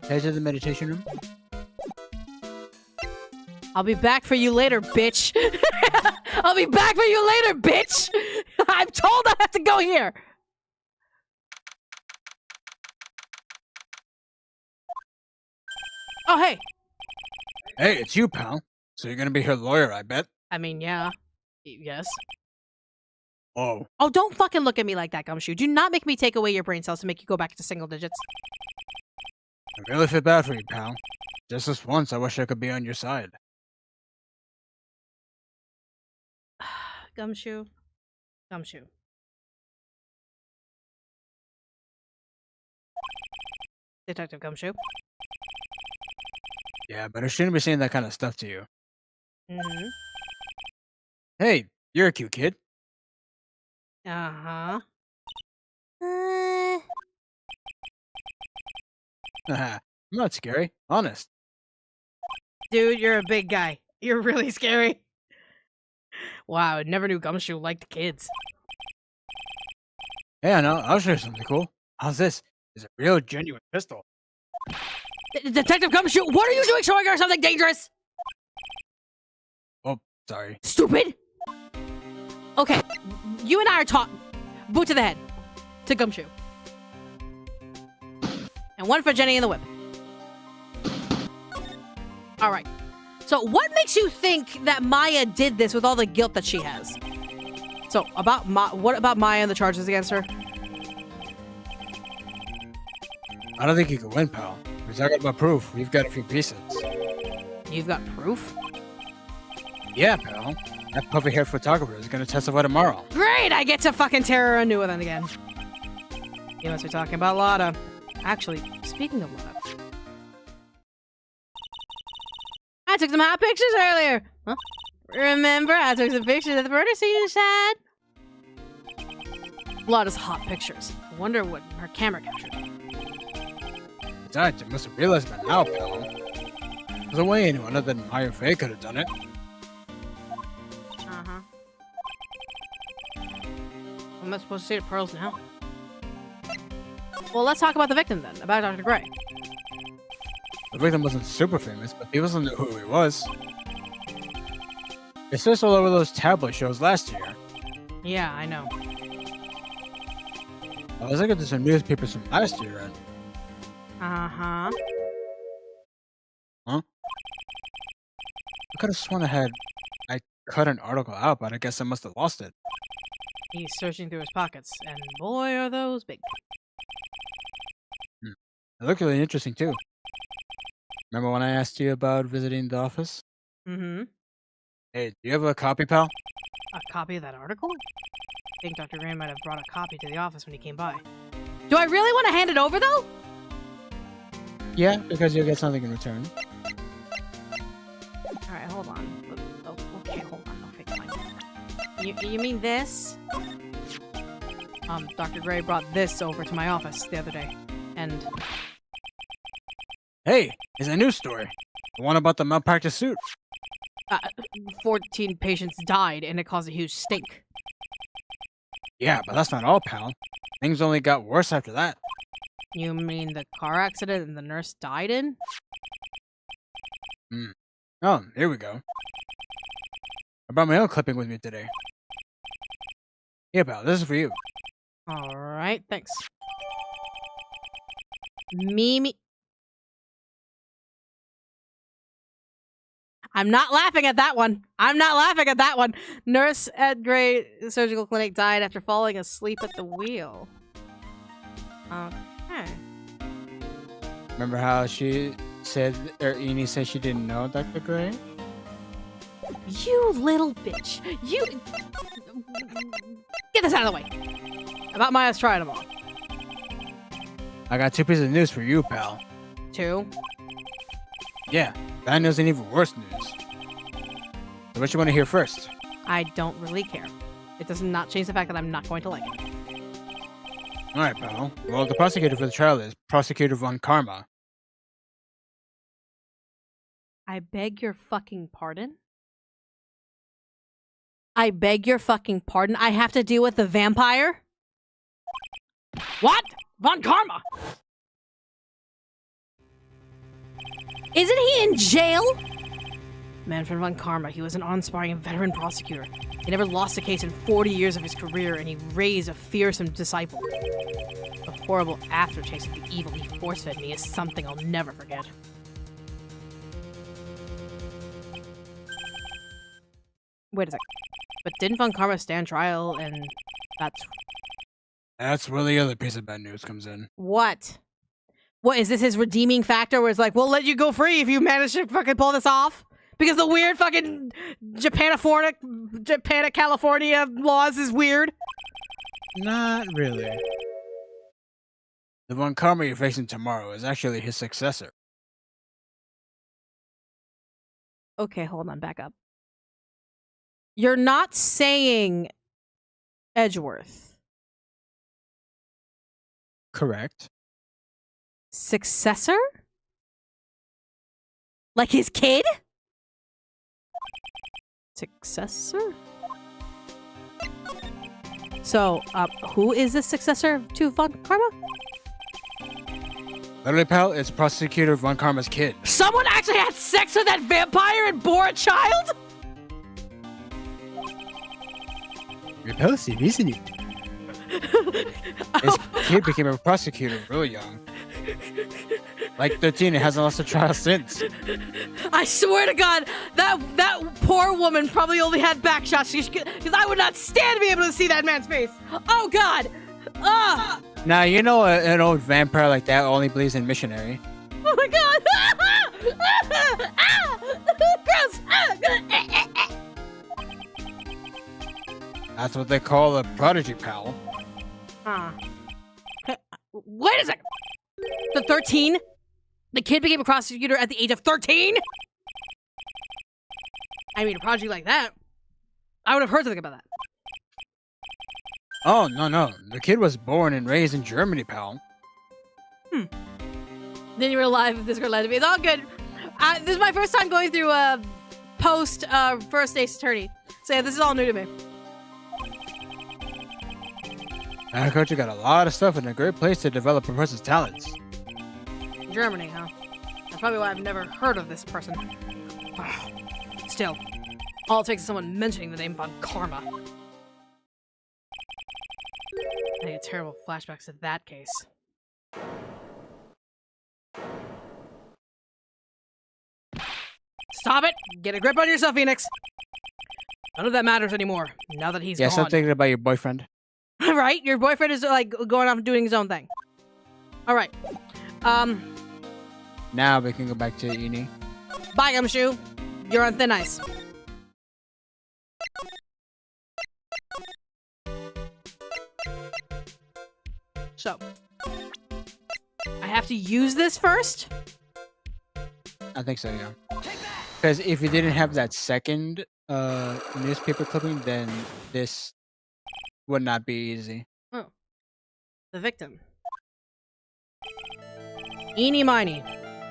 head to the meditation room. I'll be back for you later, bitch! I'll be back for you later, bitch! I'm told I have to go here! Oh, hey! Hey, it's you, pal. So you're gonna be her lawyer, I bet. I mean, yeah. Yes. Oh. Oh, don't fucking look at me like that, Gumshoe. Do not make me take away your brain cells to make you go back to single digits. I really feel bad for you, pal. Just this once, I wish I could be on your side. Gumshoe. Gumshoe. Detective Gumshoe. Yeah, but I shouldn't be saying that kind of stuff to you. Mm-hmm. Hey, you're a cute kid. Uh-huh. I'm not scary. Honest. Dude, you're a big guy. You're really scary. Wow, I never knew Gumshoe liked kids. Hey, I know. I'll show you something cool. How's this? It's a real genuine pistol. Detective Gumshoe, what are you doing showing her something dangerous? Oh, sorry. Stupid! Okay, you and I are talking. Boot to the head. To Gumshoe. And one for Jenny in the whip. Alright. So what makes you think that Maya did this with all the guilt that she has? So, what about Maya and the charges against her? I don't think you can win, pal. We're talking about proof. We've got a few pieces. You've got proof? Yeah, pal. That puffy-haired photographer is going to testify tomorrow. Great! I get to fucking tear her a new one again. You must be talking about Lotta. Actually, speaking of Lotta. I took some hot pictures earlier. Huh? Remember, I took some pictures of the murder scene inside. Lotta's hot pictures. I wonder what her camera captured. Besides, you must have realized by now, pal. There's no way anyone other than Morgan Fey could have done it. Uh-huh. I'm not supposed to say to Pearls now. Well, let's talk about the victim then, about Dr. Gray. The victim wasn't super famous, but people still knew who he was. They searched all over those tabloid shows last year. Yeah, I know. I was looking at some newspapers from last year, and Uh-huh. I could have sworn I cut an article out, but I guess I must have lost it. He's searching through his pockets, and boy, are those big. It looked really interesting, too. Remember when I asked you about visiting the office? Mm-hmm. Hey, do you have a copy, pal? A copy of that article? I think Dr. Gray might have brought a copy to the office when he came by. Do I really want to hand it over, though? Yeah, because you'll get something in return. Alright, hold on. Oh, okay, hold on. Okay, fine. You mean this? Dr. Gray brought this over to my office the other day. And... Hey, it's a news story. The one about the malpractice suit. 14 patients died, and it caused a huge stink. Yeah, but that's not all, pal. Things only got worse after that. You mean the car accident and the nurse died in? Oh, here we go. I brought my own clipping with me today. Yeah, pal, this is for you. Alright, thanks. Mimi. I'm not laughing at that one. I'm not laughing at that one. Nurse at Gray Surgical Clinic died after falling asleep at the wheel. Okay. Remember how she said, or Eni said she didn't know Dr. Gray? You little bitch. You... Get this out of the way. About Maya's trying them all. I got two pieces of news for you, pal. 2. Yeah, bad news and even worse news. So what you want to hear first? I don't really care. It does not change the fact that I'm not going to like it. Alright, pal. Well, the prosecutor for the trial is Prosecutor Von Karma. I beg your fucking pardon? I beg your fucking pardon? I have to deal with the vampire? What? Von Karma? Isn't he in jail? Manfred Von Karma, he was an unsparing veteran prosecutor. He never lost a case in 40 years of his career, and he raised a fearsome disciple. The horrible aftertaste of the evil he force-fed me is something I'll never forget. Wait a sec. But didn't Von Karma stand trial, and That's where the other piece of bad news comes in. what? What, is this his redeeming factor where it's like, we'll let you go free if you manage to fucking pull this off? Because the weird fucking Japanic California laws is weird? Not really. The Von Karma you're facing tomorrow is actually his successor. Okay, hold on, back up. You're not saying Edgeworth. Correct. Successor? Like his kid? Successor? So, who is the successor to Von Karma? Literally, pal, it's Prosecutor Von Karma's kid. Someone actually had sex with that vampire and bore a child? Repulsive, isn't it? His kid became a prosecutor really young. Like 13, it hasn't lost a trial since. I swear to God, that poor woman probably only had back shots because I would not stand to be able to see that man's face. Oh God! Ah! Now, you know an old vampire like that only believes in missionary. Oh my God! Gross! That's what they call a prodigy, pal. Wait a second. The 13? The kid became a prosecutor at the age of 13? I mean, a prodigy like that, I would have heard something about that. Oh, no. The kid was born and raised in Germany, pal. Then you were alive if this girl lied to me. It's all good. This is my first time going through post first Ace Attorney. So yeah, this is all new to me. Agriculture got a lot of stuff and a great place to develop a person's talents. Germany, huh? That's probably why I've never heard of this person. Still, all it takes is someone mentioning the name Von Karma. I get terrible flashbacks to that case. Stop it! Get a grip on yourself, Phoenix! None of that matters anymore, now that he's gone. Yes, I'm thinking about your boyfriend. Right? Your boyfriend is, like, going off and doing his own thing. Alright. Now we can go back to uni. Bye, Gumshoe. You're on thin ice. So, I have to use this first? I think so, yeah. Because if you didn't have that second newspaper clipping, then this would not be easy. Oh. The victim. Eeny miny.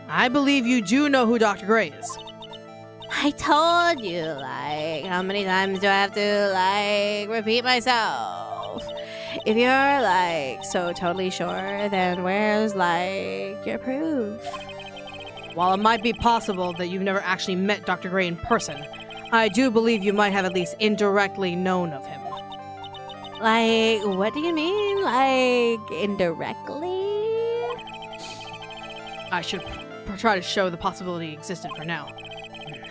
I believe you do know who Dr. Gray is. I told you, like, how many times do I have to, like, repeat myself? If you're, like, so totally sure, then where's, like, your proof? While it might be possible that you've never actually met Dr. Gray in person, I do believe you might have at least indirectly known of him. Like, what do you mean? Like, indirectly? I should try to show the possibility existed for now.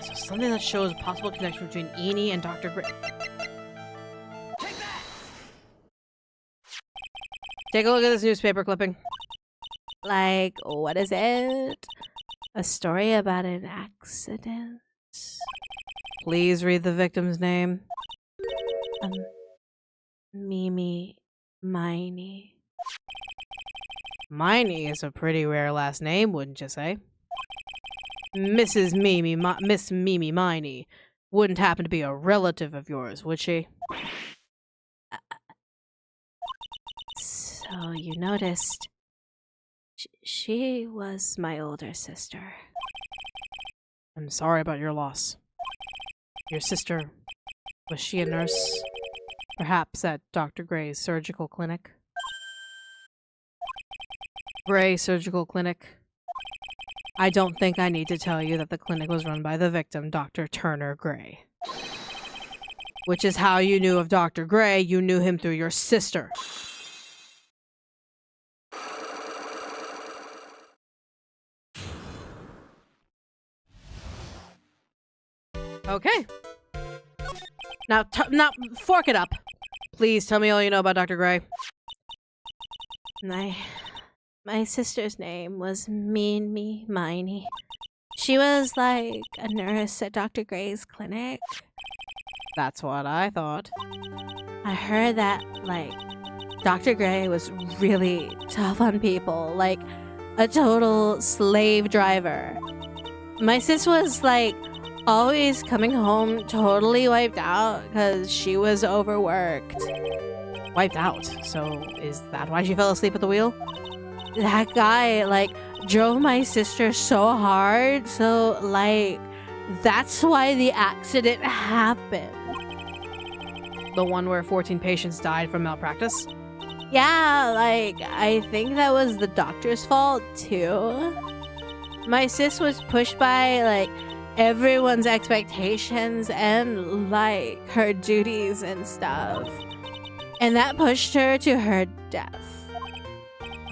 So something that shows a possible connection between Eenie and Dr. Gray. Take a look at this newspaper clipping. Like, what is it? A story about an accident? Please read the victim's name. Mimi Miney. Miney is a pretty rare last name, wouldn't you say? Miss Mimi Miney wouldn't happen to be a relative of yours, would she? So you noticed. She was my older sister. I'm sorry about your loss. Your sister, was she a nurse? Perhaps at Dr. Gray's surgical clinic? Gray Surgical Clinic. I don't think I need to tell you that the clinic was run by the victim, Dr. Turner Gray. Which is how you knew of Dr. Gray. You knew him through your sister. Okay. Now fork it up. Please tell me all you know about Dr. Gray. My sister's name was Mimi Miney. She was like a nurse at Dr. Gray's clinic. That's what I thought. I heard that, like, Dr. Gray was really tough on people, like a total slave driver. My sis was, like, always coming home totally wiped out because she was overworked. wiped out. So is that why she fell asleep at the wheel? That guy, like, drove my sister so hard, so, like, that's why the accident happened. The one where 14 patients died from malpractice? Yeah, like, I think that was the doctor's fault, too. My sis was pushed by, like, everyone's expectations and, like, her duties and stuff. And that pushed her to her death.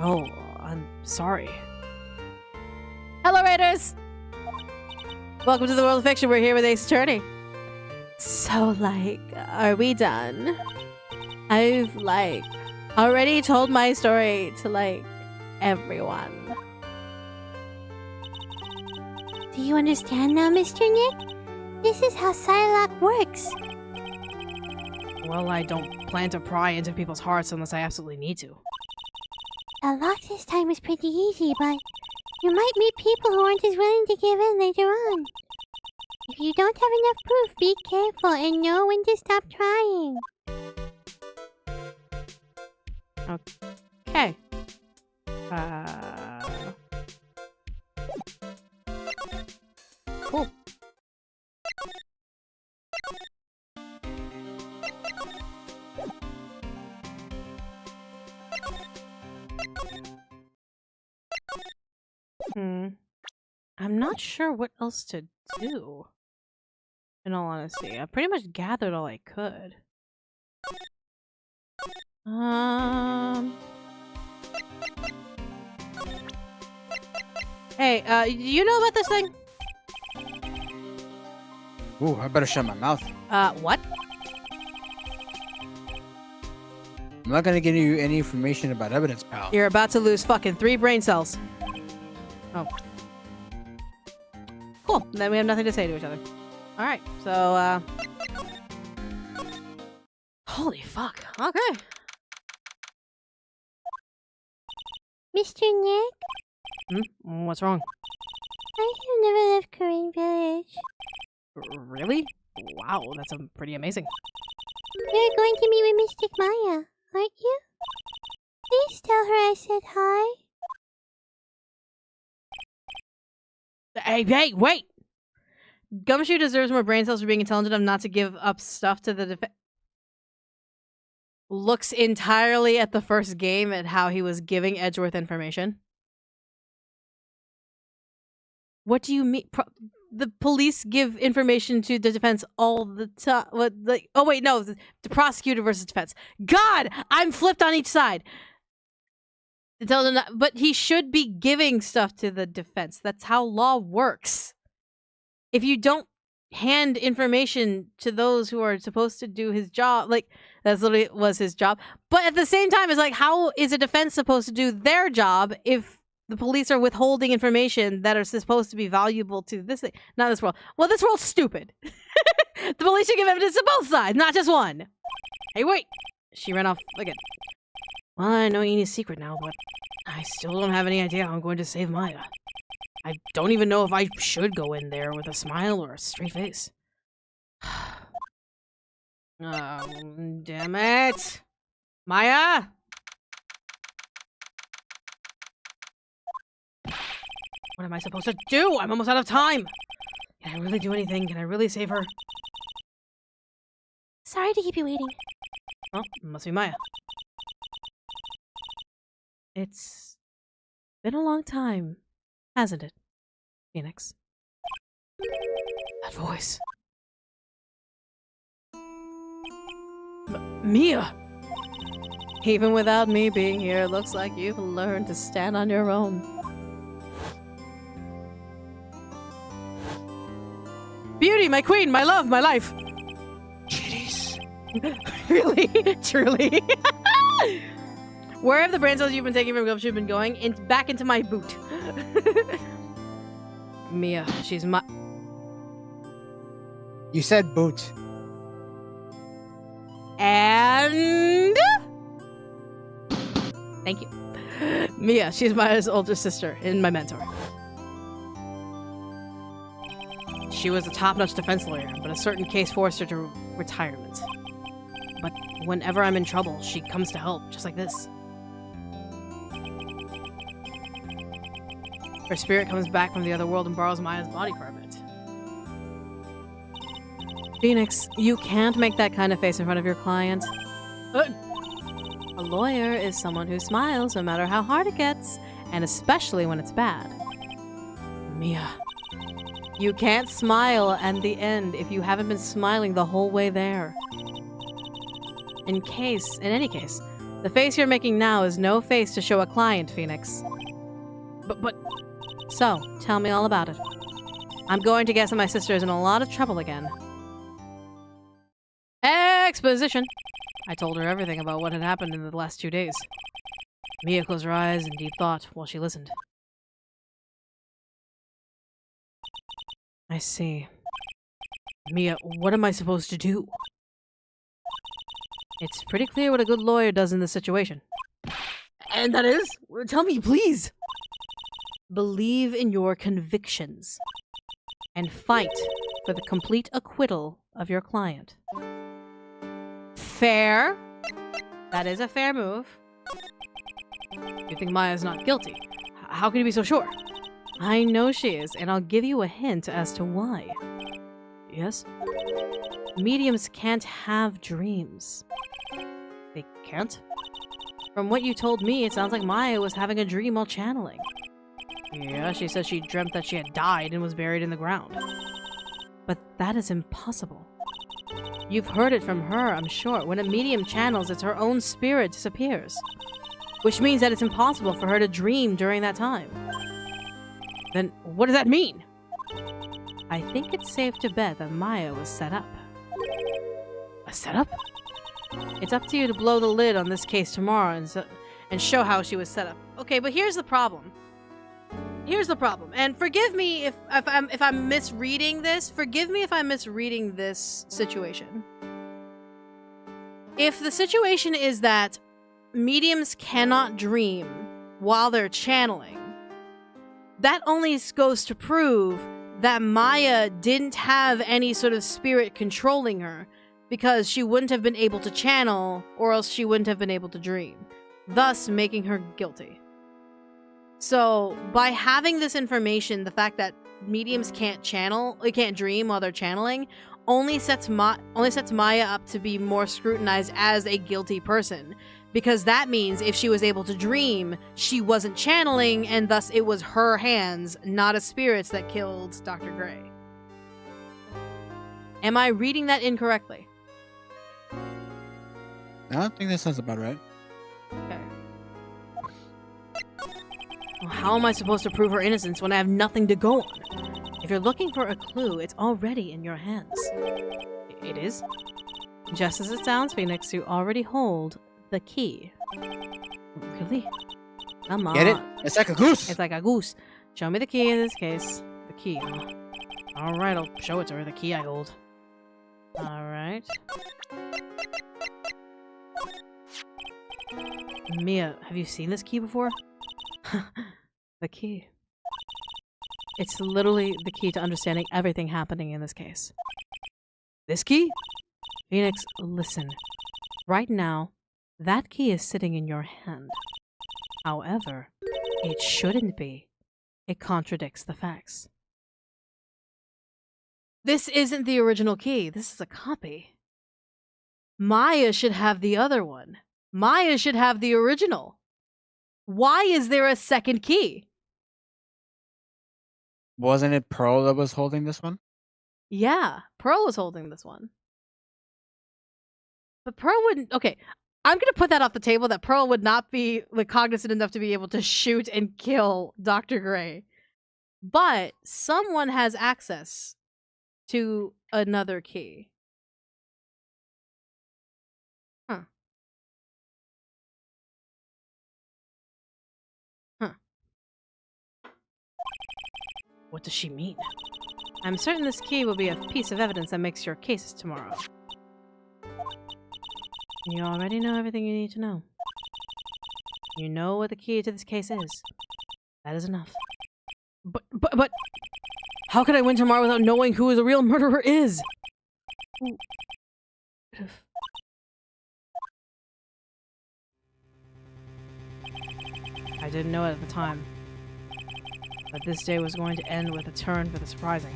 Oh, I'm sorry. Hello, Raiders! Welcome to the world of fiction. We're here with Ace Attorney. So, like, are we done? I've, like, already told my story to, like, everyone. Do you understand now, Mr. Nick? This is how Psylocke works. Well, I don't plan to pry into people's hearts unless I absolutely need to. A lot this time was pretty easy, but you might meet people who aren't as willing to give in later on. If you don't have enough proof, be careful and know when to stop trying. Okay. Cool. I'm not sure what else to do. In all honesty, I pretty much gathered all I could. Hey, you know about this thing? Ooh, I better shut my mouth. What? I'm not gonna give you any information about evidence, pal. You're about to lose fucking 3 brain cells. Oh. Cool. Then we have nothing to say to each other. Alright, so, holy fuck. Okay. Mr. Nick, What's wrong? I have never left Kurain Village. Really? Wow, that's pretty amazing. You're going to meet with Mystic Maya, aren't you? Please tell her I said hi. Hey, wait! Gumshoe deserves more brain cells for being intelligent enough not to give up stuff to the defense. Looks entirely at the first game at how he was giving Edgeworth information. What do you mean? The police give information to the defense all the time. What? Like, oh wait, no, the prosecutor versus defense. God, I'm flipped on each side. But he should be giving stuff to the defense. That's how law works. If you don't hand information to those who are supposed to do his job, like, that's literally was his job. But at the same time, it's like, how is a defense supposed to do their job if the police are withholding information that are supposed to be valuable to this thing? Not this world. Well, this world's stupid. The police should give evidence to both sides, not just one. Hey, wait. She ran off again. Well, I know Enid's secret now, but I still don't have any idea how I'm going to save Maya. I don't even know if I should go in there with a smile or a straight face. Oh, damn it. Maya? What am I supposed to do? I'm almost out of time. Can I really do anything? Can I really save her? Sorry to keep you waiting. Oh, must be Maya. It's been a long time, hasn't it, Phoenix? That voice. Mia! Even without me being here, it looks like you've learned to stand on your own. Beauty, my queen, my love, my life! Kitties. Really? Truly? Where have the brain cells you've been taking from Gumshoe been going? Back into my boot. Mia, she's my... You said boot. And... Thank you. Mia, she's Maya's older sister and my mentor. She was a top-notch defense lawyer, but a certain case forced her to retirement. But whenever I'm in trouble, she comes to help, just like this. Her spirit comes back from the other world and borrows Maya's body for a bit. Phoenix, you can't make that kind of face in front of your client. A lawyer is someone who smiles no matter how hard it gets, and especially when it's bad. Mia, you can't smile at the end if you haven't been smiling the whole way there. In any case, the face you're making now is no face to show a client, Phoenix. So, tell me all about it. I'm going to guess that my sister is in a lot of trouble again. Exposition! I told her everything about what had happened in the last 2 days. Mia closed her eyes in deep thought while she listened. I see. Mia, what am I supposed to do? It's pretty clear what a good lawyer does in this situation. And that is? Tell me, please! Believe in your convictions. And fight for the complete acquittal of your client. Fair. That is a fair move. You think Maya's not guilty? How can you be so sure? I know she is, and I'll give you a hint as to why. Yes? Mediums can't have dreams. They can't? From what you told me, it sounds like Maya was having a dream while channeling. Yeah, she said she dreamt that she had died and was buried in the ground. But that is impossible. You've heard it from her, I'm sure. When a medium channels, it's her own spirit disappears. Which means that it's impossible for her to dream during that time. Then what does that mean? I think it's safe to bet that Maya was set up. A setup? It's up to you to blow the lid on this case tomorrow and show how she was set up. Okay, but here's the problem. Here's the problem. And forgive me if I'm misreading this. Forgive me if I'm misreading this situation. If the situation is that mediums cannot dream while they're channeling, that only goes to prove that Maya didn't have any sort of spirit controlling her, because she wouldn't have been able to channel, or else she wouldn't have been able to dream, thus making her guilty. So, by having this information, the fact that mediums can't dream while they're channeling, only sets Maya up to be more scrutinized as a guilty person. Because that means if she was able to dream, she wasn't channeling, and thus it was her hands, not a spirit's, that killed Dr. Gray. Am I reading that incorrectly? I think that sounds about right. Okay. Well, how am I supposed to prove her innocence when I have nothing to go on? If you're looking for a clue, it's already in your hands. It is? Just as it sounds, Phoenix, you already hold the key. Really? Come on. Get it? It's like a goose! It's like a goose. Show me the key in this case. The key, huh? Alright, I'll show it to her. The key I hold. Alright. Mia, have you seen this key before? The key. It's literally the key to understanding everything happening in this case. This key? Phoenix, listen. Right now, that key is sitting in your hand. However, it shouldn't be. It contradicts the facts. This isn't the original key. This is a copy. Maya should have the other one. Maya should have the original. Why is there a second key? Wasn't it Pearl that was holding this one? Yeah, Pearl was holding this one. But Pearl wouldn't... Okay, I'm going to put that off the table, that Pearl would not be cognizant enough to be able to shoot and kill Dr. Gray. But someone has access to another key. Huh. Huh. What does she mean? I'm certain this key will be a piece of evidence that makes your cases tomorrow. You already know everything you need to know. You know what the key to this case is. That is enough. But... How could I win tomorrow without knowing who the real murderer is? Who could have I didn't know it at the time. But this day was going to end with a turn for the surprising.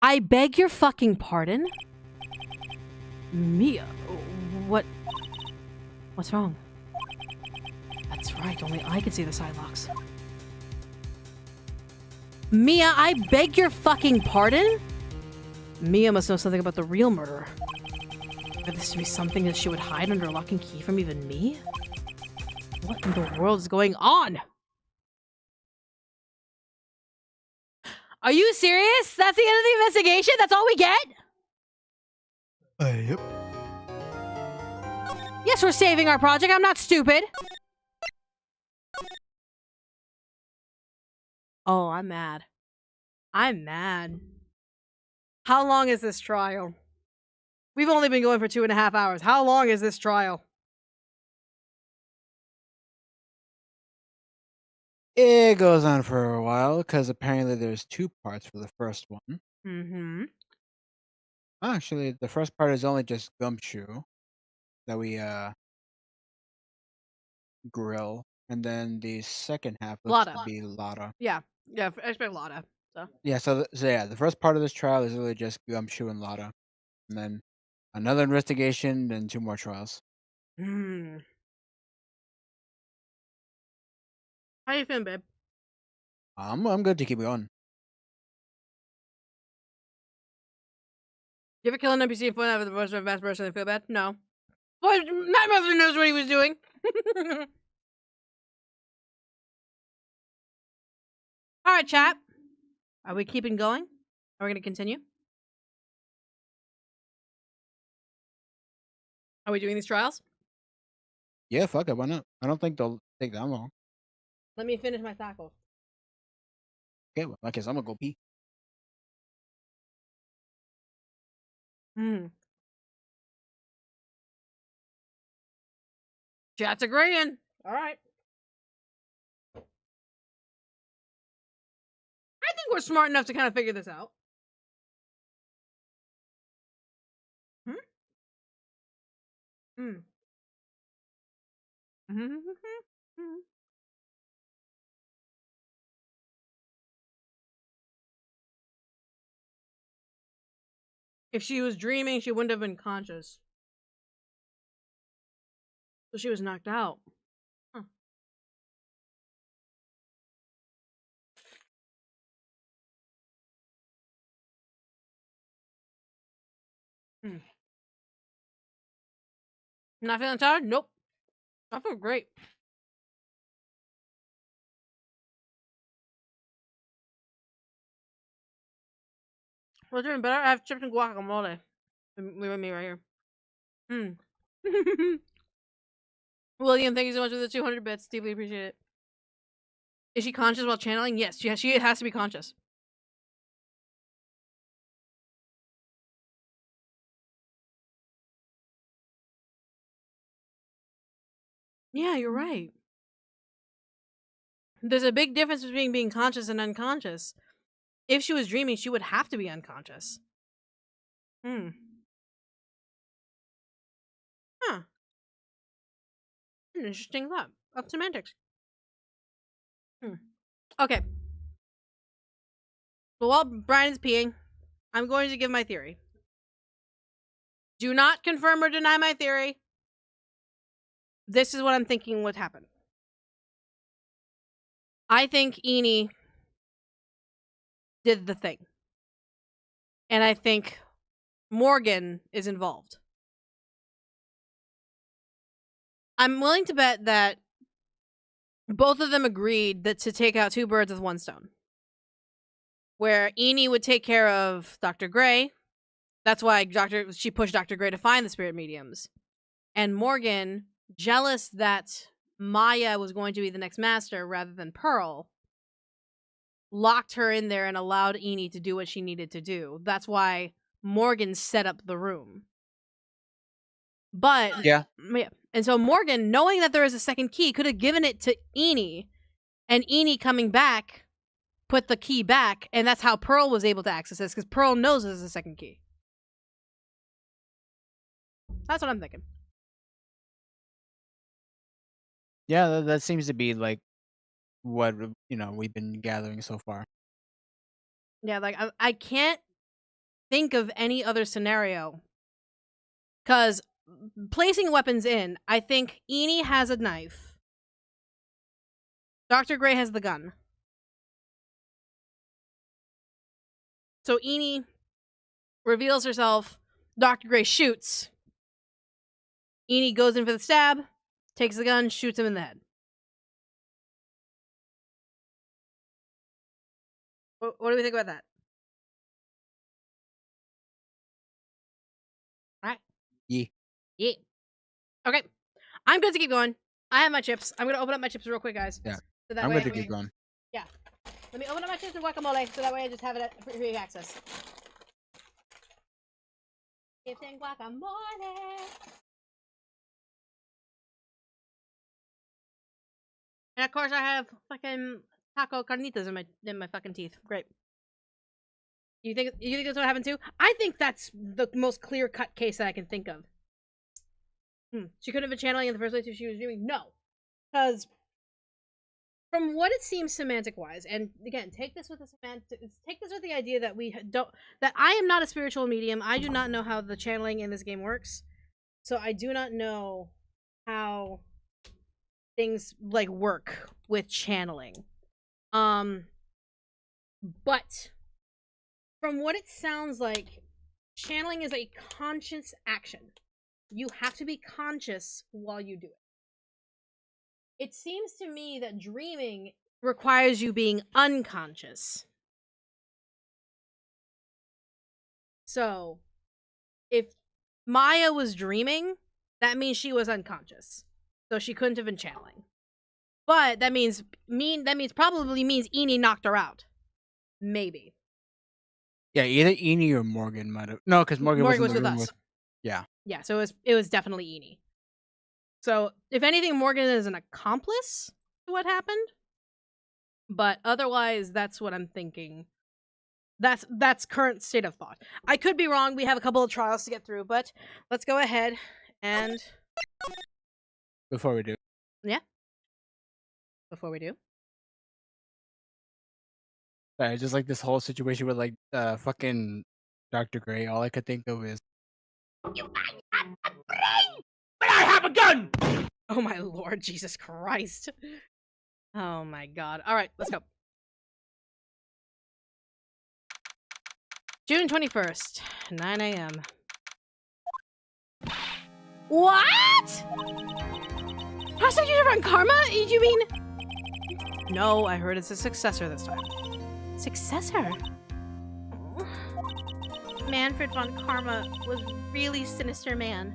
I beg your fucking pardon? Mia, what's wrong? That's right, only I can see the side locks. Mia, I beg your fucking pardon? Mia must know something about the real murderer. For this to be something that she would hide under lock and key from even me? What in the world is going on? Are you serious? That's the end of the investigation? That's all we get? Yep. Yes, we're saving our project. I'm not stupid. Oh, I'm mad. I'm mad. How long is this trial? We've only been going for 2.5 hours. How long is this trial? It goes on for a while because apparently there's 2 parts for the first one. Mm-hmm. Actually, the first part is only just Gumshoe that we grill, and then the second half looks Lotta. to be Lotta. Yeah, I expect Lotta. So. Yeah, so yeah, the first part of this trial is really just Gumshoe and Lotta, and then another investigation, then 2 more trials. Hmm. How you feeling, babe? I'm good to keep going. You ever kill an NPC and point out the person of mass person and feel bad? No. Well, my mother knows what he was doing. All right, chat. Are we keeping going? Are we going to continue? Are we doing these trials? Yeah, fuck it, why not? I don't think they'll take that long. Let me finish my tackle. Okay, well, I guess I'm gonna go pee. Hmm. Chat's agreeing. All right. I think we're smart enough to kind of figure this out. Hmm? Hmm. Mm-hmm. If she was dreaming, she wouldn't have been conscious. So she was knocked out. Huh. Hmm. Not feeling tired? Nope. I feel great. We're doing better. I have chips and guacamole. Leave with me right here. Hmm. William, thank you so much for the 200 bits. Deeply appreciate it. Is she conscious while channeling? Yes, she has to be conscious. Yeah, you're right. There's a big difference between being conscious and unconscious. If she was dreaming, she would have to be unconscious. Hmm. Huh. An interesting thought of semantics. Okay. But while Brian is peeing, I'm going to give my theory. Do not confirm or deny my theory. This is what I'm thinking would happen. I think Eni did the thing. And I think Morgan is involved. I'm willing to bet that both of them agreed that to take out 2 birds with 1 stone. Where Eni would take care of Dr. Gray. That's why she pushed Dr. Gray to find the spirit mediums. And Morgan, jealous that Maya was going to be the next master rather than Pearl, locked her in there and allowed Eni to do what she needed to do. That's why Morgan set up the room. But Yeah. And so Morgan, knowing that there is a second key, could have given it to Eni, and Eni coming back put the key back, and that's how Pearl was able to access this, because Pearl knows there's a second key. That's what I'm thinking. Yeah, that seems to be like what we've been gathering so far. Yeah, like I can't think of any other scenario. Because placing weapons in, I think Eni has a knife. Dr. Gray has the gun. So Eni reveals herself. Dr. Gray shoots. Eni goes in for the stab, takes the gun, shoots him in the head. What do we think about that? All right. Yeah. Yeah. Okay. I'm good to keep going. I have my chips. I'm gonna open up my chips real quick, guys. Yeah. So that I'm way going to keep going. Yeah. Let me open up my chips and guacamole, so that way I just have it at free access. Chips and guacamole. And of course, I have fucking taco carnitas in my fucking teeth. Great. You think that's what happened too? I think that's the most clear cut case that I can think of. She couldn't have been channeling in the first place if she was dreaming. No, because from what it seems semantic wise, and again, take this with the idea that that I am not a spiritual medium. I do not know how the channeling in this game works, so I do not know how things like work with channeling. But from what it sounds like, channeling is a conscious action. You have to be conscious while you do it. It seems to me that dreaming requires you being unconscious. So, if Maya was dreaming, that means she was unconscious. So she couldn't have been channeling. But that probably means Eni knocked her out. Maybe. Yeah, either Eni or Morgan might have. No, because Morgan was with us. Yeah. Yeah, so it was definitely Eni. So, if anything, Morgan is an accomplice to what happened. But otherwise, that's what I'm thinking. That's current state of thought. I could be wrong. We have a couple of trials to get through, but let's go ahead and... Before we do. Yeah. Before we do. Sorry, just like this whole situation with like fucking Dr. Gray. All I could think of is, You might have a brain, but I have a gun! Oh my lord, Jesus Christ. Oh my god. Alright, let's go. June 21st, 9 a.m. What? Prosecutor von Karma? You mean... No, I heard it's a successor this time. Successor? Oh. Manfred von Karma was really sinister man.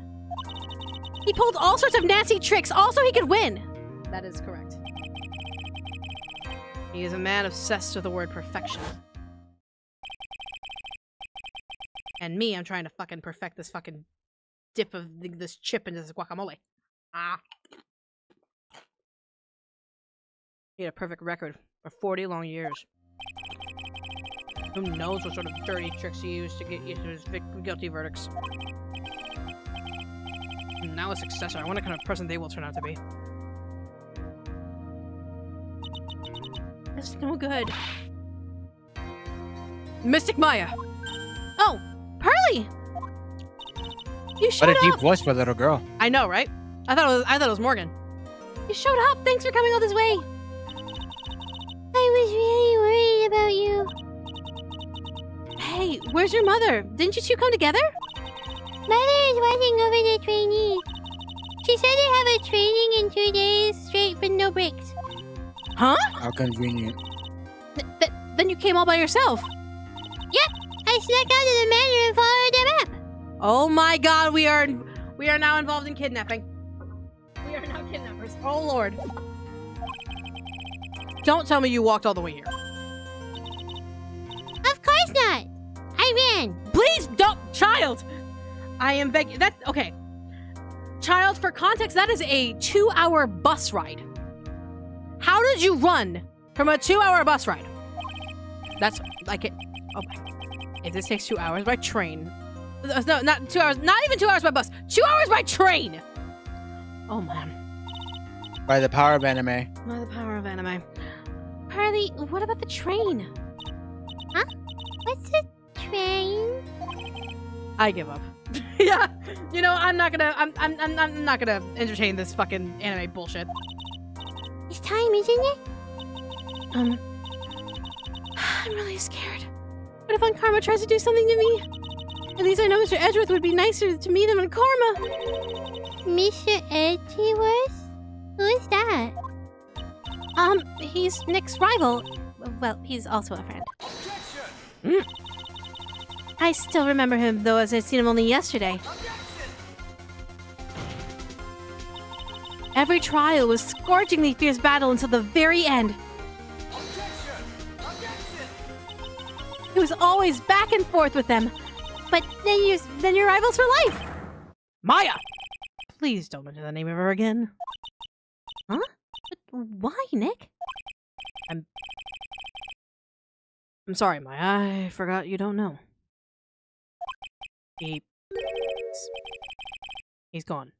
He pulled all sorts of nasty tricks, also he could win! That is correct. He is a man obsessed with the word perfection. And me, I'm trying to fucking perfect this fucking dip of this chip into this guacamole. Ah. He had a perfect record for 40 long years. Who knows what sort of dirty tricks he used to get his guilty verdicts. And now a successor. I wonder what kind of person they will turn out to be. It's no good. Mystic Maya. Oh, Pearly! You showed what a deep up. voice for a little girl. I know, right? I thought it was Morgan. You showed up. Thanks for coming all this way. I was really worried about you. Hey, where's your mother? Didn't you two come together? Mother is watching over the trainee. She said they have a training in 2 days straight with no breaks. Huh? How convenient. Then you came all by yourself. Yep, I snuck out of the manor and followed them up. Oh my god, we are now involved in kidnapping. We are now kidnappers. Oh lord. Don't tell me you walked all the way here. Of course not. I ran. Please don't, child. I am begging. That's okay. Child, for context, that is a 2-hour bus ride. How did you run from a 2-hour bus ride? That's like it. Oh my. If this takes 2 hours by train. No, not 2 hours. Not even 2 hours by bus. 2 hours by train. Oh man. By the power of anime. By the power of anime. Harley, what about the train? What's a train? I give up. Yeah, you know, I'm not gonna entertain this fucking anime bullshit. It's time, isn't it? I'm really scared. What if Von Karma tries to do something to me? At least I know Mr. Edgeworth would be nicer to me than Von Karma. Mr. Edgeworth? Who is that? He's Nick's rival. Well, he's also a friend. I still remember him, though, as I'd seen him only yesterday. Every trial was scorchingly fierce battle until the very end. It was always back and forth with them. But then you're rivals for life. Maya! Please don't mention that name ever again. Huh? But why, Nick? I'm sorry, Maya. I forgot you don't know. He's gone.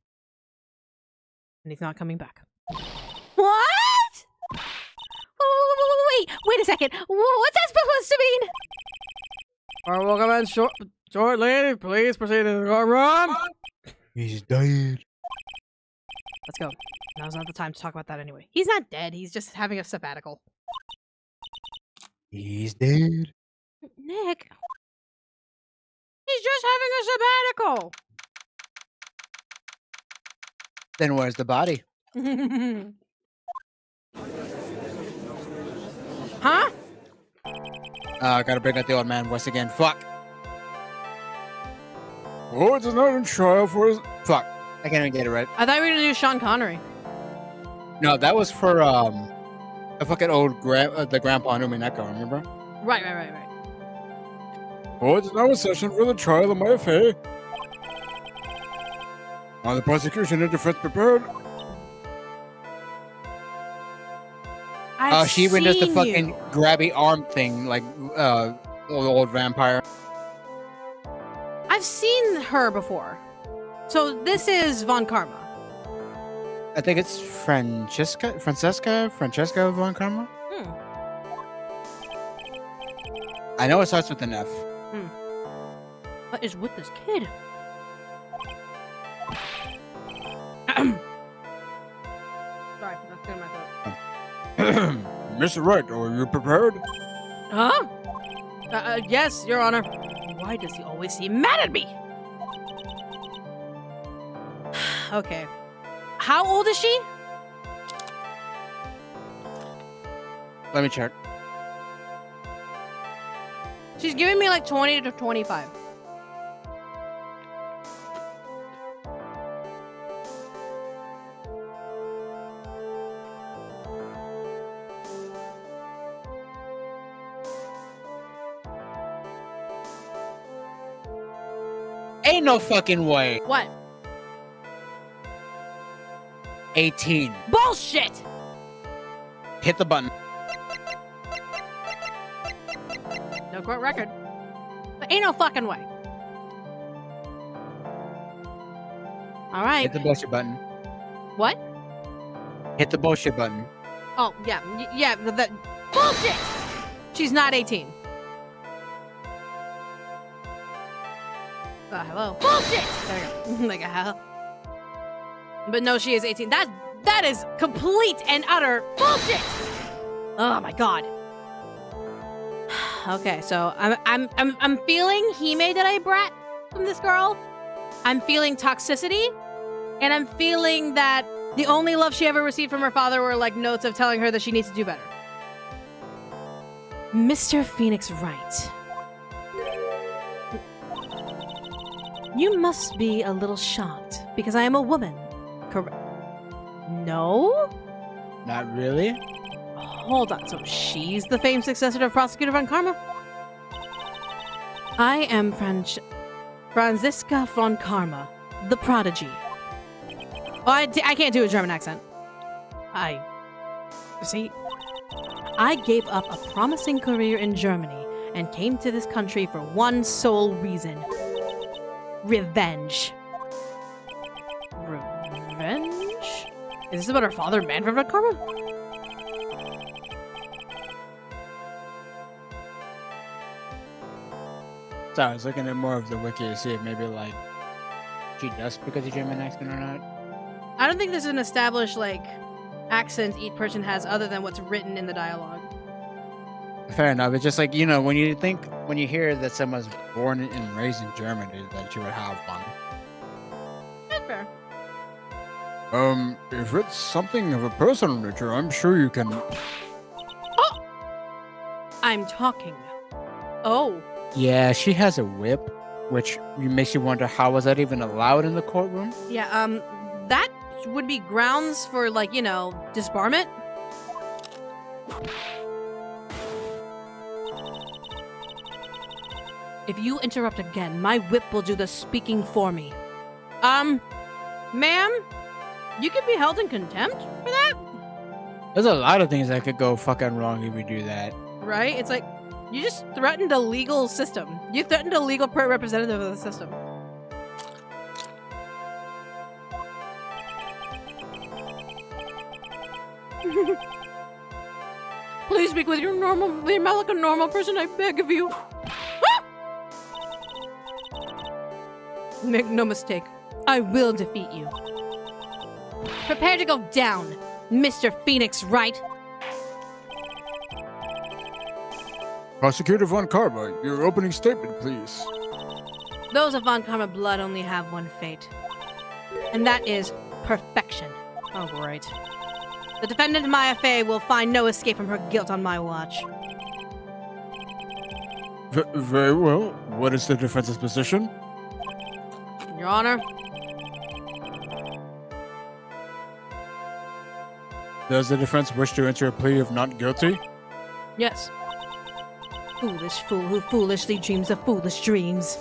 And he's not coming back. What? Wait a second. What's that supposed to mean? Alright, welcome in. Short lady, please proceed to the courtroom. He's dead. Let's go. Now's not the time to talk about that anyway. He's not dead. He's just having a sabbatical. He's dead. Nick. He's just having a sabbatical. Then where's the body? Huh? I gotta bring out the old man voice again. Fuck. Oh, it's not in trial for his. Fuck. I can't even get it right. I thought we were gonna do Sean Connery. No, that was for a fucking old the grandpa knew me that guy, remember? Right. Oh, it's now a session for the trial of Morgan Fey. Are the prosecution and defense prepared? She even does the fucking grabby arm thing, like old vampire. I've seen her before. So this is Von Karma. I think it's Francesca Von Karma. I know it starts with an F. What is with this kid? Sorry, that's clearing my throat. Mr. Wright, are you prepared? Huh? Yes, Your Honor. Why does he always seem mad at me? Okay. How old is she? Let me check. She's giving me like 20 to 25. Ain't no fucking way. What? 18. Bullshit! Hit the button. No court record. But ain't no fucking way. All right. Hit the bullshit button. What? Hit the bullshit button. Oh, yeah. Yeah, the bullshit! She's not 18. Hello. Bullshit! There we go. Like a hell. But no, she is 18. That is complete and utter bullshit! Oh my god. Okay, so I'm feeling Hime Dere brat from this girl. I'm feeling toxicity, and I'm feeling that the only love she ever received from her father were like notes of telling her that she needs to do better. Mr. Phoenix Wright. You must be a little shocked because I am a woman. Correct? No? Not really. Hold on, so she's the famed successor to Prosecutor Von Karma? I am Franziska Von Karma, the prodigy. Oh, I can't do a German accent. See, I gave up a promising career in Germany and came to this country for one sole reason. Revenge. Revenge? Is this about her father, Manfred von Karma? So I was looking at more of the wiki to see if maybe like she does speak a German accent or not. I don't think there's an established like accent each person has other than what's written in the dialogue. Fair enough. It's just like, you know, when you hear that someone's born and raised in Germany, that you would have one. That's fair. If it's something of a personal nature, I'm sure you can. Oh! I'm talking. Oh. Yeah, she has a whip, which makes you wonder how was that even allowed in the courtroom? Yeah, that would be grounds for, like, you know, disbarment. If you interrupt again, my whip will do the speaking for me. Ma'am, you could be held in contempt for that? There's a lot of things that could go fucking wrong if we do that. Right? It's like, you just threatened a legal system. You threatened a legal representative of the system. Please speak with your mouth like a normal person, I beg of you. Make no mistake, I will defeat you. Prepare to go down, Mr. Phoenix Wright. Prosecutor von Karma, your opening statement, please. Those of Von Karma blood only have one fate, and that is perfection. Oh, great. The defendant, Maya Fey, will find no escape from her guilt on my watch. Very well. What is the defense's position? Your Honor, Does the defense wish to enter a plea of not guilty? yes. Foolish fool who foolishly dreams of foolish dreams.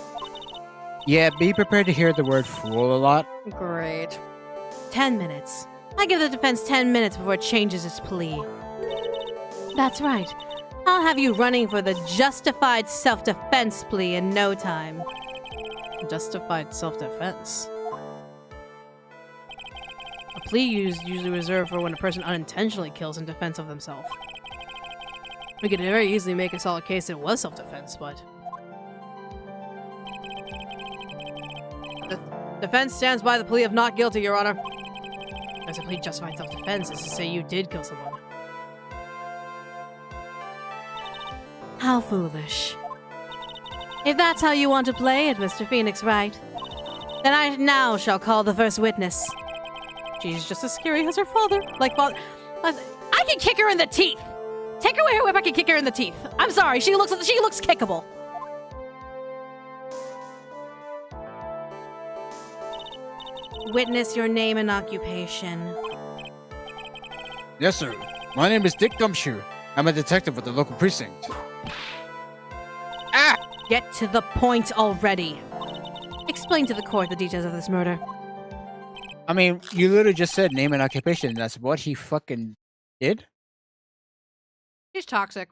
Yeah, be prepared to hear the word fool a lot. Great. 10 minutes. I give the defense 10 minutes before it changes its plea. That's right. I'll have you running for the justified self-defense plea in no time. Justified self-defense? A plea is usually reserved for when a person unintentionally kills in defense of themselves. We could very easily make a solid case it was self-defense, but... The defense stands by the plea of not guilty, Your Honor. As a plea justified self-defense is to say you did kill someone. How foolish. If that's how you want to play it, Mr. Phoenix Wright, then I now shall call the first witness. She's just as scary as her father. Like, father... I can kick her in the teeth! Take away her whip, I can kick her in the teeth. I'm sorry, she looks kickable. Witness your name and occupation. Yes, sir. My name is Dick Gumshoe. I'm a detective with the local precinct. Ah! Get to the point already. Explain to the court the details of this murder. I mean, you literally just said name and occupation. That's what he fucking did? She's toxic.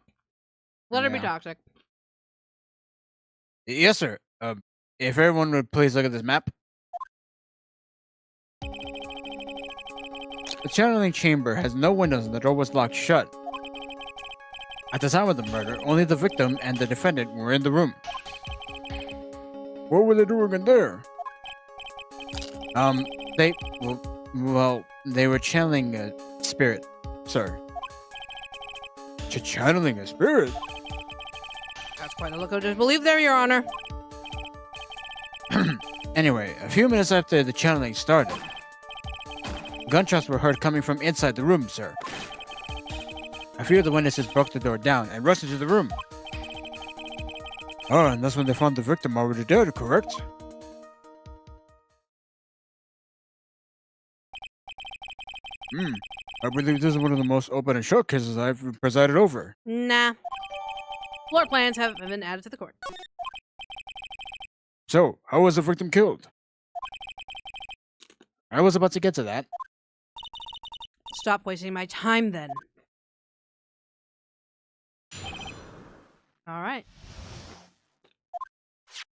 Let her be Yeah. toxic. Yes, sir. If everyone would please look at this map. The channeling chamber has no windows and the door was locked shut. At the time of the murder, only the victim and the defendant were in the room. What were they doing in there? They were channeling a spirit, sir. Channeling a spirit? That's quite a look of disbelief there, Your Honor. Anyway, a few minutes after the channeling started, gunshots were heard coming from inside the room, sir. A few of the witnesses broke the door down and rushed into the room. Oh, and that's when they found the victim already dead, correct? I believe this is one of the most open and short cases I've presided over. Nah. Floor plans have been added to the court. So, how was the victim killed? I was about to get to that. Stop wasting my time, then. Alright.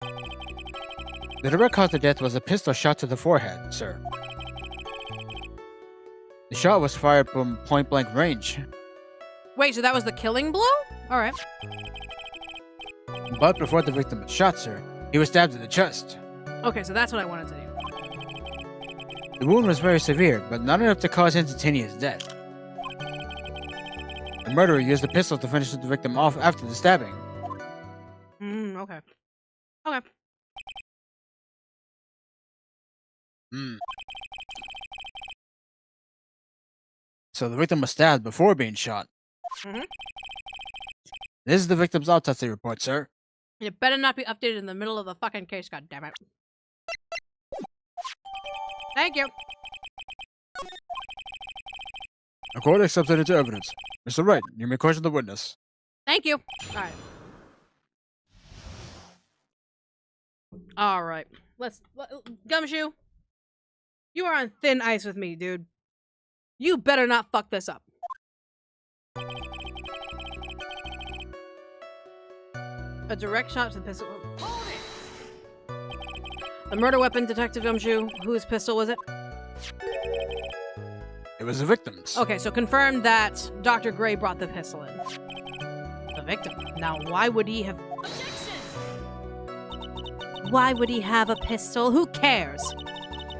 The direct cause of death was a pistol shot to the forehead, sir. The shot was fired from point-blank range, Wait, so that was the killing blow? All right. but before the victim was shot, sir, he was stabbed in the chest. Okay, so that's what I wanted to do. The wound was very severe, but not enough to cause instantaneous death. The murderer used the pistol to finish the victim off after the stabbing. Okay. Okay. So the victim was stabbed before being shot. Mhm. This is the victim's autopsy report, sir. It better not be updated in the middle of the fucking case, goddammit. Thank you. The court accepted into evidence. Mr. Wright, you may question the witness. Thank you. Alright. Alright. Gumshoe. You are on thin ice with me, dude. You better not fuck this up. A direct shot to the pistol. The murder weapon, Detective Gumshoe. Whose pistol was it? It was the victim's. Okay, so confirmed that Dr. Gray brought the pistol in. The victim. Now, why would he have... Objection! Why would he have a pistol? Who cares?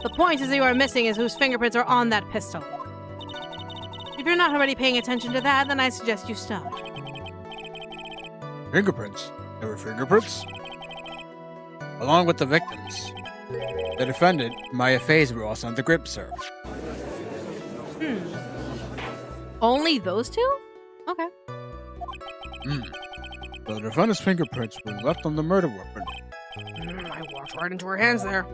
The point is that you are missing is whose fingerprints are on that pistol. If you're not already paying attention to that, then I suggest you stop. Fingerprints? There were fingerprints? Along with the victims. The defendant, Maya Fey's, were also on the grip, sir. Only those two? Okay. The defendant's fingerprints were left on the murder weapon. I walked right into her hands there.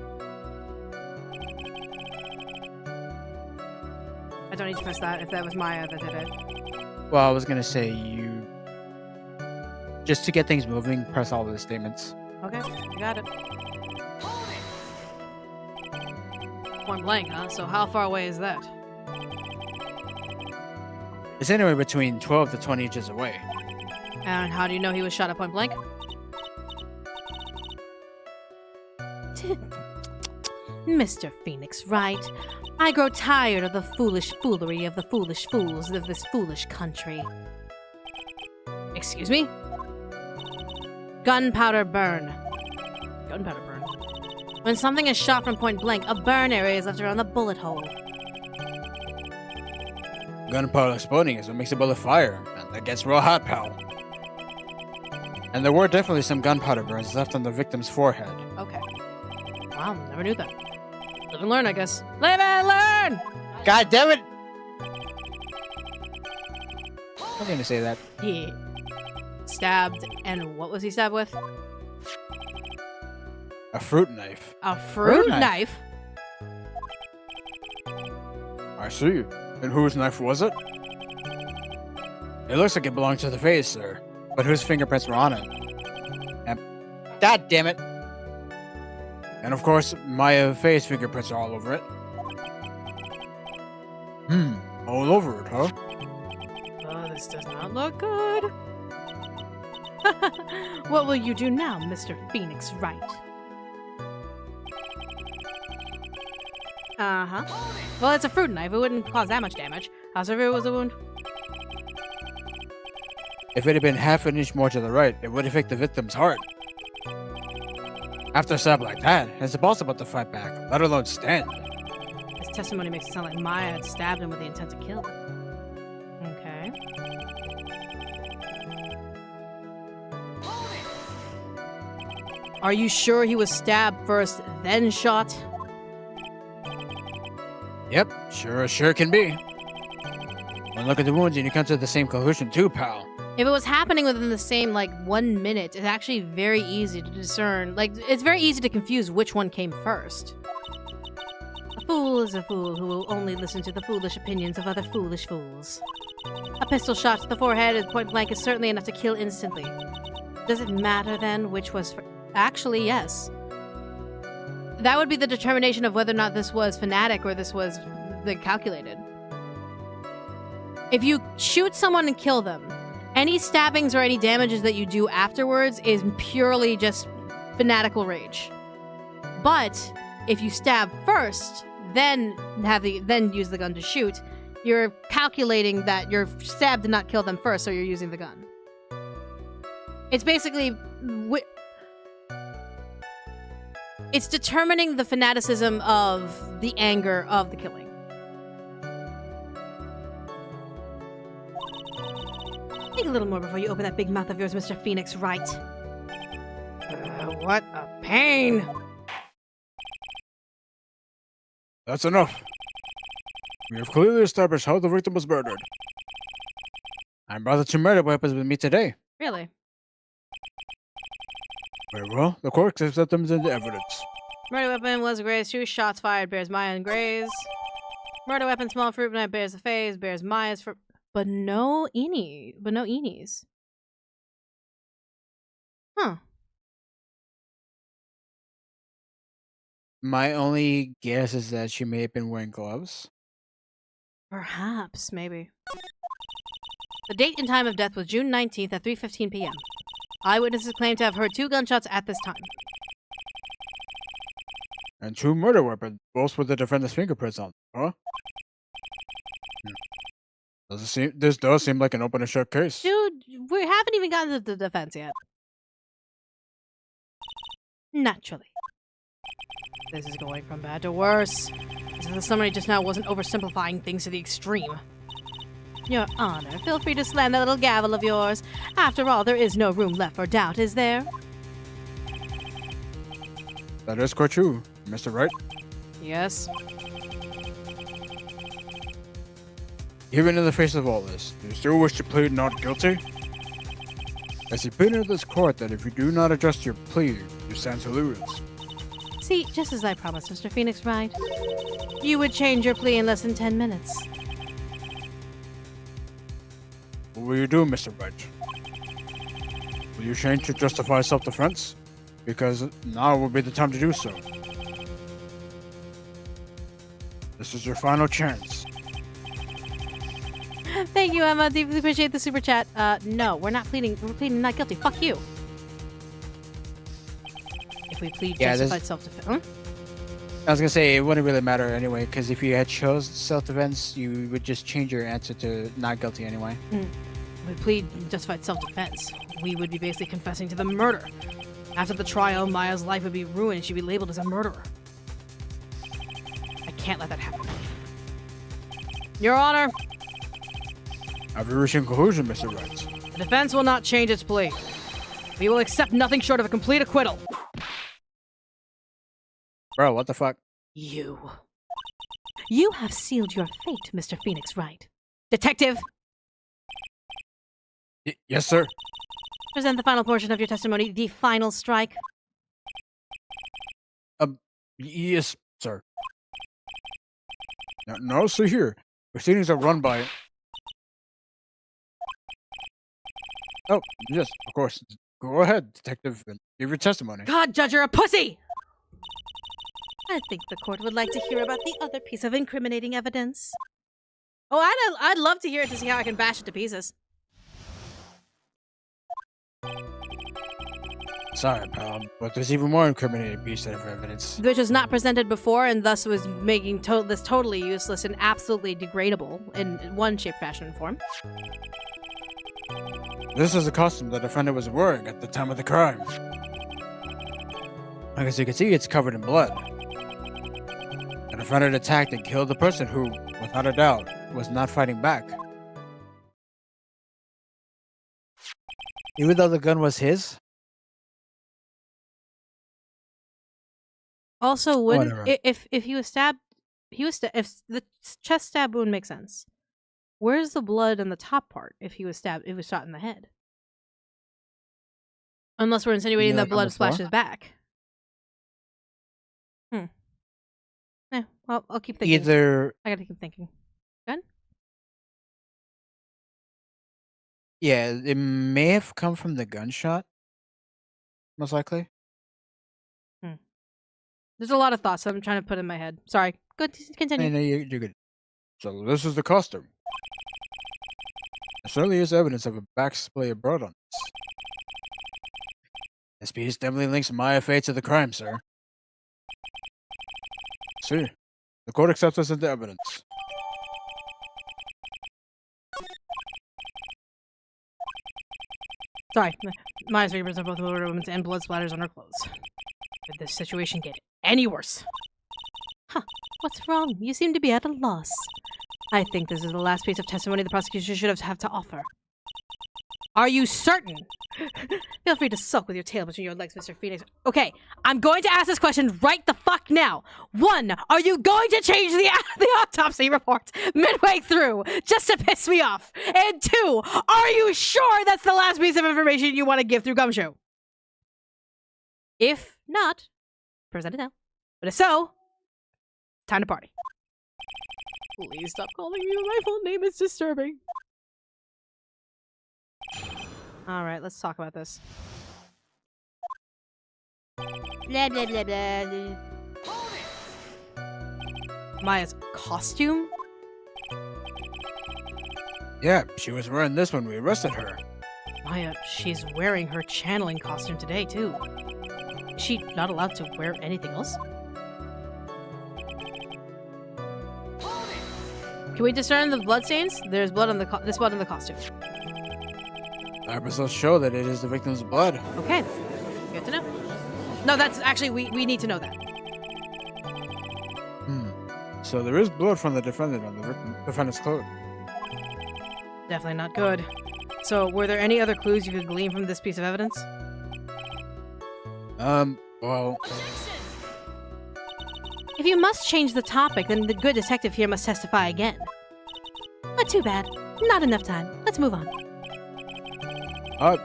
I don't need to press that if that was Maya that did it. Well, I was gonna say you... Just to get things moving, press all of the statements. Okay, you got it. Point blank, huh? So how far away is that? It's anywhere between 12 to 20 inches away. And how do you know he was shot at point blank? Mr. Phoenix, Wright. I grow tired of the foolish foolery of the foolish fools of this foolish country. Excuse me? Gunpowder burn. Gunpowder burn. When something is shot from point blank, a burn area is left around the bullet hole. Gunpowder exploding is what makes a bullet fire, and that gets real hot, pal. And there were definitely some gunpowder burns left on the victim's forehead. Okay. Wow, never knew that. Live and learn, I guess. Live and learn! God damn it! I was gonna say that. He stabbed, and what was he stabbed with? A fruit knife. A fruit knife? I see. And whose knife was it? It looks like it belonged to the face, sir. But whose fingerprints were on it? And God damn it! And of course, Maya Fey's fingerprints are all over it. All over it, huh? Oh, this does not look good. What will you do now, Mr. Phoenix Wright? Uh-huh. Well, it's a fruit knife. It wouldn't cause that much damage. How severe was the wound? If it had been half an inch more to the right, it would affect the victim's heart. After a stab like that, it's impossible to fight back, let alone stand. His testimony makes it sound like Maya had stabbed him with the intent to kill him. Okay. Are you sure he was stabbed first, then shot? Yep, sure can be. When look at the wounds and you come to the same conclusion too, pal. If it was happening within the same, 1 minute, it's actually very easy to discern. It's very easy to confuse which one came first. A fool is a fool who will only listen to the foolish opinions of other foolish fools. A pistol shot to the forehead at point blank is certainly enough to kill instantly. Does it matter, then, which was... Actually, yes. That would be the determination of whether or not this was fanatic or this was the calculated. If you shoot someone and kill them, any stabbings or any damages that you do afterwards is purely just fanatical rage. But if you stab first, then use the gun to shoot, You're calculating that your stab did not kill them first, so you're using the gun. It's basically... It's determining the fanaticism of the anger of the killing. Think a little more before you open that big mouth of yours, Mr. Phoenix Wright. What a pain! That's enough. We have clearly established how the victim was murdered. I brought the two murder weapons with me today. Really? Very well. The court accepts them into evidence. Murder weapon was Gray's. 2 shots fired. Bears Maya and Gray's. Murder weapon, small fruit knife, bears the face. Bears Maya's for... But no Eenies. Huh. My only guess is that she may have been wearing gloves. Perhaps, maybe. The date and time of death was June 19th at 3:15 p.m. Eyewitnesses claim to have heard 2 gunshots at this time. And 2 murder weapons, both with the defendant's fingerprints on them, huh? This does seem like an open and shut case. Dude, we haven't even gotten to the defense yet. Naturally. This is going from bad to worse. The summary just now wasn't oversimplifying things to the extreme. Your Honor, feel free to slam that little gavel of yours. After all, there is no room left for doubt, is there? That is quite true, Mr. Wright. Yes. Even in the face of all this, do you still wish to plead not guilty? I see pleading to this court that if you do not adjust your plea, you stand to lose. See, just as I promised, Mr. Phoenix Wright, you would change your plea in less than 10 minutes. What will you do, Mr. Wright? Will you change to justify self-defense? Because now will be the time to do so. This is your final chance. Thank you, Emma. Deeply appreciate the super chat. No, we're not pleading. We're pleading not guilty. Fuck you. If we plead justified self-defense. Huh? I was gonna say, it wouldn't really matter anyway, because if you had chose self-defense, you would just change your answer to not guilty anyway. If we plead justified self-defense, we would be basically confessing to the murder. After the trial, Maya's life would be ruined and she'd be labeled as a murderer. I can't let that happen. Your Honor. Have you reached a conclusion, Mr. Wright? The defense will not change its plea. We will accept nothing short of a complete acquittal. Bro, what the fuck? You have sealed your fate, Mr. Phoenix Wright. Detective! Yes, sir. Present the final portion of your testimony, the final strike. Yes, sir. No, see here. Proceedings are run by... Oh, yes, of course. Go ahead, detective, and give your testimony. God, Judge, you're a pussy! I think the court would like to hear about the other piece of incriminating evidence. Oh, I'd love to hear it to see how I can bash it to pieces. Sorry, pal, but there's even more incriminating piece of evidence. Which was not presented before and thus was making this totally useless and absolutely degradable in one shape, fashion, and form. This is the costume the defendant was wearing at the time of the crime. As you can see, it's covered in blood. The defendant attacked and killed the person who, without a doubt, was not fighting back. Even though the gun was his? Also, wouldn't Whatever. if he was stabbed, if the chest stab wound makes sense. Where's the blood in the top part if he was stabbed, if he was shot in the head? Unless we're insinuating that blood splashes back. Well, I'll keep thinking. I gotta keep thinking. Good? Yeah, it may have come from the gunshot. Most likely. There's a lot of thoughts I'm trying to put in my head. Sorry. Good. Continue. No, you're good. So this is the costume. There certainly is evidence of a backsplay of blood on this. This piece definitely links Maya Fey to the crime, sir. See, the court accepts this into evidence. Sorry, minus 3% of both the women's and blood splatters on her clothes. Could this situation get any worse? Huh. What's wrong? You seem to be at a loss. I think this is the last piece of testimony the prosecution should have to offer. Are you certain? Feel free to sulk with your tail between your legs, Mr. Phoenix. Okay, I'm going to ask this question right the fuck now. 1, are you going to change the autopsy report midway through just to piss me off? And 2, are you sure that's the last piece of information you want to give through Gumshoe? If not, present it now. But if so, time to party. Please stop calling me my full name. It's disturbing. Alright, let's talk about this. Blah, blah, blah, blah. Maya's costume? Yeah, she was wearing this when we arrested her. Maya, she's wearing her channeling costume today, too. Is she not allowed to wear anything else? Can we discern the bloodstains? There's blood on this blood on the costume. Our results show that it is the victim's blood. Okay, good to know. No, that's actually, we need to know that. So there is blood from the defendant on the defendant's clothes. Definitely not good. So, were there any other clues you could glean from this piece of evidence? Well... If you must change the topic, then the good detective here must testify again. But too bad. Not enough time. Let's move on.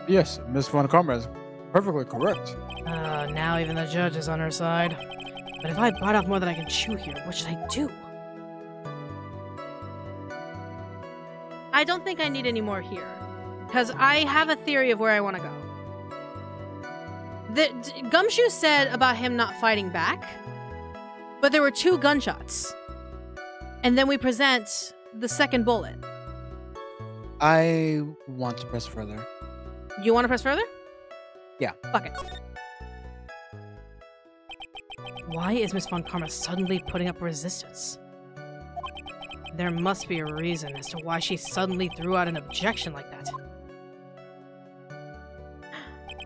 Yes, Miss Von Karma is perfectly correct. Now even the judge is on her side. But if I bite off more than I can chew here, what should I do? I don't think I need any more here. Because I have a theory of where I want to go. Gumshoe said about him not fighting back, but there were 2 gunshots. And then we present the second bullet. I want to press further. You want to press further? Yeah. Fuck it. Why is Miss Von Karma suddenly putting up resistance? There must be a reason as to why she suddenly threw out an objection like that.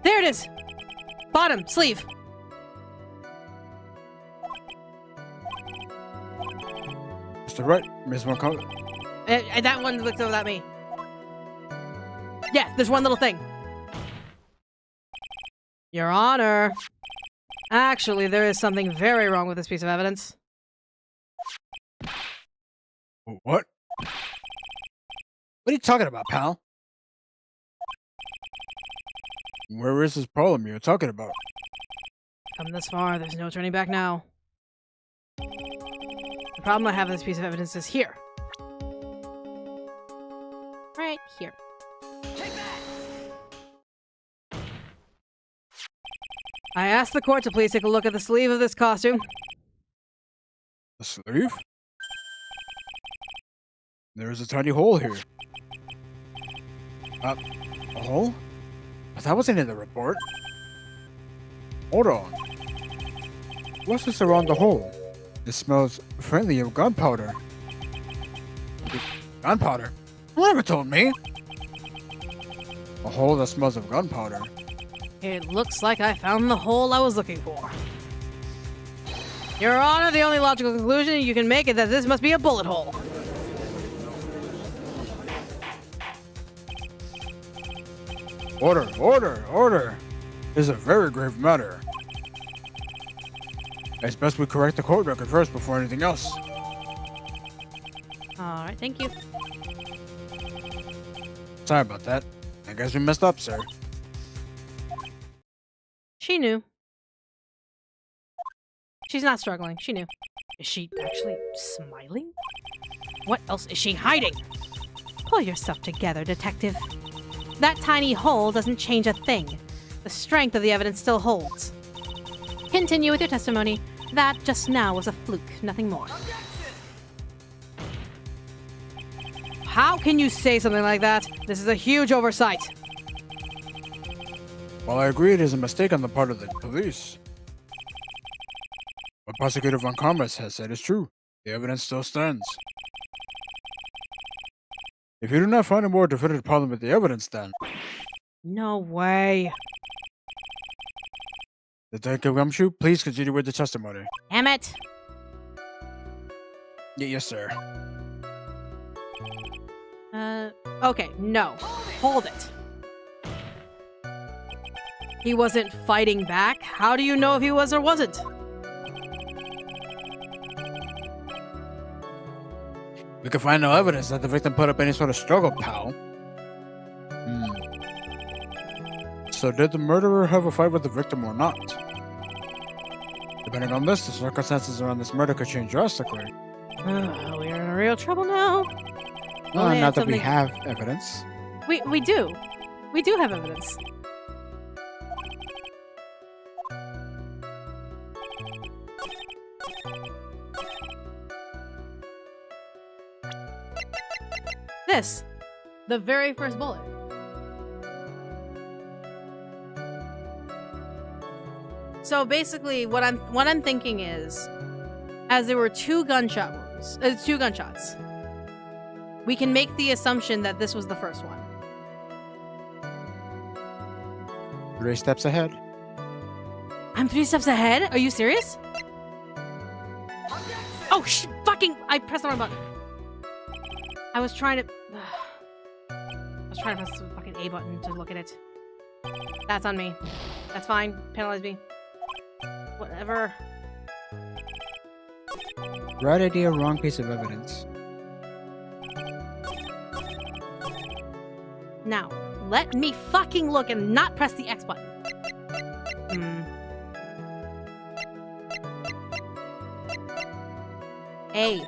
There it is! Bottom, sleeve. Mr. Wright, Miss Von Karma. That one looked over at me. Yeah, there's one little thing. Your Honor. Actually, there is something very wrong with this piece of evidence. What? What are you talking about, pal? Where is this problem you're talking about? Come this far, there's no turning back now. The problem I have with this piece of evidence is here. Right here. I asked the court to please take a look at the sleeve of this costume. The sleeve? There is a tiny hole here. A hole? But that wasn't in the report. Hold on. What's this around the hole? It smells friendly of gunpowder. Gunpowder? You never told me. A hole that smells of gunpowder. It looks like I found the hole I was looking for. Your Honor, the only logical conclusion you can make is that this must be a bullet hole. Order, order, order! This is a very grave matter. It's best we correct the court record first before anything else. Alright, thank you. Sorry about that. I guess we messed up, sir. She knew. She's not struggling. She knew. Is she actually smiling? What else is she hiding? Pull yourself together, detective. That tiny hole doesn't change a thing. The strength of the evidence still holds. Continue with your testimony. That just now was a fluke, nothing more. How can you say something like that? This is a huge oversight. While I agree it is a mistake on the part of the police, what Prosecutor Von Karma has said is true. The evidence still stands. If you do not find a more definitive problem with the evidence, then No way. Detective Gumshoe, please continue with the testimony. Damn it. Yes, sir. Okay, no. Hold it. He wasn't fighting back? How do you know if he was or wasn't? We can find no evidence that the victim put up any sort of struggle, pal. So did the murderer have a fight with the victim or not? Depending on this, the circumstances around this murder could change drastically. We're in real trouble now. Well, yeah, not that we something- have evidence. We do. We do have evidence. This. The very first bullet. So basically what I'm thinking is, as there were two gunshots, we can make the assumption that this was the first one. 3 steps ahead. I'm 3 steps ahead? Are you serious? Oh, fucking! I pressed the wrong button. I was trying to press the fucking A button to look at it. That's on me. That's fine. Penalize me. Whatever. Right idea, wrong piece of evidence. Now, let me fucking look and not press the X button. A.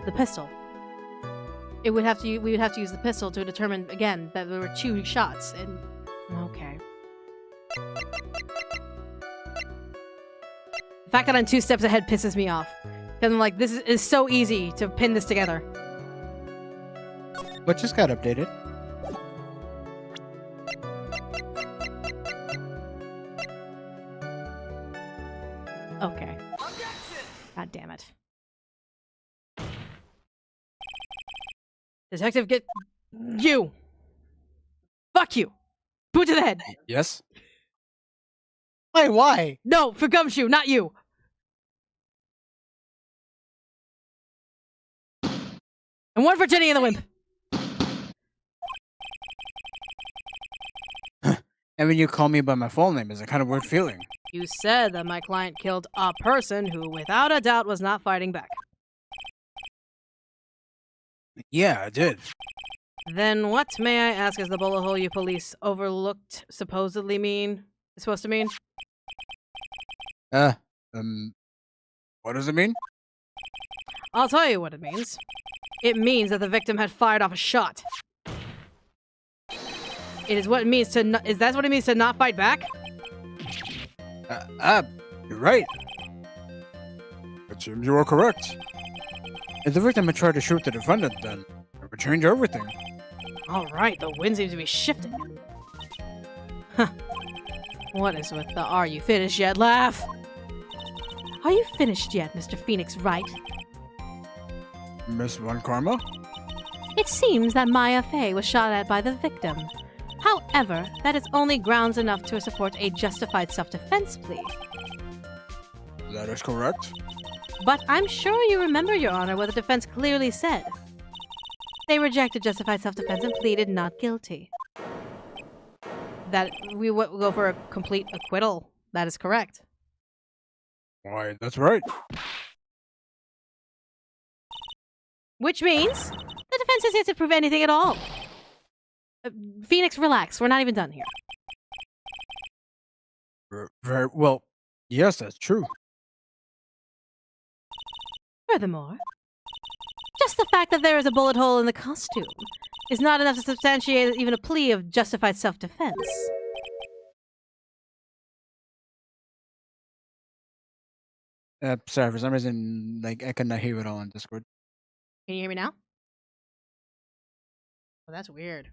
The pistol. We would have to use the pistol to determine again that there were 2 shots and okay. The fact that I'm 2 steps ahead pisses me off. Because I'm like, this is so easy to pin this together. What just got updated? Okay. God damn it. Detective, get you. Fuck you. Boot to the head. Yes? Wait, why? No, for Gumshoe, not you. And 1 for Jenny and the Wimp. And when you call me by my full name, is a kind of weird feeling. You said that my client killed a person who, without a doubt, was not fighting back. Yeah, I did. Then what, may I ask, is the bullet hole you police overlooked supposedly supposed to mean? What does it mean? I'll tell you what it means. It means that the victim had fired off a shot. It is what it means to is that what it means to not fight back? You're right. It seems you are correct. If the victim had tried to shoot the defendant, then it would change everything. Alright, the wind seems to be shifting. Huh. What is with the "are you finished yet" laugh? Are you finished yet, Mr. Phoenix Wright? Miss Von Karma? It seems that Maya Fey was shot at by the victim. However, that is only grounds enough to support a justified self-defense plea. That is correct. But I'm sure you remember, Your Honor, what the defense clearly said. They rejected justified self-defense and pleaded not guilty. That we go for a complete acquittal. That is correct. Why, that's right. Which means The defense is yet to prove anything at all. Phoenix, relax. We're not even done here. Very well. Yes, that's true. Furthermore, just the fact that there is a bullet hole in the costume is not enough to substantiate even a plea of justified self-defense. Sorry, for some reason, I could not hear it all on Discord. Can you hear me now? Oh, that's weird.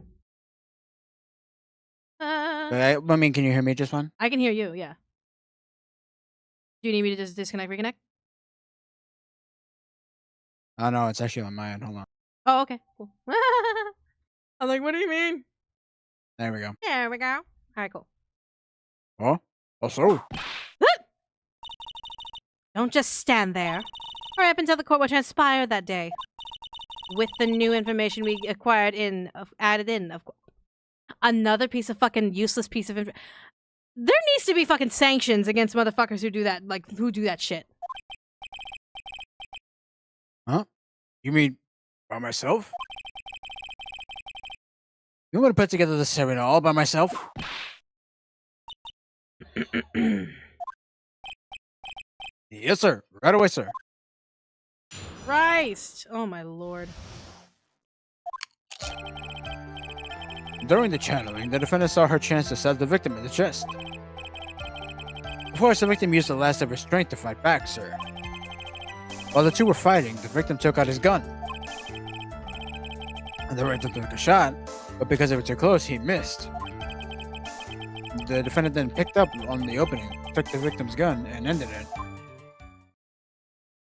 I mean, can you hear me just fine? I can hear you, yeah. Do you need me to just disconnect, reconnect? Oh no, it's actually on my end. Hold on. Oh, okay. Cool. I'm like, what do you mean? There we go. There we go. All right, cool. Oh, also. Don't just stand there. Hurry up and tell the court what transpired that day. With the new information we acquired added in, of course. Another piece of fucking useless piece of information. There needs to be fucking sanctions against motherfuckers who do that, who do that shit. Huh? You mean by myself? You want to put together this arena all by myself? Yes, sir. Right away, sir. Christ! Oh my lord. During the channeling, the defendant saw her chance to stab the victim in the chest. Of course, the victim used the last of her strength to fight back, sir. While the two were fighting, the victim took out his gun. And the victim took a shot, but because it was too close, he missed. The defendant then picked up on the opening, took the victim's gun, and ended it.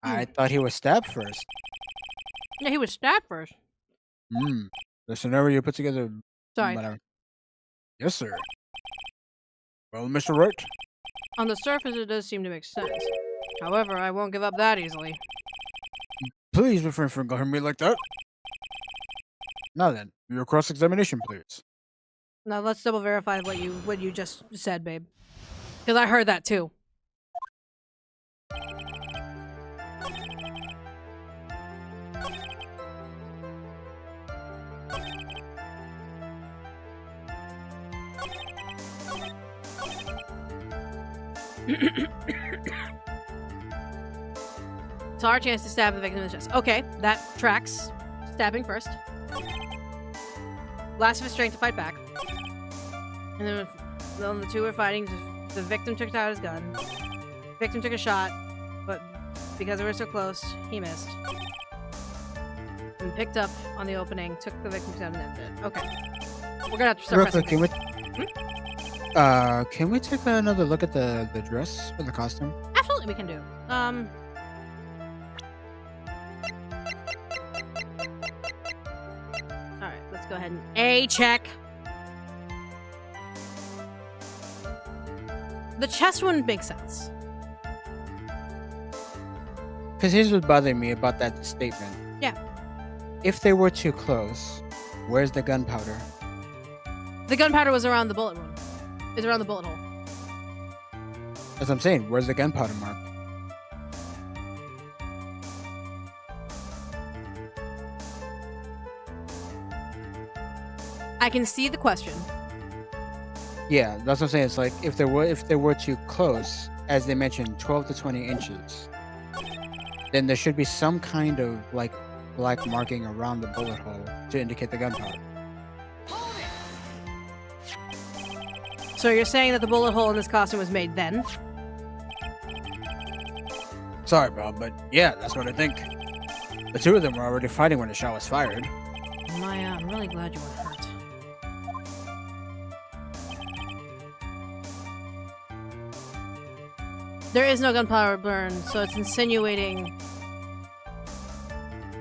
I thought he was stabbed first. Yeah, he was stabbed first. The scenario you put together... Sorry. Whatever. Yes, sir. Well, Mr. Wright? On the surface, it does seem to make sense. However, I won't give up that easily. Please refrain from going me like that. Now then, your cross-examination, please. Now let's double verify what you just said, babe. Because I heard that too. It's our chance to stab the victim in the chest. Okay, that tracks. Stabbing first. Last of his strength to fight back. And then when the two were fighting, the victim took out his gun. Victim took a shot, but because they were so close, he missed. And picked up on the opening, took the victim's gun and ended it. Okay. We're gonna have to start Real quick, pressing. can we take another look at the dress or the costume? Absolutely, we can do. Alright, let's go ahead and A check. The chest wouldn't make sense. Because here's what's bothering me about that statement. Yeah. If they were too close, where's the gunpowder? The gunpowder was around the bullet wound. It's around the bullet hole. As I'm saying, where's the gunpowder mark? I can see the question. Yeah, that's what I'm saying. It's like if they were too close, as they mentioned, 12 to 20 inches, then there should be some kind of like black marking around the bullet hole to indicate the gunpowder. So you're saying that the bullet hole in this costume was made then? Sorry, bro, but yeah, that's what I think. The two of them were already fighting when the shot was fired. Maya, I'm really glad you were hurt. There is no gunpowder burn, so it's insinuating.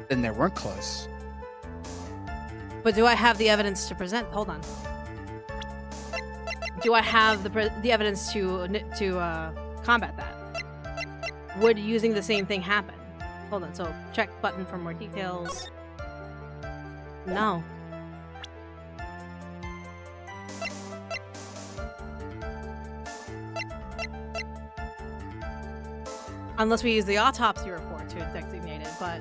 Then they weren't close. But do I have the evidence to present? Hold on. Do I have the evidence to combat that? Would using the same thing happen? Hold on. So check button for more details. No. Unless we use the autopsy report to designate it, but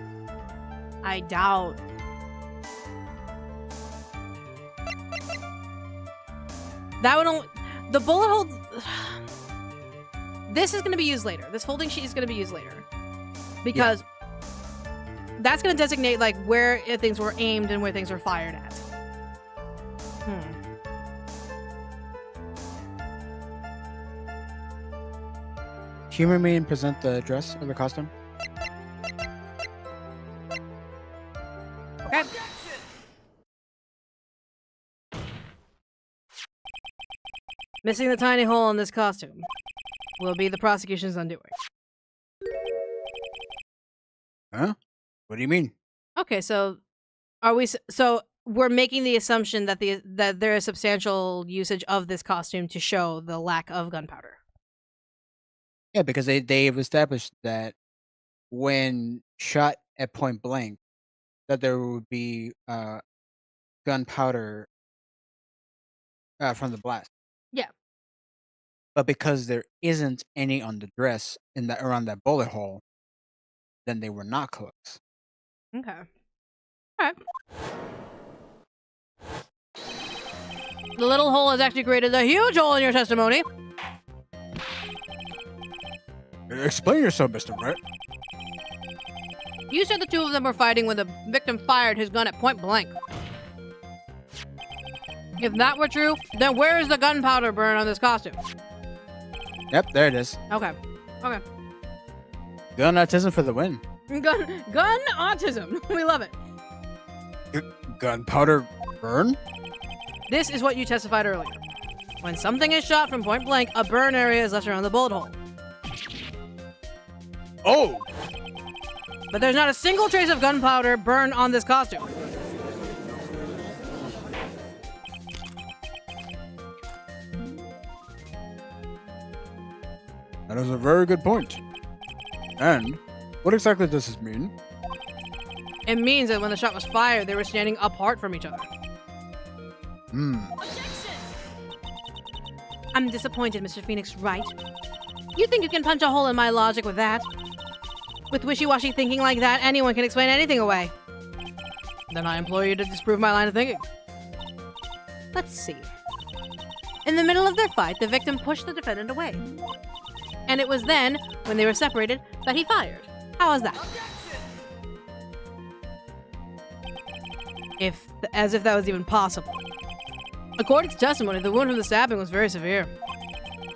I doubt. That would only... The bullet hole... This is going to be used later. This folding sheet is going to be used later. Because that's going to designate, like, where things were aimed and where things were fired at. Humor me and present the dress or the costume. Okay. Missing the tiny hole in this costume will be the prosecution's undoing. Huh? What do you mean? Okay, so are we? So we're making the assumption that that there is substantial usage of this costume to show the lack of gunpowder. Yeah, because they've established that when shot at point blank, that there would be gunpowder from the blast. Yeah. But because there isn't any on the dress in that around that bullet hole, then they were not close. Okay. All right. The little hole has actually created a huge hole in your testimony. Explain yourself, Mr. Wright. You said the two of them were fighting when the victim fired his gun at point blank. If that were true, then where is the gunpowder burn on this costume? Yep, there it is. Okay. Okay. Gun autism for the win. Gun autism. We love it. Gunpowder burn? This is what you testified earlier. When something is shot from point blank, a burn area is left around the bullet hole. Oh! But there's not a single trace of gunpowder burn on this costume. That is a very good point. And what exactly does this mean? It means that when the shot was fired, they were standing apart from each other. I'm disappointed, Mr. Phoenix Wright. You think you can punch a hole in my logic with that? With wishy-washy thinking like that, anyone can explain anything away. Then I implore you to disprove my line of thinking. Let's see. In the middle of their fight, the victim pushed the defendant away. And it was then, when they were separated, that he fired. How was that? As if that was even possible. According to testimony, the wound from the stabbing was very severe.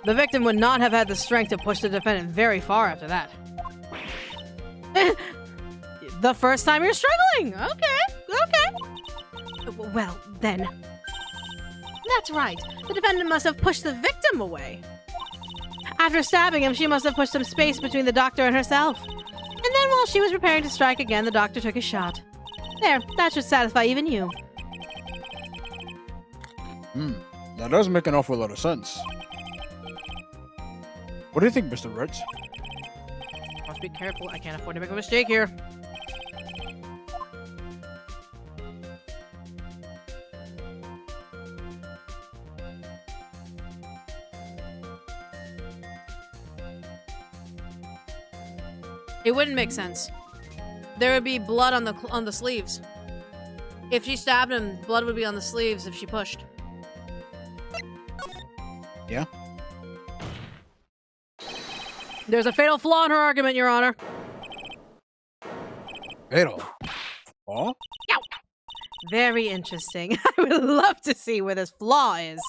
The victim would not have had the strength to push the defendant very far after that. The first time you're struggling! Okay. Well, then. That's right. The defendant must have pushed the victim away. After stabbing him, she must have pushed some space between the doctor and herself. And then while she was preparing to strike again, the doctor took a shot. There, that should satisfy even you. That does make an awful lot of sense. What do you think, Mr. Wright? Must be careful, I can't afford to make a mistake here. It wouldn't make sense. There would be blood on the sleeves. If she stabbed him, blood would be on the sleeves if she pushed. Yeah. There's a fatal flaw in her argument, Your Honor. Fatal flaw? Very interesting. I would love to see where this flaw is.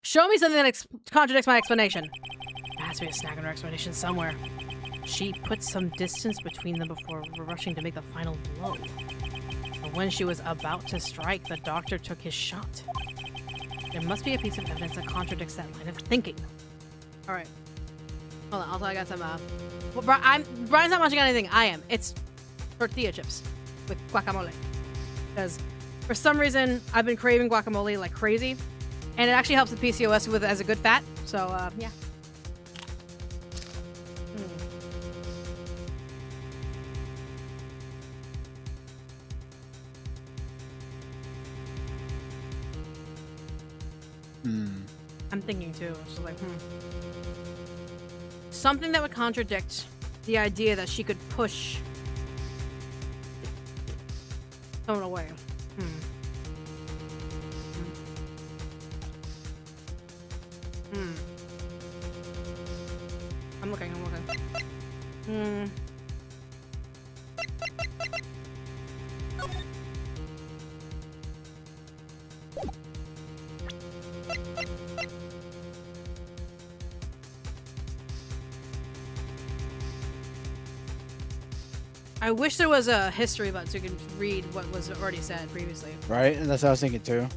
Show me something that contradicts my explanation. There has to be a snag in her explanation somewhere. She put some distance between them before rushing to make the final blow. But when she was about to strike, the doctor took his shot. There must be a piece of evidence that contradicts that line of thinking. All right. Hold on. Also, I got some. Well, Brian's not watching anything. I am. It's tortilla chips with guacamole. Because for some reason, I've been craving guacamole like crazy, and it actually helps with PCOS as a good fat. So yeah. I'm thinking too. It's just like, something that would contradict the idea that she could push someone away. I'm looking. I wish there was a history button so you could read what was already said previously. Right? And that's what I was thinking too.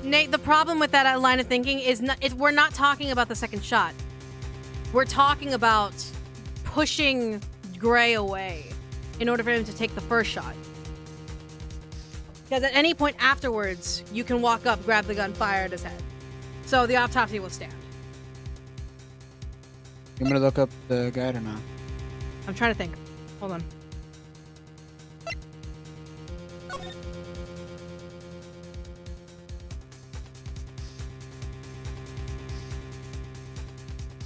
Nate, the problem with that line of thinking is we're not talking about the second shot. We're talking about pushing Gray away in order for him to take the first shot. Because at any point afterwards, you can walk up, grab the gun, fire at his head. So the autopsy will stand. You want me to look up the guide or not? I'm trying to think. Hold on.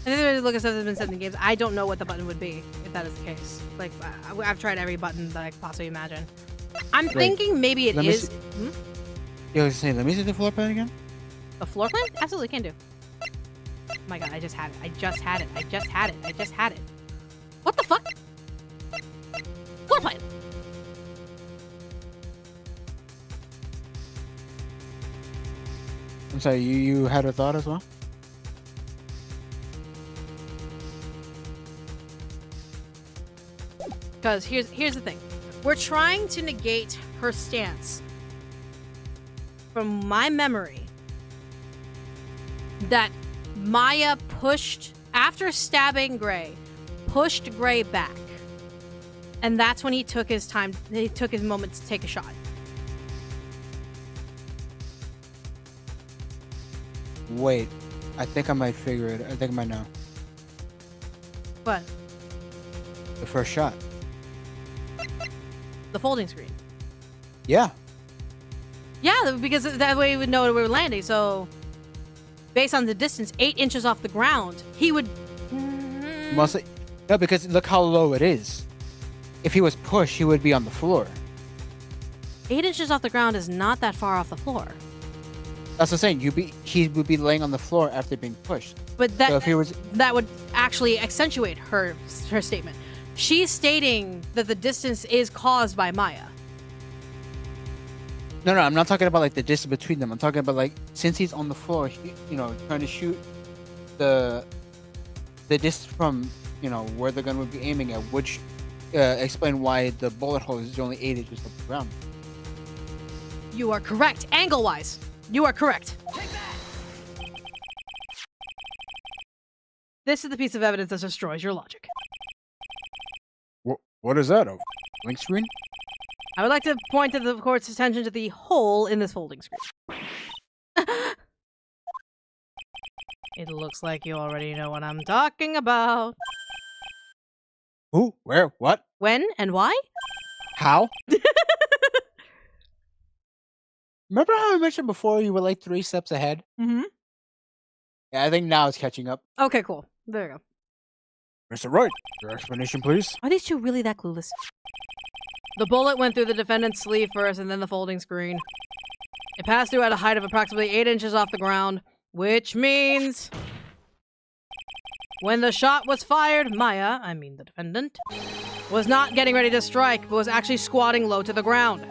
I think there's look at stuff that's been said in the games. I don't know what the button would be if that is the case. Like, I've tried every button that I could possibly imagine. I'm thinking maybe it is. Yo, I was saying, let me see the floor plan again. A floor plan? Absolutely can do. Oh my god, I just had it. I just had it. I just had it. I just had it. What the fuck? Floor plan! I'm sorry, you had a thought as well? Because here's the thing. We're trying to negate her stance. From my memory, that Maya pushed, after stabbing Gray, pushed Gray back. And that's when he took his time, he took his moment to take a shot. Wait, I think I might figure it. I think I might know. What? The first shot. The folding screen. Yeah. Yeah, because that way we would know where we were landing. So, based on the distance, 8 inches off the ground, he would... Mostly, no, because look how low it is. If he was pushed, he would be on the floor. 8 inches off the ground is not that far off the floor. That's what I'm saying. He would be laying on the floor after being pushed. But that So if he was, that would actually accentuate her statement. She's stating that the distance is caused by Maya. no, I'm not talking about like the distance between them. I'm talking about like since he's on the floor, trying to shoot the distance from where the gun would be aiming at, which explain why the bullet hole is only 8 inches off the ground. You are correct, angle-wise. You are correct. This is the piece of evidence that destroys your logic. What is that? A link screen? I would like to point to the court's attention to the hole in this folding screen. It looks like you already know what I'm talking about. Who? Where? What? When and why? How? Remember how I mentioned before you were like 3 steps ahead? Mm-hmm. Yeah, I think now it's catching up. Okay, cool. There you go. Mr. Wright, your explanation, please. Are these two really that clueless? The bullet went through the defendant's sleeve first and then the folding screen. It passed through at a height of approximately 8 inches off the ground, which means... when the shot was fired, Maya, I mean the defendant, was not getting ready to strike, but was actually squatting low to the ground.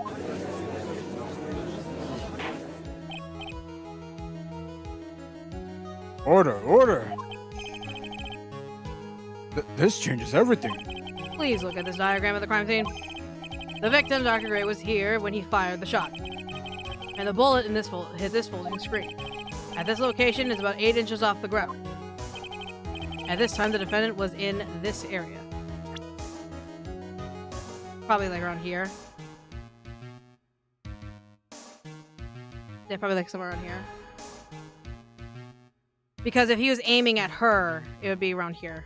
Order. This changes everything. Please look at this diagram of the crime scene. The victim, Dr. Gray, was here when he fired the shot. And the bullet in this hit this folding screen. At this location, it's about 8 inches off the ground. At this time, the defendant was in this area. Probably like around here. Yeah, probably like somewhere around here. Because if he was aiming at her, it would be around here.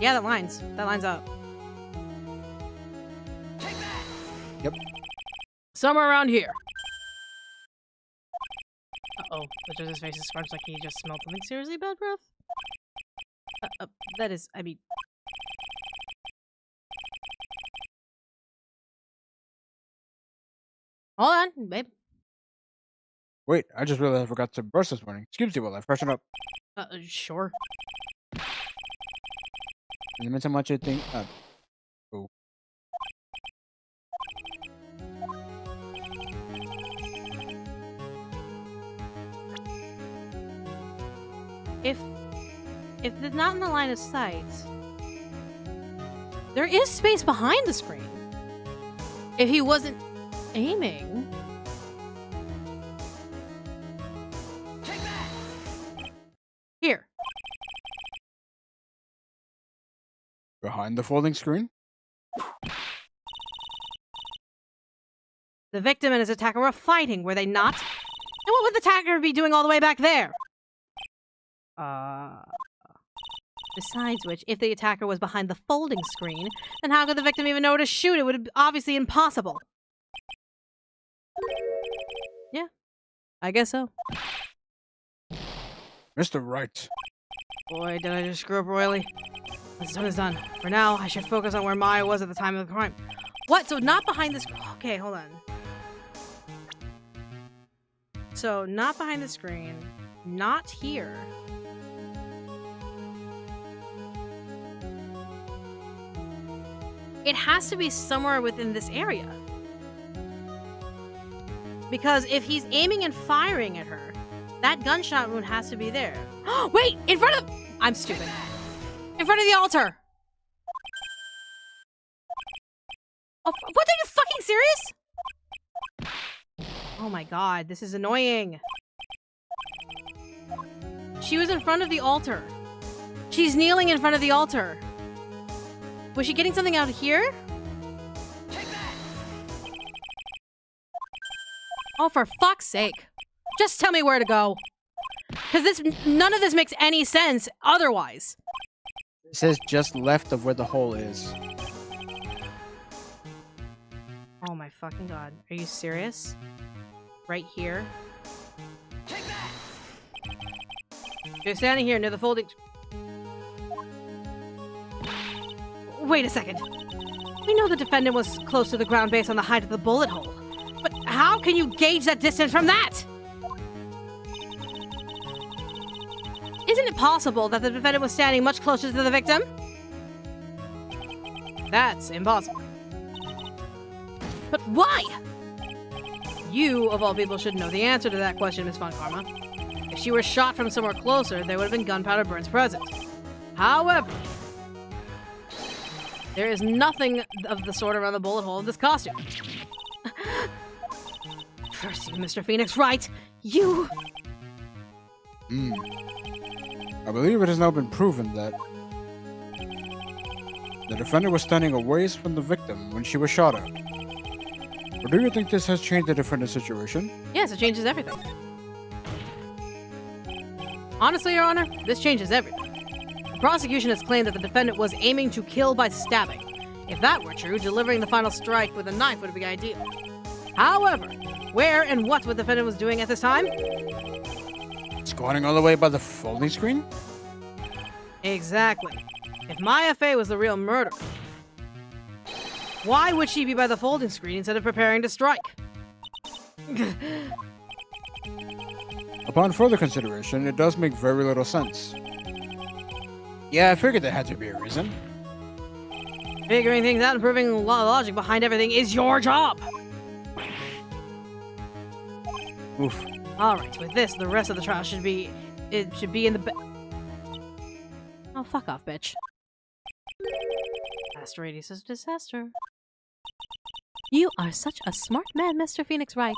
Yeah, that lines up. Yep. Somewhere around here. Uh-oh. His face is scrunched like he just smelled something seriously bad breath. That is, I mean... Hold on, babe. Wait, I just realized I forgot to brush this morning. Excuse me while I freshen up. Sure. In the meantime, what you think? Oh. If it's not in the line of sight, there is space behind the screen. If he wasn't aiming, Behind the folding screen? The victim and his attacker were fighting, were they not? And what would the attacker be doing all the way back there? Besides which, if the attacker was behind the folding screen, then how could the victim even know where to shoot? It would be obviously impossible. Yeah, I guess so. Mr. Wright. Boy, did I just screw up royally. What's done is done. For now, I should focus on where Maya was at the time of the crime. What? So not behind this... Okay, hold on. So, not behind the screen. Not here. It has to be somewhere within this area. Because if he's aiming and firing at her, that gunshot wound has to be there. Wait! In front of... I'm stupid. In front of the altar! Oh, what? Are you fucking serious? Oh my god, this is annoying. She was in front of the altar. She's kneeling in front of the altar. Was she getting something out here? Oh, for fuck's sake. Just tell me where to go. Because none of this makes any sense otherwise. It says just left of where the hole is. Oh my fucking god. Are you serious? Right here? You're standing here near the folding... Wait a second. We know the defendant was close to the ground based on the height of the bullet hole. But how can you gauge that distance from that? Isn't it possible that the defendant was standing much closer to the victim? That's impossible. But why? You, of all people, should know the answer to that question, Miss Von Karma. If she were shot from somewhere closer, there would have been gunpowder burns present. However, there is nothing of the sort around the bullet hole of this costume. Curse you, Mr. Phoenix, Wright! You... I believe it has now been proven that the defendant was standing a ways from the victim when she was shot at. Or do you think this has changed the defendant's situation? Yes, it changes everything. Honestly, Your Honor, this changes everything. The prosecution has claimed that the defendant was aiming to kill by stabbing. If that were true, delivering the final strike with a knife would be ideal. However, where and what the defendant was doing at this time? Squatting all the way by the folding screen? Exactly. If Maya Fey was the real murderer, why would she be by the folding screen instead of preparing to strike? Upon further consideration, it does make very little sense. Yeah, I figured there had to be a reason. Figuring things out and proving the logic behind everything is your job! Oof. Alright, with this, the rest of the trial should be... It should be in the... Oh, fuck off, bitch. Vast radius of disaster. You are such a smart man, Mr. Phoenix Wright.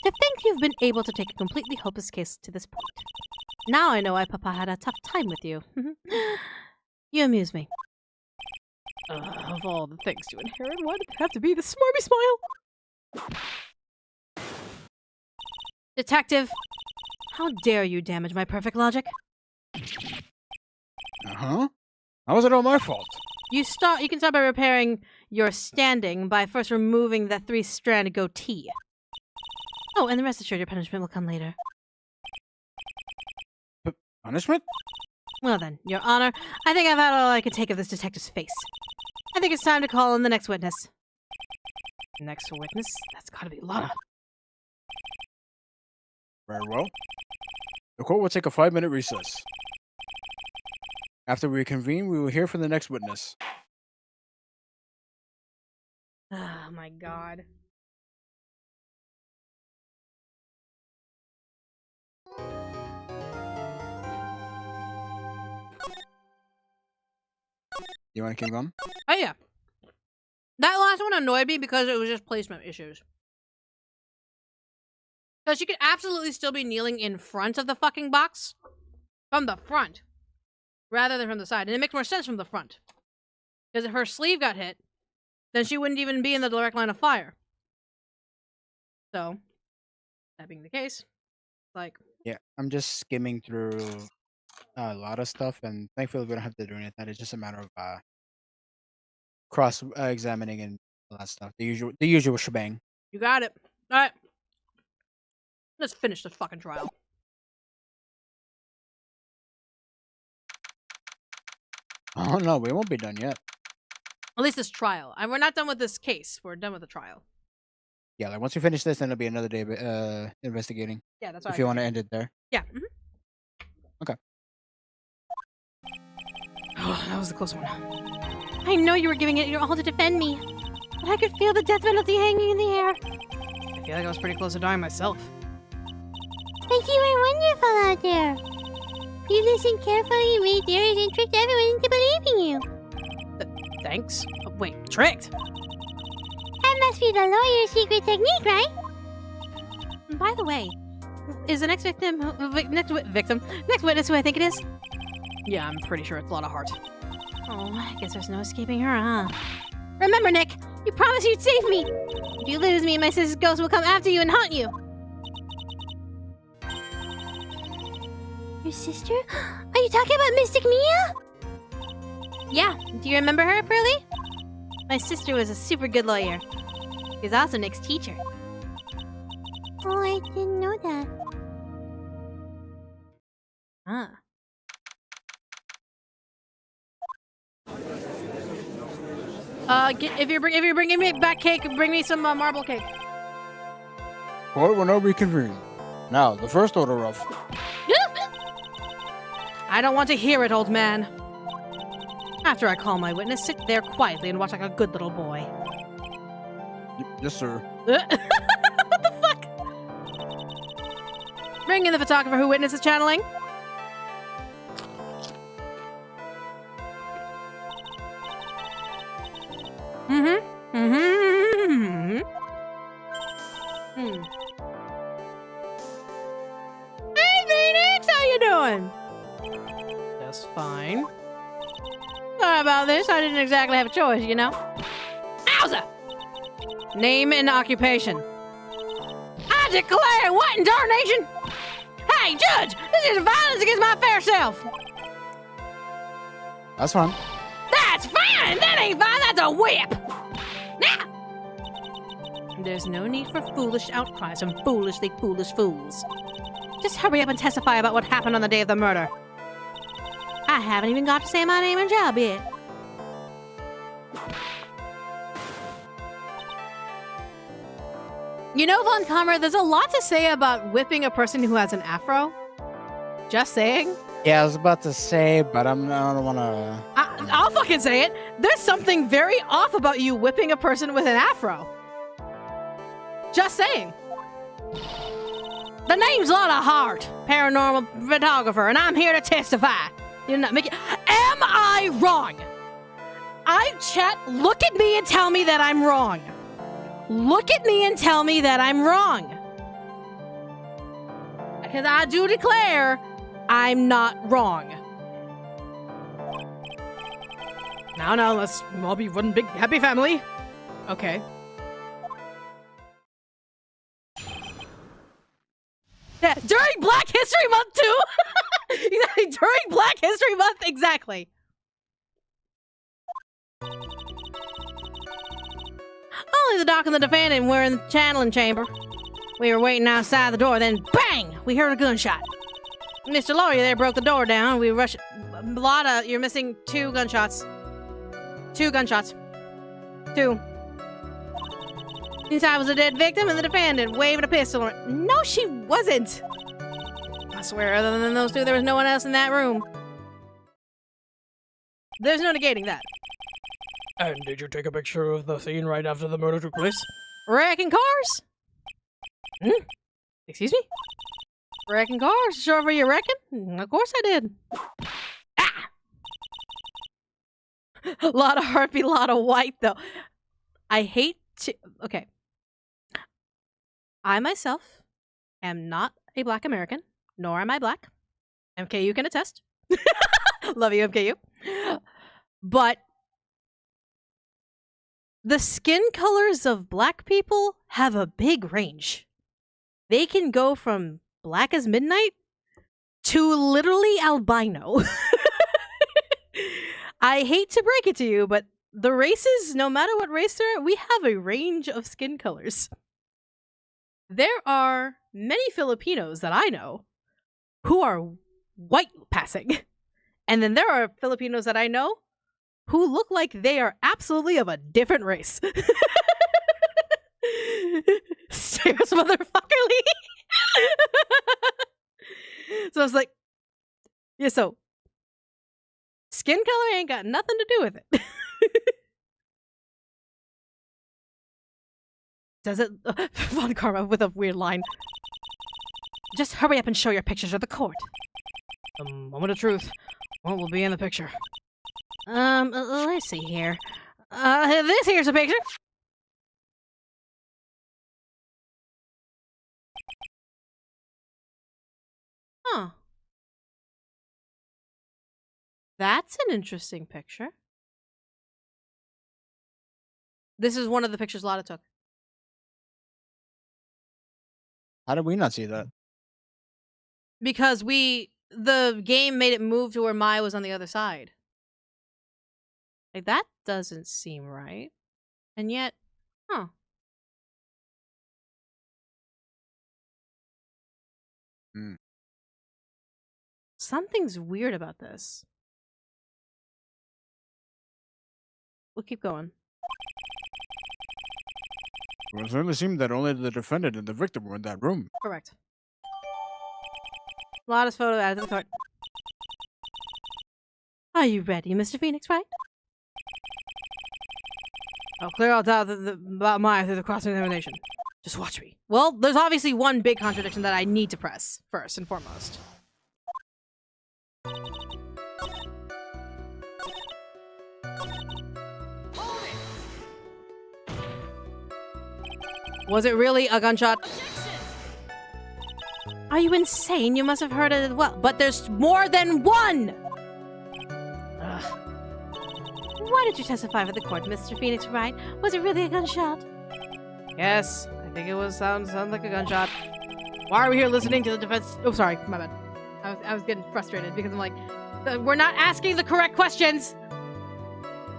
To think you've been able to take a completely hopeless case to this point. Now I know why Papa had a tough time with you. You amuse me. Of all the things to inherit, why did it have to be the smarmy smile? Detective, how dare you damage my perfect logic? Uh-huh. How was it all my fault? You can start by repairing your standing by first removing that 3-strand goatee. Oh, and the rest assured your punishment will come later. Punishment? Well then, Your Honor, I think I've had all I can take of this detective's face. I think it's time to call in the next witness. Next witness? That's gotta be Lotta. Very well. The court will take a 5-minute recess. After we reconvene, we will hear from the next witness. Oh my god. You want to keep going? Oh yeah. That last one annoyed me because it was just placement issues. Because she could absolutely still be kneeling in front of the fucking box. From the front. Rather than from the side. And it makes more sense from the front. Because if her sleeve got hit, then she wouldn't even be in the direct line of fire. So, that being the case, like... Yeah, I'm just skimming through a lot of stuff, and thankfully we don't have to do anything. It's just a matter of cross examining and all that stuff. The usual shebang. You got it. Alright. Let's finish this fucking trial. Oh no, we won't be done yet. At least this trial. We're not done with this case. We're done with the trial. Yeah, like once we finish this, then it'll be another day investigating. Yeah, that's what If you want to end it there. Yeah. Okay. Oh, that was the close one. I know you were giving it your all to defend me, but I could feel the death penalty hanging in the air. I feel like I was pretty close to dying myself. But you were wonderful out there. You listened carefully, read theories, and tricked everyone into believing you. Thanks. Oh, wait, tricked? That must be the lawyer's secret technique, right? By the way, is the next next witness who I think it is? Yeah, I'm pretty sure it's Lotta Hart. Oh, I guess there's no escaping her, huh? Remember, Nick, you promised you'd save me. If you lose me, my sister's ghost will come after you and haunt you. Your sister? Are you talking about Mystic Mia? Yeah, do you remember her, Pearly? My sister was a super good lawyer. She's also Nick's teacher. Oh, I didn't know that. Ah. If you're bringing me back cake, bring me some marble cake. Court will now reconvene. Now, the first order of... I don't want to hear it, old man. After I call my witness, sit there quietly and watch like a good little boy. Yes, sir. What the fuck? Bring in the photographer who witnesses channeling. Hey, Phoenix, how you doing? Just fine. Sorry about this. I didn't exactly have a choice, you know. Owza! Name and occupation. I declare, what in darnation? Hey, Judge, this is violence against my fair self. That's fine. That's fine. That ain't fine. That's a whip. Now. There's no need for foolish outcries from foolishly foolish fools. Just hurry up and testify about what happened on the day of the murder. I haven't even got to say my name and job yet. You know, Von Commer, there's a lot to say about whipping a person who has an afro. Just saying. Yeah, I was about to say, but I don't want to... I'll fucking say it. There's something very off about you whipping a person with an afro. Just saying. The name's Lotta Hart, paranormal photographer, and I'm here to testify. You're not making... Am I wrong? Look at me and tell me that I'm wrong. Look at me and tell me that I'm wrong. Because I do declare I'm not wrong. Now, let's all be one big happy family. Okay. Yeah, during Black History Month, too! Exactly, during Black History Month, exactly. Only the doc and the defendant were in the channeling chamber. We were waiting outside the door, then bang! We heard a gunshot. Mr. Lawyer there broke the door down. We rushed... Lotta, you're missing 2 gunshots. 2 gunshots. 2. Inside was a dead victim and the defendant waving a pistol. No, she wasn't! I swear, other than those 2, there was no one else in that room. There's no negating that. And did you take a picture of the scene right after the murder took place? Wrecking cars? Excuse me? Wrecking cars? Sure for you reckon? Of course I did. Ah! Lotta Harpy, Lotta White, though. I hate to... Okay. I myself am not a Black American, nor am I Black. MKU can attest. Love you, MKU. But the skin colors of black people have a big range. They can go from black as midnight to literally albino. I hate to break it to you, but the races, no matter what race they're at, we have a range of skin colors. There are many Filipinos that I know who are white passing. And then there are Filipinos that I know who look like they are absolutely of a different race. Stares motherfuckerly. So I was like, yeah, so skin color ain't got nothing to do with it. Does it? Von Karma with a weird line. Just hurry up and show your pictures of the court. The moment of truth. What will be in the picture? Let's see here. This here's a picture. Huh. That's an interesting picture. This is one of the pictures Lotta took. How did we not see that? Because the game made it move to where Maya was on the other side. Like, that doesn't seem right. And yet, huh. Hmm. Something's weird about this. We'll keep going. It would certainly seem that only the defendant and the victim were in that room. Correct. Lotta's photo added to the cart. Are you ready, Mr. Phoenix, Wright? I'll clear all doubt about Maya through the cross-examination. Just watch me. Well, there's obviously one big contradiction that I need to press, first and foremost. Was it really a gunshot? Are you insane? You must have heard it as well. But there's more than one! Ugh. Why did you testify for the court, Mr. Phoenix Wright? Was it really a gunshot? Yes, I think it was sound like a gunshot. Why are we here listening to the defense? Oh, sorry, my bad. I was getting frustrated because I'm like, we're not asking the correct questions.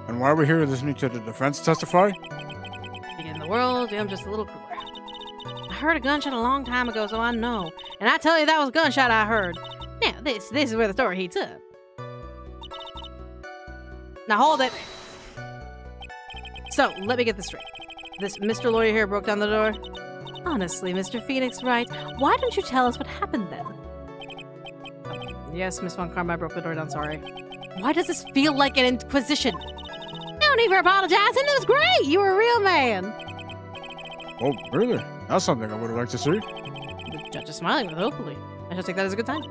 And why are we here listening to the defense testify? In the world, I'm just a little cooler. I heard a gunshot a long time ago, so I know. And I tell you, that was a gunshot I heard. Now, this is where the story heats up. Now hold it. So, let me get this straight. This Mr. Lawyer here broke down the door? Honestly, Mr. Phoenix Wright, why don't you tell us what happened then? Yes, Miss Von Karma, I broke the door down, sorry. Why does this feel like an inquisition? No need for apologizing, it was great! You were a real man! Oh, really? That's something I would have liked to see. The judge is smiling, but hopefully. I shall take that as a good sign.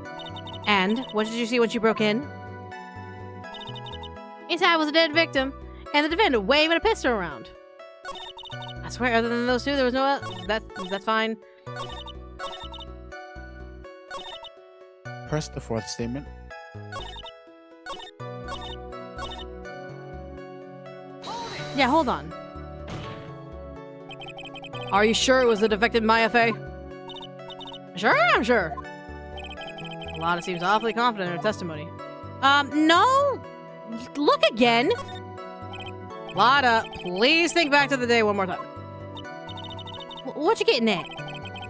And, what did you see when she broke in? Inside was a dead victim, and the defendant waving a pistol around. I swear, other than those two, there was no... That's fine. Press the fourth statement. Yeah, hold on. Are you sure it was the defective Maya Fey? Sure, I'm sure. Lotta seems awfully confident in her testimony. No. Look again. Lotta, please think back to the day one more time. What you getting at?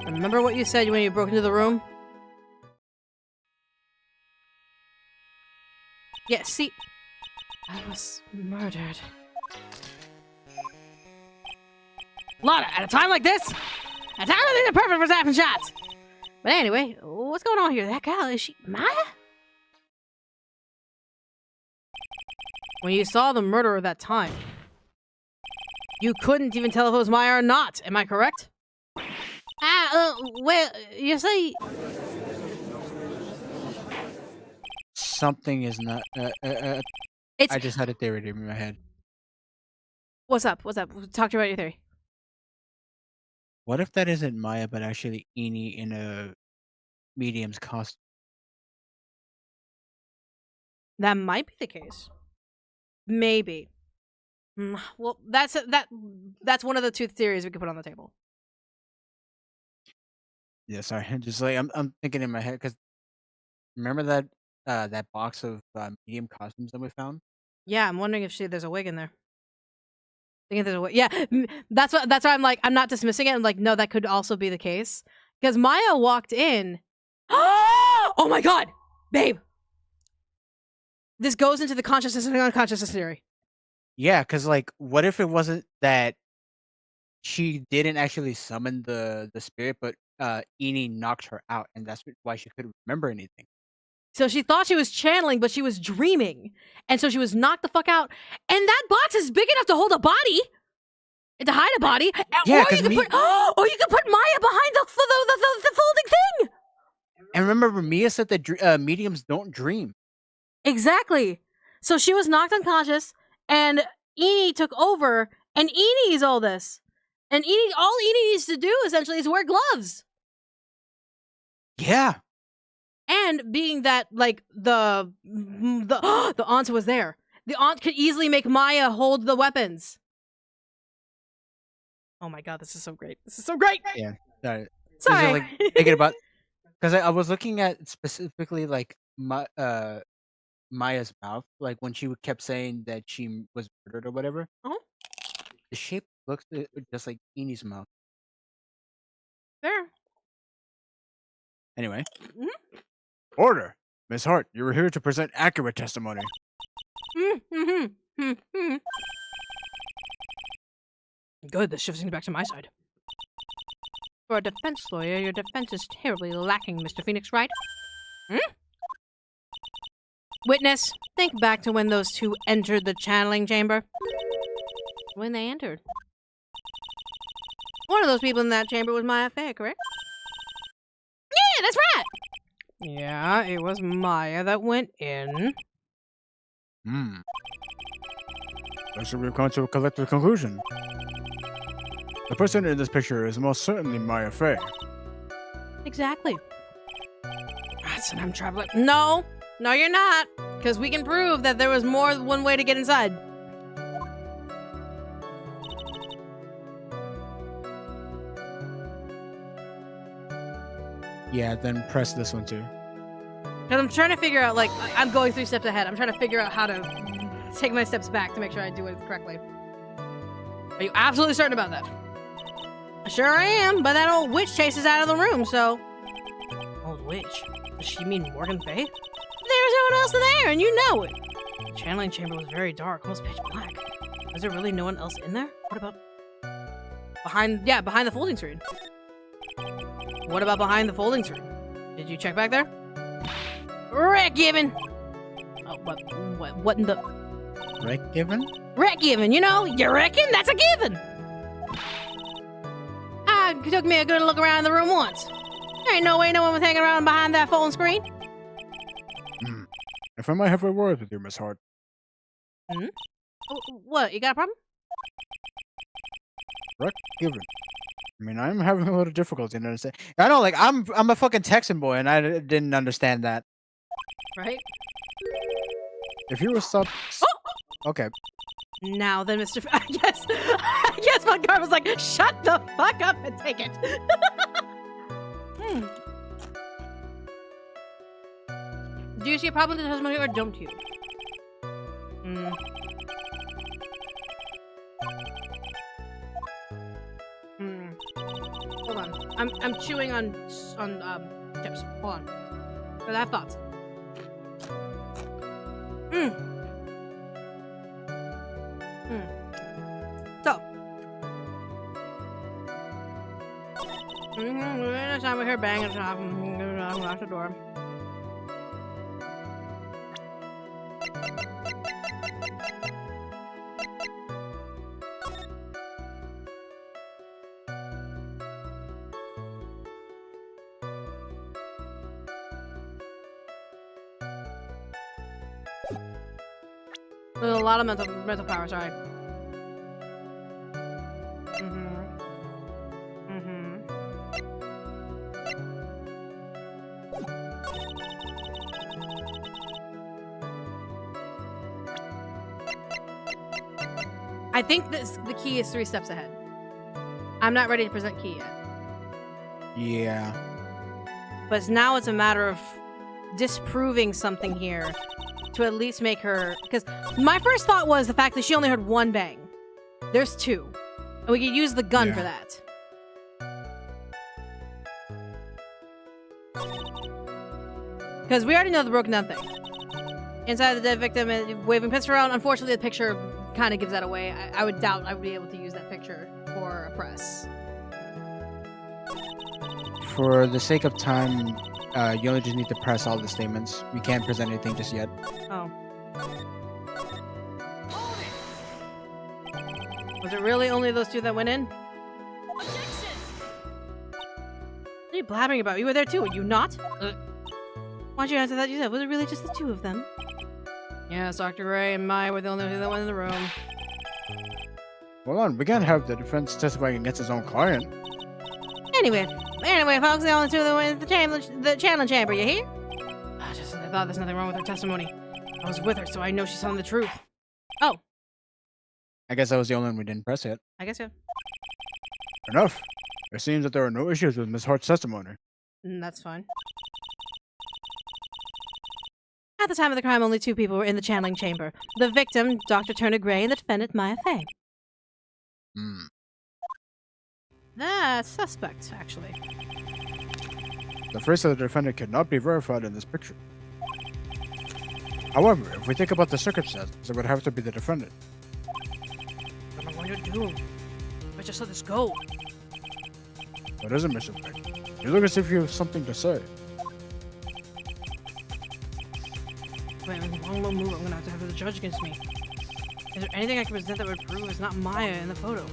Remember what you said when you broke into the room? Yeah, see... I was murdered. Lotta, at a time like this, a time like this is perfect for zapping shots. But anyway, what's going on here? That gal, is she Maya? When you saw the murderer that time, you couldn't even tell if it was Maya or not. Am I correct? Well, you see... Something is not... It's... I just had a theory in my head. What's up? What's up? Talk to you about your theory. What if that isn't Maya, but actually Eni in a medium's costume? That might be the case. Maybe. Well, that's one of the two theories we could put on the table. Yeah, sorry. Just like I'm thinking in my head because remember that box of medium costumes that we found? Yeah, I'm wondering if there's a wig in there. Thinking there's a wig. Yeah, that's why I'm like, I'm not dismissing it. I'm like, no, that could also be the case because Maya walked in. Oh my god, babe! This goes into the consciousness and unconsciousness theory. Yeah, because like, what if it wasn't that she didn't actually summon the spirit, but Eni knocked her out, and that's why she couldn't remember anything. So she thought she was channeling, but she was dreaming, and so she was knocked the fuck out. And that box is big enough to hold a body, to hide a body. Yeah, or you could put, or you could put Maya behind the folding thing. And remember, Mia said that mediums don't dream. Exactly. So she was knocked unconscious, and Eni took over, and Eni is all this. And all Eni needs to do essentially is wear gloves. Yeah. And being that like the aunt was there, the aunt could easily make Maya hold the weapons. Oh my god, this is so great! This is so great. Yeah. Sorry. Sorry. Like thinking about because I was looking at specifically like Maya's mouth, like when she kept saying that she was murdered or whatever. Uh-huh. The shape looks just like Eni's mouth. There. Anyway. Mhm. Order, Miss Hart. You were here to present accurate testimony. Good. This shifts things back to my side. For a defense lawyer, your defense is terribly lacking, Mr. Phoenix, right? Witness, think back to when those two entered the channeling chamber. When they entered. One of those people in that chamber was Maya Fey, correct? Yeah, that's right! Yeah, it was Maya that went in. I should we've come to a collective conclusion. The person in this picture is most certainly Maya Fey. Exactly. That's an I'm traveling. No, you're not. Because we can prove that there was more than one way to get inside. Yeah, then press this one too. Because I'm trying to figure out, like, I'm going 3 steps ahead. I'm trying to figure out how to take my steps back to make sure I do it correctly. Are you absolutely certain about that? Sure I am, but that old witch chases out of the room, so... Old witch? Does she mean Morgan Fey? There was no one else there, and you know it. The channeling chamber was very dark, almost pitch black. Was there really no one else in there? What about... behind the folding screen. What about behind the folding screen? Did you check back there? Wreck given! Oh, what in the... Wreck given? Wreck given, you know? You reckon? That's a given! It took me a good look around the room once. There ain't no way no one was hanging around behind that folding screen. If I might have a word with you, Miss Hart. What, you got a problem? Wreck given. I mean, I'm having a little difficulty in understanding. I know, like, I'm a fucking Texan boy, and I didn't understand that. Right? If you were Okay. Now then, Mr. I guess my guard was like, shut the fuck up and take it. Do you see a problem with the testimony or don't you? Hold on. I'm chewing on chips. Hold on. But I have thoughts. So. Next time we hear banging and lock the door. There's a lot of mental power, sorry. I think the key is 3 steps ahead. I'm not ready to present key yet. Yeah. But now it's a matter of disproving something here to at least make her... Because my first thought was the fact that she only heard 1 bang. There's 2. And we could use the gun for that. Because we already know the broken down thing. Inside the dead victim and waving pistol around. Unfortunately, the picture kind of gives that away. I would doubt I would be able to use that picture for a press. For the sake of time, you only just need to press all the statements. We can't present anything just yet. Oh. Was it really only those 2 that went in? Objection! What are you blabbering about? You were there too, were you not? Why'd you answer that? You said, was it really just the 2 of them? Yes, Dr. Ray and Maya were the only 2 that went in the room. Hold on, we can't have the defense testifying against his own client. Anyway, folks, the only 2 that went in the challenge chamber, you hear? I thought there's nothing wrong with her testimony. I was with her, so I know she's telling the truth. Oh. I guess I was the only one we didn't press yet. I guess so. Enough. It seems that there are no issues with Miss Hart's testimony. That's fine. At the time of the crime, only 2 people were in the channeling chamber. The victim, Dr. Turner Gray, and the defendant, Maya Fey. That's suspect, actually. The face of the defendant cannot be verified in this picture. However, if we think about the circumstances, it would have to be the defendant. What am I going to do? I just let this go. What is it, Mr. Wright? You look as if you have something to say. Wait, one more move, I'm gonna have to have the judge against me. Is there anything I can present that would prove it's not Maya in the photo?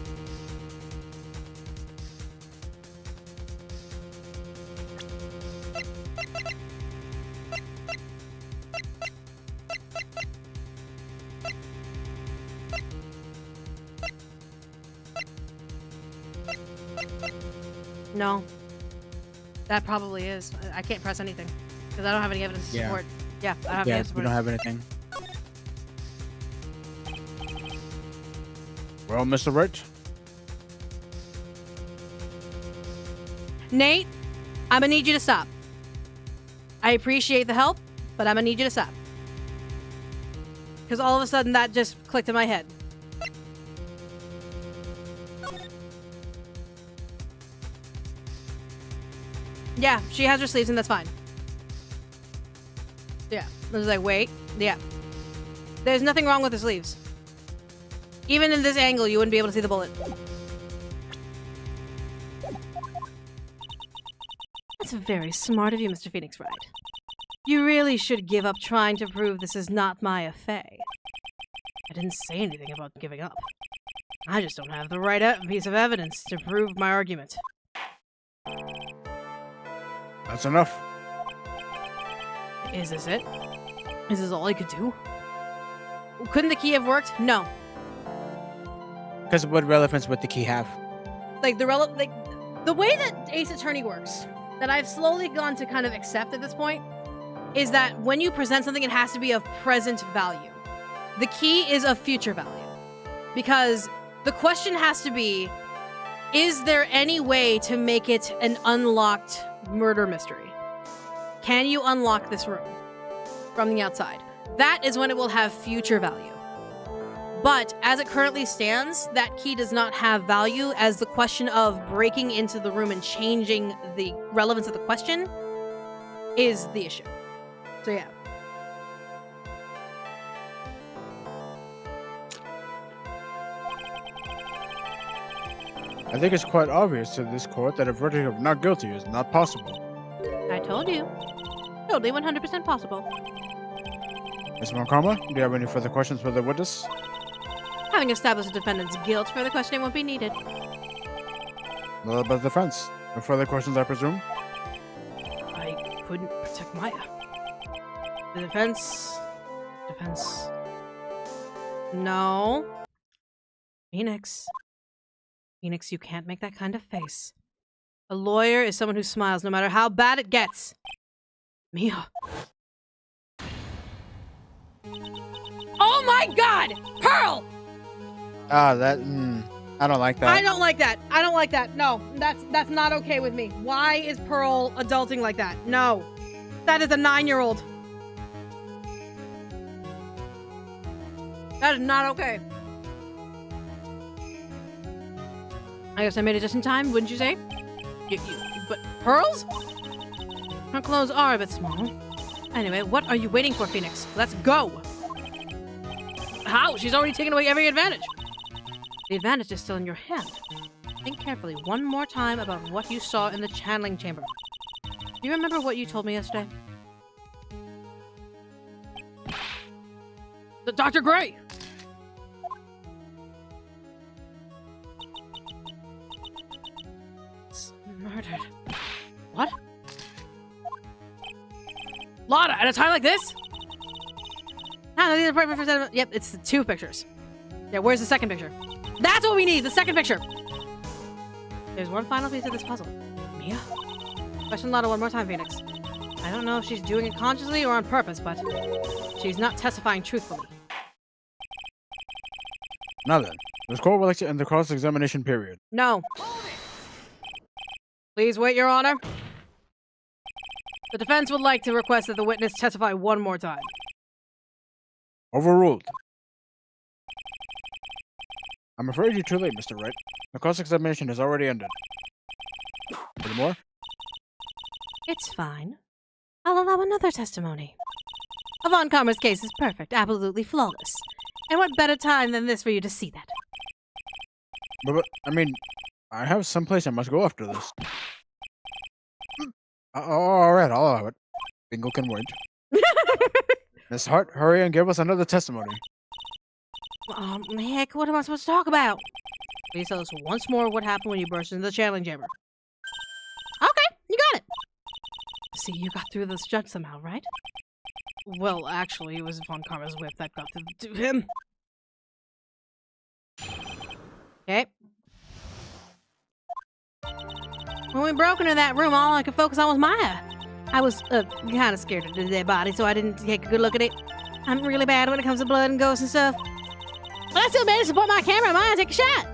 No. That probably is. I can't press anything. Because I don't have any evidence to support. Yeah, I don't have any evidence to we don't have anything. Well, Mr. Wright? Nate, I'm gonna need you to stop. I appreciate the help, but I'm gonna need you to stop. Because all of a sudden that just clicked in my head. Yeah, she has her sleeves and that's fine. Yeah, I was like, wait, yeah. There's nothing wrong with the sleeves. Even in this angle, you wouldn't be able to see the bullet. That's very smart of you, Mr. Phoenix Wright. You really should give up trying to prove this is not Maya Fey. I didn't say anything about giving up. I just don't have the right piece of evidence to prove my argument. That's enough. Is this it? Is this all I could do? Couldn't the key have worked? No. Because what relevance would the key have? Like the way that Ace Attorney works, that I've slowly gone to kind of accept at this point, is that when you present something, it has to be of present value. The key is of future value. Because the question has to be, is there any way to make it an unlocked murder mystery? Can you unlock this room from the outside? That is when it will have future value. But as it currently stands, that key does not have value, as the question of breaking into the room and changing the relevance of the question is the issue. So yeah. I think it's quite obvious to this court that a verdict of not guilty is not possible. I told you. Totally 100% possible. Ms. Montcalm, do you have any further questions for the witness? Having established the defendant's guilt, further questioning won't be needed. What about the defense? No further questions, I presume? I couldn't protect Maya. The defense... No. Phoenix, you can't make that kind of face. A lawyer is someone who smiles no matter how bad it gets. Mia. Oh my god! Pearl! I don't like that. I don't like that. I don't like that. No, that's not okay with me. Why is Pearl adulting like that? No. That is a 9-year-old. That is not okay. I guess I made it just in time, wouldn't you say? But Pearls? Her clothes are a bit small. Anyway, what are you waiting for, Phoenix? Let's go. How? She's already taken away every advantage. The advantage is still in your hand. Think carefully one more time about what you saw in the channeling chamber. Do you remember what you told me yesterday? Dr. Gray! Murdered. What? Lotta, at a time like this? Yep, it's the 2 pictures. Yeah, where's the second picture? That's what we need, the second picture! There's one final piece of this puzzle. Mia? Question Lotta one more time, Phoenix. I don't know if she's doing it consciously or on purpose, but she's not testifying truthfully. Now then, this court will like to end the cross-examination period. No. Please wait, Your Honor. The defense would like to request that the witness testify one more time. Overruled. I'm afraid you're too late, Mr. Wright. The cross-examination has already ended. Any more? It's fine. I'll allow another testimony. Von Karma's case is perfect, absolutely flawless. And what better time than this for you to see that? But I mean, I have someplace I must go after this. Alright, I'll allow it. Bingo can wait. Miss Hart, hurry and give us another testimony. Heck, what am I supposed to talk about? Please tell us once more what happened when you burst into the channeling chamber. Okay, you got it. See, you got through this judge somehow, right? Well, actually, it was Von Karma's whip that got to him. Okay. When we broke into that room, all I could focus on was Maya. I was kind of scared of the dead body, so I didn't take a good look at it. I'm really bad when it comes to blood and ghosts and stuff. But I still managed to point my camera at Maya and take a shot.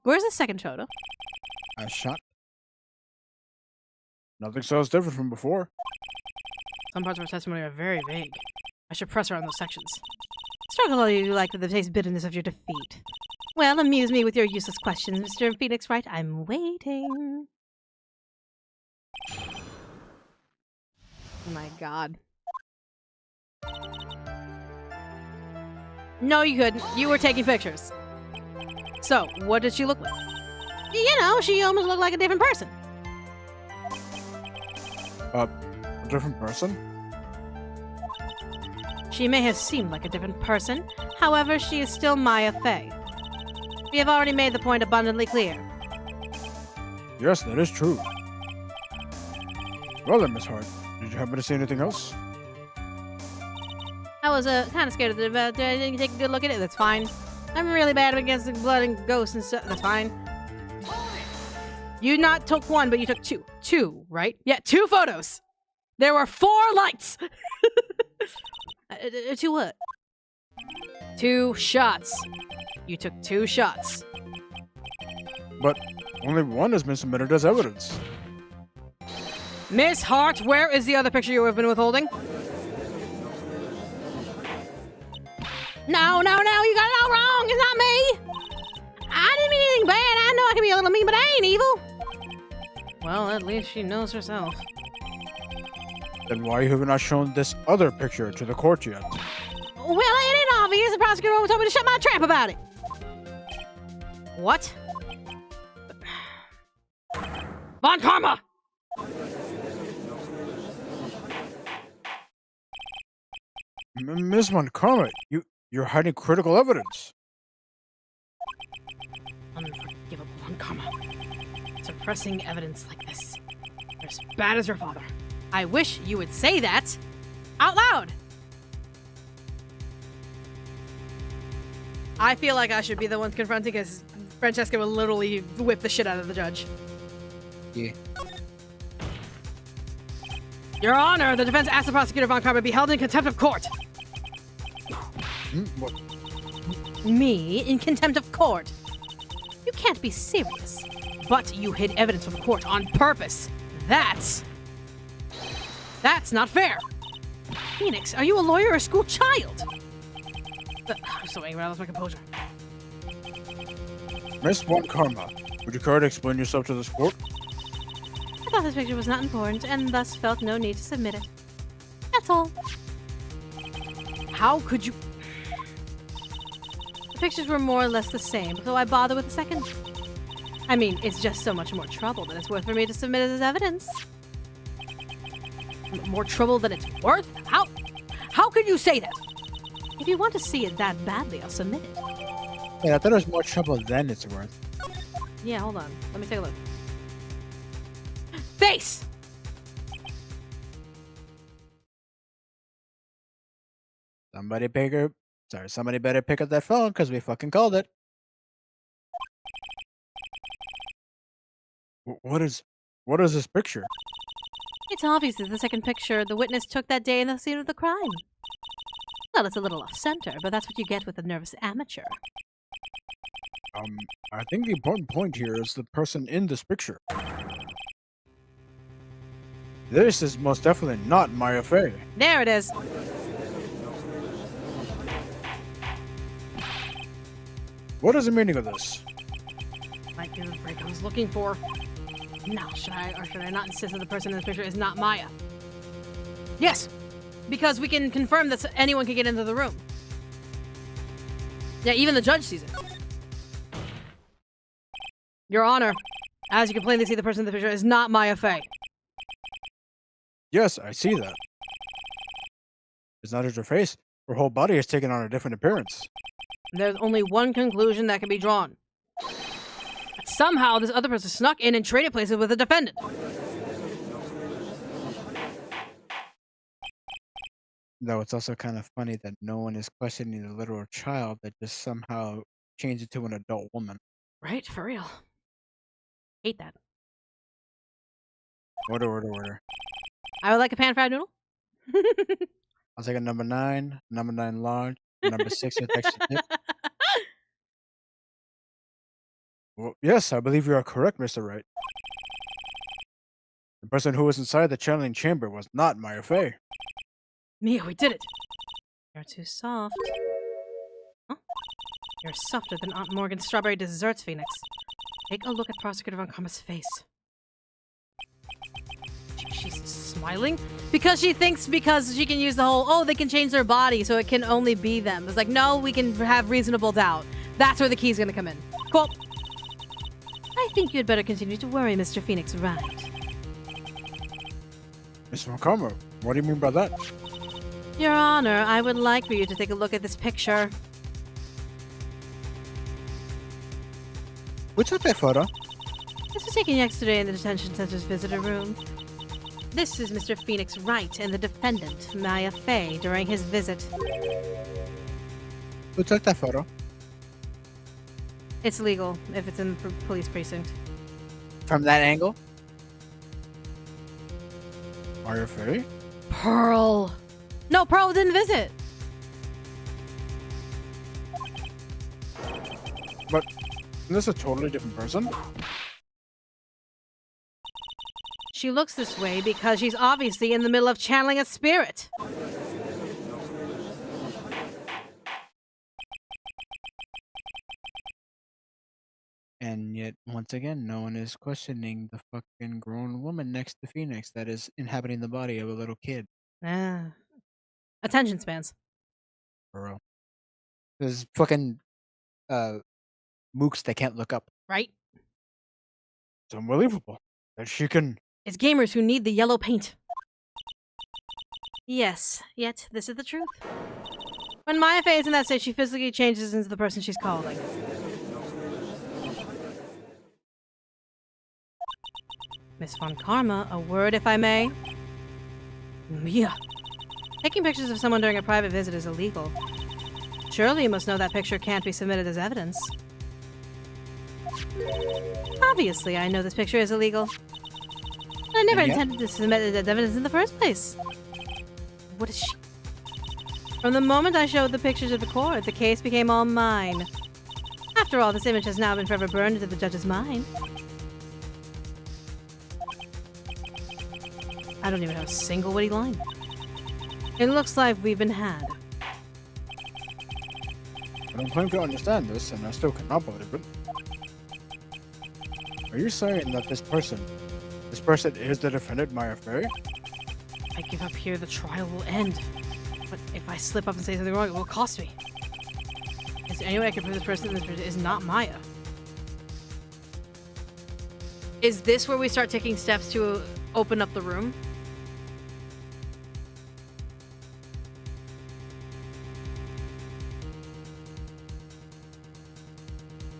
Where's the second photo? A shot? Nothing sounds different from before. Some parts of her testimony are very vague. I should press her on those sections. Struggle all you like with the taste bitterness of your defeat. Well, amuse me with your useless questions, Mr. Phoenix Wright. I'm waiting. Oh my god. No, you couldn't. You were taking pictures. So, what did she look like? You know, she almost looked like a different person. A different person? She may have seemed like a different person. However, she is still Maya Fey. We have already made the point abundantly clear. Yes, that is true. Well then, Miss Hart, did you happen to see anything else? I was kind of scared of it. I didn't take a good look at it. That's fine. I'm really bad against the blood and ghosts and stuff. That's fine. You not took one, but you took two. 2, right? Yeah, 2 photos. There were 4 lights. 2 what? 2 shots. You took 2 shots. But only one has been submitted as evidence. Miss Hart, where is the other picture you have been withholding? No, you got it all wrong. It's not me. I didn't mean anything bad. I know I can be a little mean, but I ain't evil. Well, at least she knows herself. Then why have you not shown this other picture to the court yet? Well, it ain't obvious. The prosecutor told me to shut my trap about it. What? Von Karma! Miss Von Karma, you're hiding critical evidence. Unforgivable Von Karma. Suppressing evidence like this. You're as bad as your father. I wish you would say that out loud. I feel like I should be the one confronting because Francesca will literally whip the shit out of the judge. Yeah. Your Honor, the defense asked the prosecutor Von Karma be held in contempt of court. Me in contempt of court? You can't be serious. But you hid evidence from court on purpose. That's not fair. Phoenix, are you a lawyer or a school child? I'm so angry, I lost my composure. Miss Von Karma, would you care to explain yourself to this court? I thought this picture was not important and thus felt no need to submit it. That's all. How could you... The pictures were more or less the same, so I bother with the second. I mean, it's just so much more trouble than it's worth for me to submit it as evidence. More trouble than it's worth? How could you say that? If you want to see it that badly, I'll submit it. Yeah, I thought it was more trouble than it's worth. Yeah, hold on. Let me take a look. Face! Somebody better pick up that phone because we fucking called it. What is this picture? It's obvious that the second picture the witness took that day in the scene of the crime. Well, it's a little off-center, but that's what you get with a nervous amateur. I think the important point here is the person in this picture. This is most definitely not Maya Fey. There it is. What is the meaning of this? Might be the break I was looking for. Now, should I not insist that the person in this picture is not Maya? Yes, because we can confirm that anyone can get into the room. Yeah, even the judge sees it. Your Honor, as you can plainly see, the person in the picture is not Maya Fey. Yes, I see that. It's not just her face. Her whole body has taken on a different appearance. There's only one conclusion that can be drawn. That somehow this other person snuck in and traded places with the defendant. Though it's also kind of funny that no one is questioning the literal child that just somehow changed into an adult woman. Right? For real. Hate that. Order. I would like a pan-fried noodle. I'll take a number 9 large, number 6 with extra dip. Well, yes, I believe you are correct, Mr. Wright. The person who was inside the channeling chamber was not Maya Fey. Mia, we did it. You're too soft. Huh? You're softer than Aunt Morgan's strawberry desserts, Phoenix. Take a look at Prosecutor Von Karma's face. She's smiling? Because she thinks because she can use the whole, oh, they can change their body, so it can only be them. It's like, no, we can have reasonable doubt. That's where the key's gonna come in. Cool. I think you'd better continue to worry, Mr. Phoenix Wright. Miss Von Karma, what do you mean by that? Your Honor, I would like for you to take a look at this picture. Who took that photo? This was taken yesterday in the detention center's visitor room. This is Mr. Phoenix Wright and the defendant, Maya Fey, during his visit. Who took that photo? It's legal if it's in the police precinct. From that angle? Maya Fey? Pearl! No, Pearl didn't visit! But isn't this a totally different person? She looks this way because she's obviously in the middle of channeling a spirit. And yet, once again, no one is questioning the fucking grown woman next to Phoenix that is inhabiting the body of a little kid. Ah. Attention spans. For real. There's fucking mooks that can't look up. Right? It's unbelievable that she can. It's gamers who need the yellow paint. Yes, yet this is the truth. When Maya Fey is in that state, she physically changes into the person she's calling. Miss Von Karma, a word if I may. Mia. Taking pictures of someone during a private visit is illegal. Surely you must know that picture can't be submitted as evidence. Obviously, I know this picture is illegal. I never intended to submit it as evidence in the first place. What is she? From the moment I showed the pictures of the court, the case became all mine. After all, this image has now been forever burned into the judge's mind. I don't even have a single witty line. It looks like we've been had. I don't claim to understand this, and I still cannot believe it. Are you saying that this person is the defendant, Maya Fey? I give up here, the trial will end. But if I slip up and say something wrong, it will cost me. Is there any way I can prove this person is not Maya? Is this where we start taking steps to open up the room?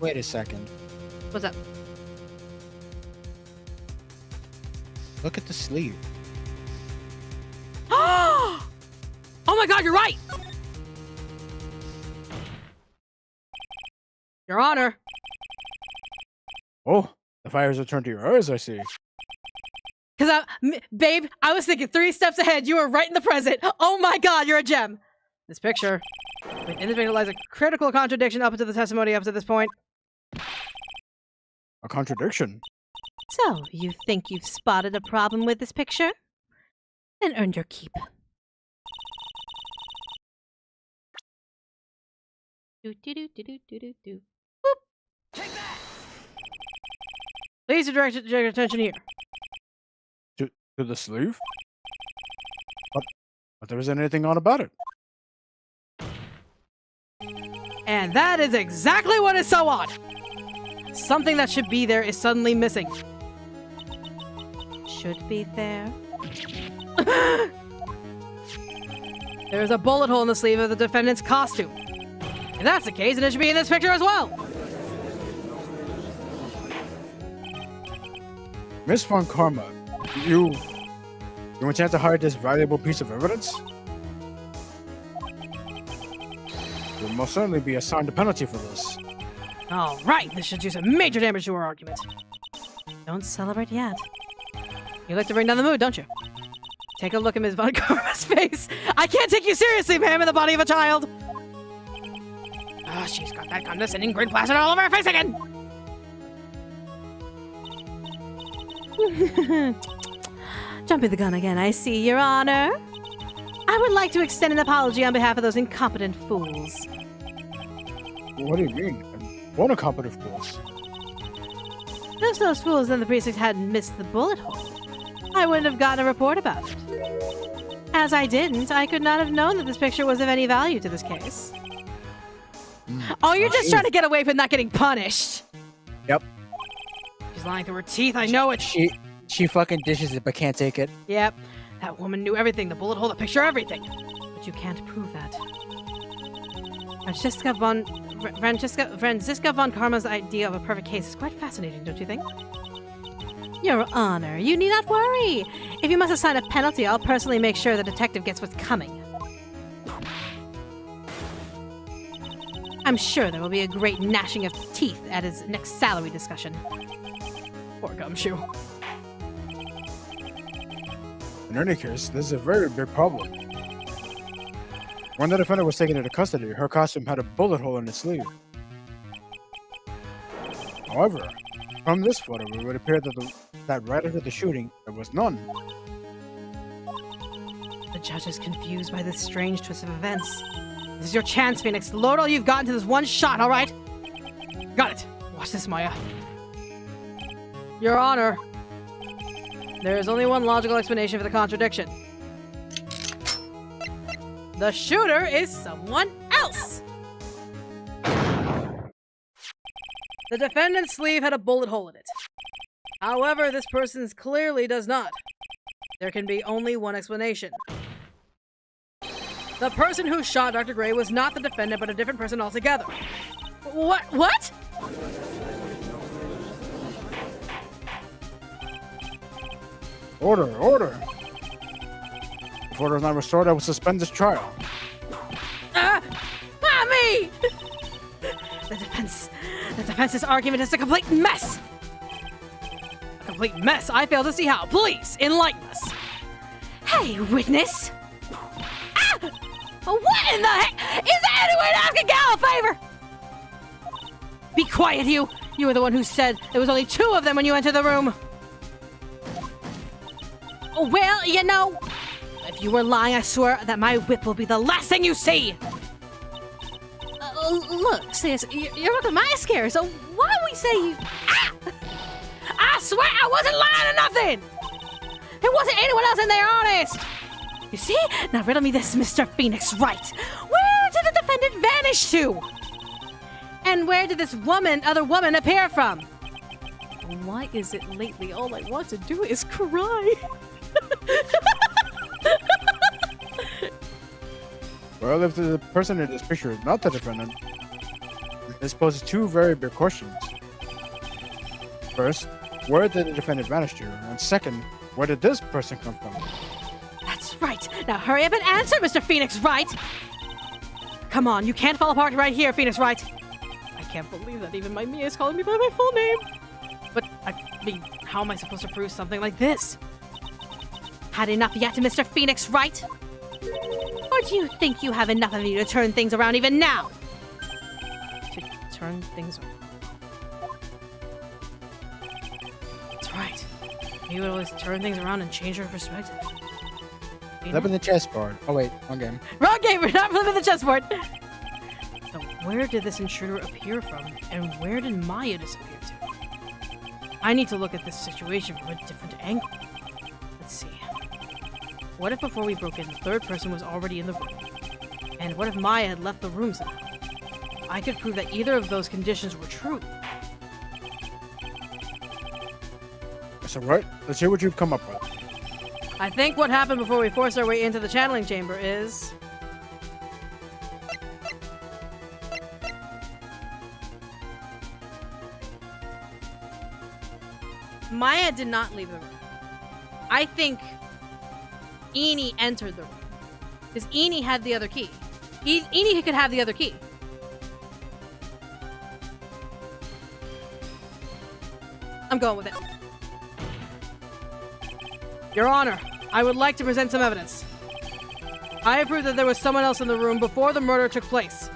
Wait a second. What's up? Look at the sleeve. Oh my god, you're right! Your Honor! Oh, the fires returned to your eyes, I see. Because, babe, I was thinking 3 steps ahead. You were right in the present. Oh my god, you're a gem. This picture. In this picture lies a critical contradiction up to the testimony up to this point. A contradiction? So, you think you've spotted a problem with this picture? Then earned your keep. Do. Boop. Please direct your attention here. To the sleeve? But there isn't anything odd about it. And that is exactly what is so odd. Something that should be there is suddenly missing. Should be there. There's a bullet hole in the sleeve of the defendant's costume. If that's the case, then it should be in this picture as well. Miss Von Karma, you intend to hide this valuable piece of evidence? There will most certainly be assigned a penalty for this. All right, this should do some major damage to our argument. Don't celebrate yet. You like to bring down the mood, don't you? Take a look at Ms. Von Karma's face. I can't take you seriously, ma'am, in the body of a child. Ah, she's got that condescending grin plastered all over her face again. Jumping the gun again, I see, Your Honor. I would like to extend an apology on behalf of those incompetent fools. What do you mean? What incompetent fools? If those fools in the precinct hadn't missed the bullet hole, I wouldn't have gotten a report about it. As I didn't, I could not have known that this picture was of any value to this case. Oh, you're just trying to get away from not getting punished. Yep. She's lying through her teeth, I know it. She fucking dishes it but can't take it. Yep. That woman knew everything, the bullet hole, the picture, everything. But you can't prove that. Franziska von Karma's idea of a perfect case is quite fascinating, don't you think? Your Honor, you need not worry. If you must assign a penalty, I'll personally make sure the detective gets what's coming. I'm sure there will be a great gnashing of teeth at his next salary discussion. Poor Gumshoe. In any case, this is a very big problem. When the defendant was taken into custody, her costume had a bullet hole in its sleeve. However, from this photo, it would appear that right after the shooting, there was none. The judge is confused by this strange twist of events. This is your chance, Phoenix. Load all you've got into this one shot, all right? Got it. Watch this, Maya. Your Honor, there is only one logical explanation for the contradiction. The shooter is someone else! The defendant's sleeve had a bullet hole in it. However, this person's clearly does not. There can be only one explanation. The person who shot Dr. Gray was not the defendant, but a different person altogether. What? Order! If order is not restored, I will suspend this trial. Mommy! The defense's argument is a complete mess. A complete mess? I fail to see how. Please, enlighten us. Hey, witness! What in the heck? Is there any way to ask a gal a favor? Be quiet, you! You were the one who said there was only 2 of them when you entered the room. Well, you know, if you were lying, I swear that my whip will be the last thing you see! Look, sis, you're looking mighty scary, so why don't we say you... Ah! I swear I wasn't lying or nothing! There wasn't anyone else in there, honest! You see? Now riddle me this, Mr. Phoenix Wright. Where did the defendant vanish to? And where did this other woman appear from? Why is it lately all I want to do is cry? Well, if the person in this picture is not the defendant, this poses 2 very big questions. First, where did the defendant vanish to? And second, where did this person come from? That's right. Now hurry up and answer, Mr. Phoenix Wright. Come on, you can't fall apart right here, Phoenix Wright. I can't believe that even my Mia is calling me by my full name. But, I mean, how am I supposed to prove something like this? Had enough yet, Mr. Phoenix Wright? Or do you think you have enough of you to turn things around even now? To turn things around. That's right. You would always turn things around and change your perspective. Flip in the chessboard. Oh wait, wrong game. Wrong game! We're not flipping the chessboard! So where did this intruder appear from, and where did Maya disappear to? I need to look at this situation from a different angle. Let's see. What if before we broke in, the 3rd person was already in the room? And what if Maya had left the room somehow? I could prove that either of those conditions were true. So right, let's hear what you've come up with. I think what happened before we forced our way into the channeling chamber is... Maya did not leave the room. I think Eni entered the room. Because Eni had the other key. Eni could have the other key. I'm going with it. Your Honor, I would like to present some evidence. I have proved that there was someone else in the room before the murder took place.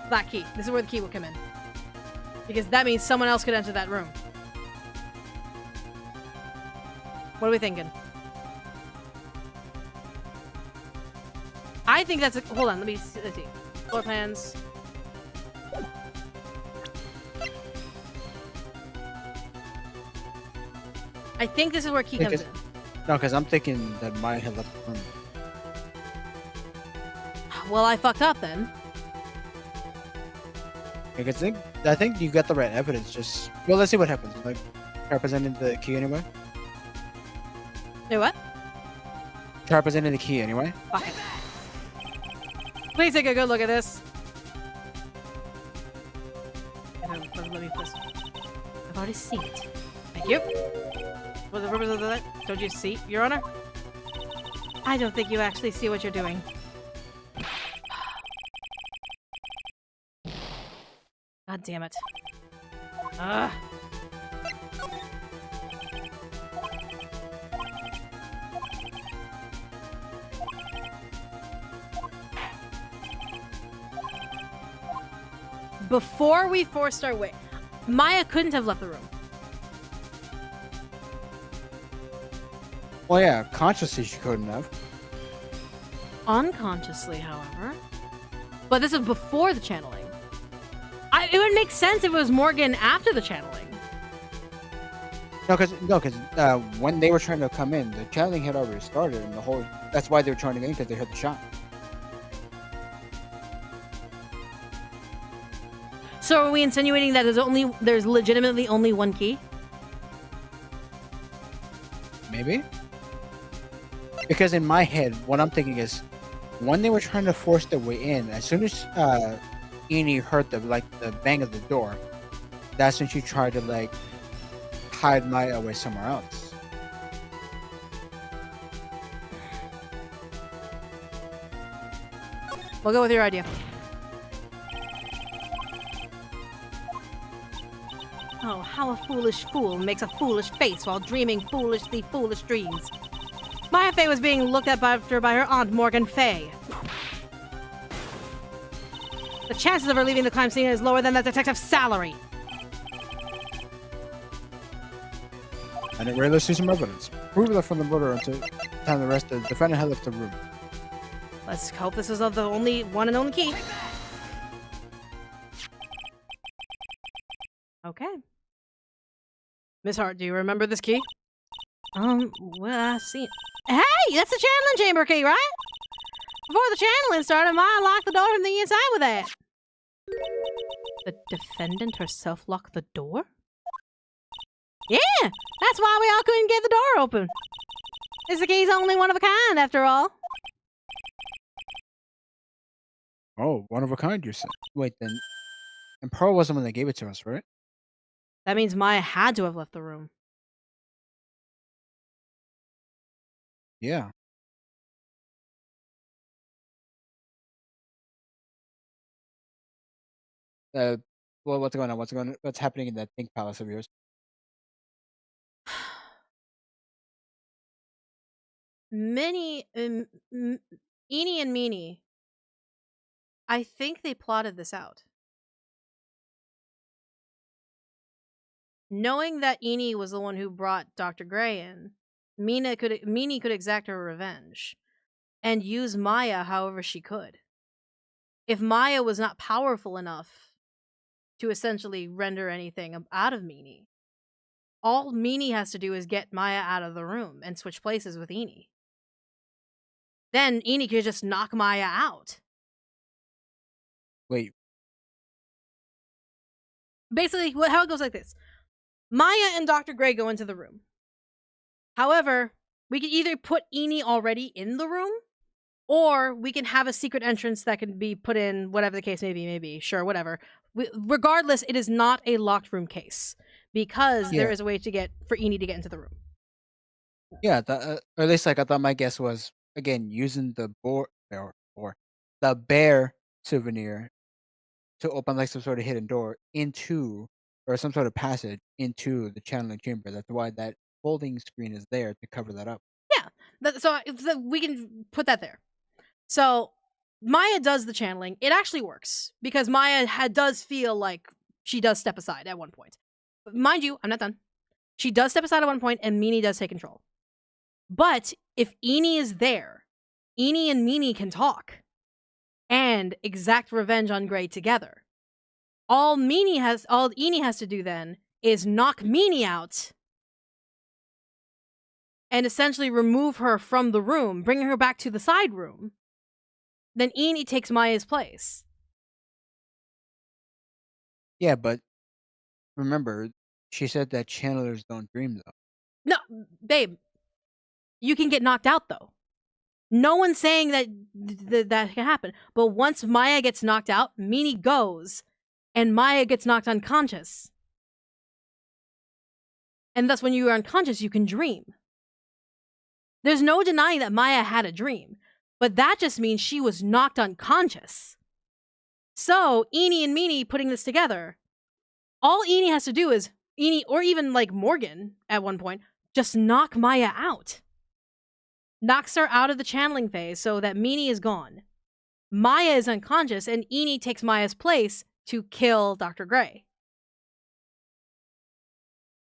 That key. This is where the key will come in. Because that means someone else could enter that room. What are we thinking? I think that's a... Hold on, let's see. Floor plans. I think this is where key comes in. No, because I'm thinking that Maya had left the room. Well, I fucked up then. I think you got the right evidence. Just well, let's see what happens. Like, try presenting the key anyway. Say what? Try presenting the key anyway. Fuck it. Please take a good look at this. Let me first. I've already seen it. Thank you. What's the purpose of that? Don't you see, Your Honor? I don't think you actually see what you're doing. God damn it. Ugh. Before we forced our way, Maya couldn't have left the room. Well, yeah, consciously she couldn't have. Unconsciously, however. But this is before the channeling. It would make sense if it was Morgan after the channeling. No, because when they were trying to come in, the channeling had already started, and that's why they were trying to get in, because they heard the shot. So are we insinuating that there's legitimately only one key? Maybe. Because in my head, what I'm thinking is, when they were trying to force their way in, as soon as Eni heard the bang of the door, that's when she tried to hide Maya away somewhere else. We'll go with your idea. Oh, how a foolish fool makes a foolish face while dreaming foolishly foolish dreams. Maya Fey was being looked at after by her aunt, Morgan Fey. The chances of her leaving the crime scene is lower than the detective's salary. I didn't rarely see some evidence. Prove that from the murder until the time the rest of the defendant had left the room. Let's hope this is the only one and only key. Okay. Miss Hart, do you remember this key? Well, I see. Hey, that's the channeling chamber key, right? Before the channeling started, Maya locked the door from the inside with that. The defendant herself locked the door? Yeah, that's why we all couldn't get the door open. This key's only one of a kind, after all. Oh, one of a kind, you said. Wait, then. And Pearl was the one that gave it to us, right? That means Maya had to have left the room. Yeah. Well, what's going on? What's happening in that pink palace of yours? Eenie and Meanie. I think they plotted this out. Knowing that Eenie was the one who brought Dr. Gray in, Meanie could exact her revenge and use Maya however she could. If Maya was not powerful enough to essentially render anything out of Meanie, all Meanie has to do is get Maya out of the room and switch places with Eenie. Then Eenie could just knock Maya out. Wait. Basically, how it goes like this. Maya and Dr. Gray go into the room. However, we can either put Eenie already in the room, or we can have a secret entrance that can be put in, whatever the case may be. Sure, whatever. Regardless, it is not a locked room case, because there is a way for Eenie to get into the room. Yeah, or at least like I thought my guess was, again, using the the bear souvenir to open like some sort of hidden door into, or some sort of passage into the channeling chamber. That's why that folding screen is there to cover that up. Yeah, so we can put that there. So Maya does the channeling. It actually works because Maya does feel like she does step aside at one point. But mind you, I'm not done. She does step aside at one point, and Meanie does take control. But if Eenie is there, Eenie and Meanie can talk and exact revenge on Gray together. All Eenie has to do then is knock Meanie out and essentially remove her from the room, bringing her back to the side room. Then Eenie takes Maya's place. Yeah, but remember, she said that channelers don't dream, though. No, babe. You can get knocked out, though. No one's saying that that can happen. But once Maya gets knocked out, Meanie goes, and Maya gets knocked unconscious. And thus, when you are unconscious, you can dream. There's no denying that Maya had a dream, but that just means she was knocked unconscious. So, Eenie and Meanie putting this together, all Eenie has to do is, Eenie, or even like Morgan at one point, just knock Maya out. Knocks her out of the channeling phase so that Meanie is gone. Maya is unconscious, and Eenie takes Maya's place to kill Dr. Gray.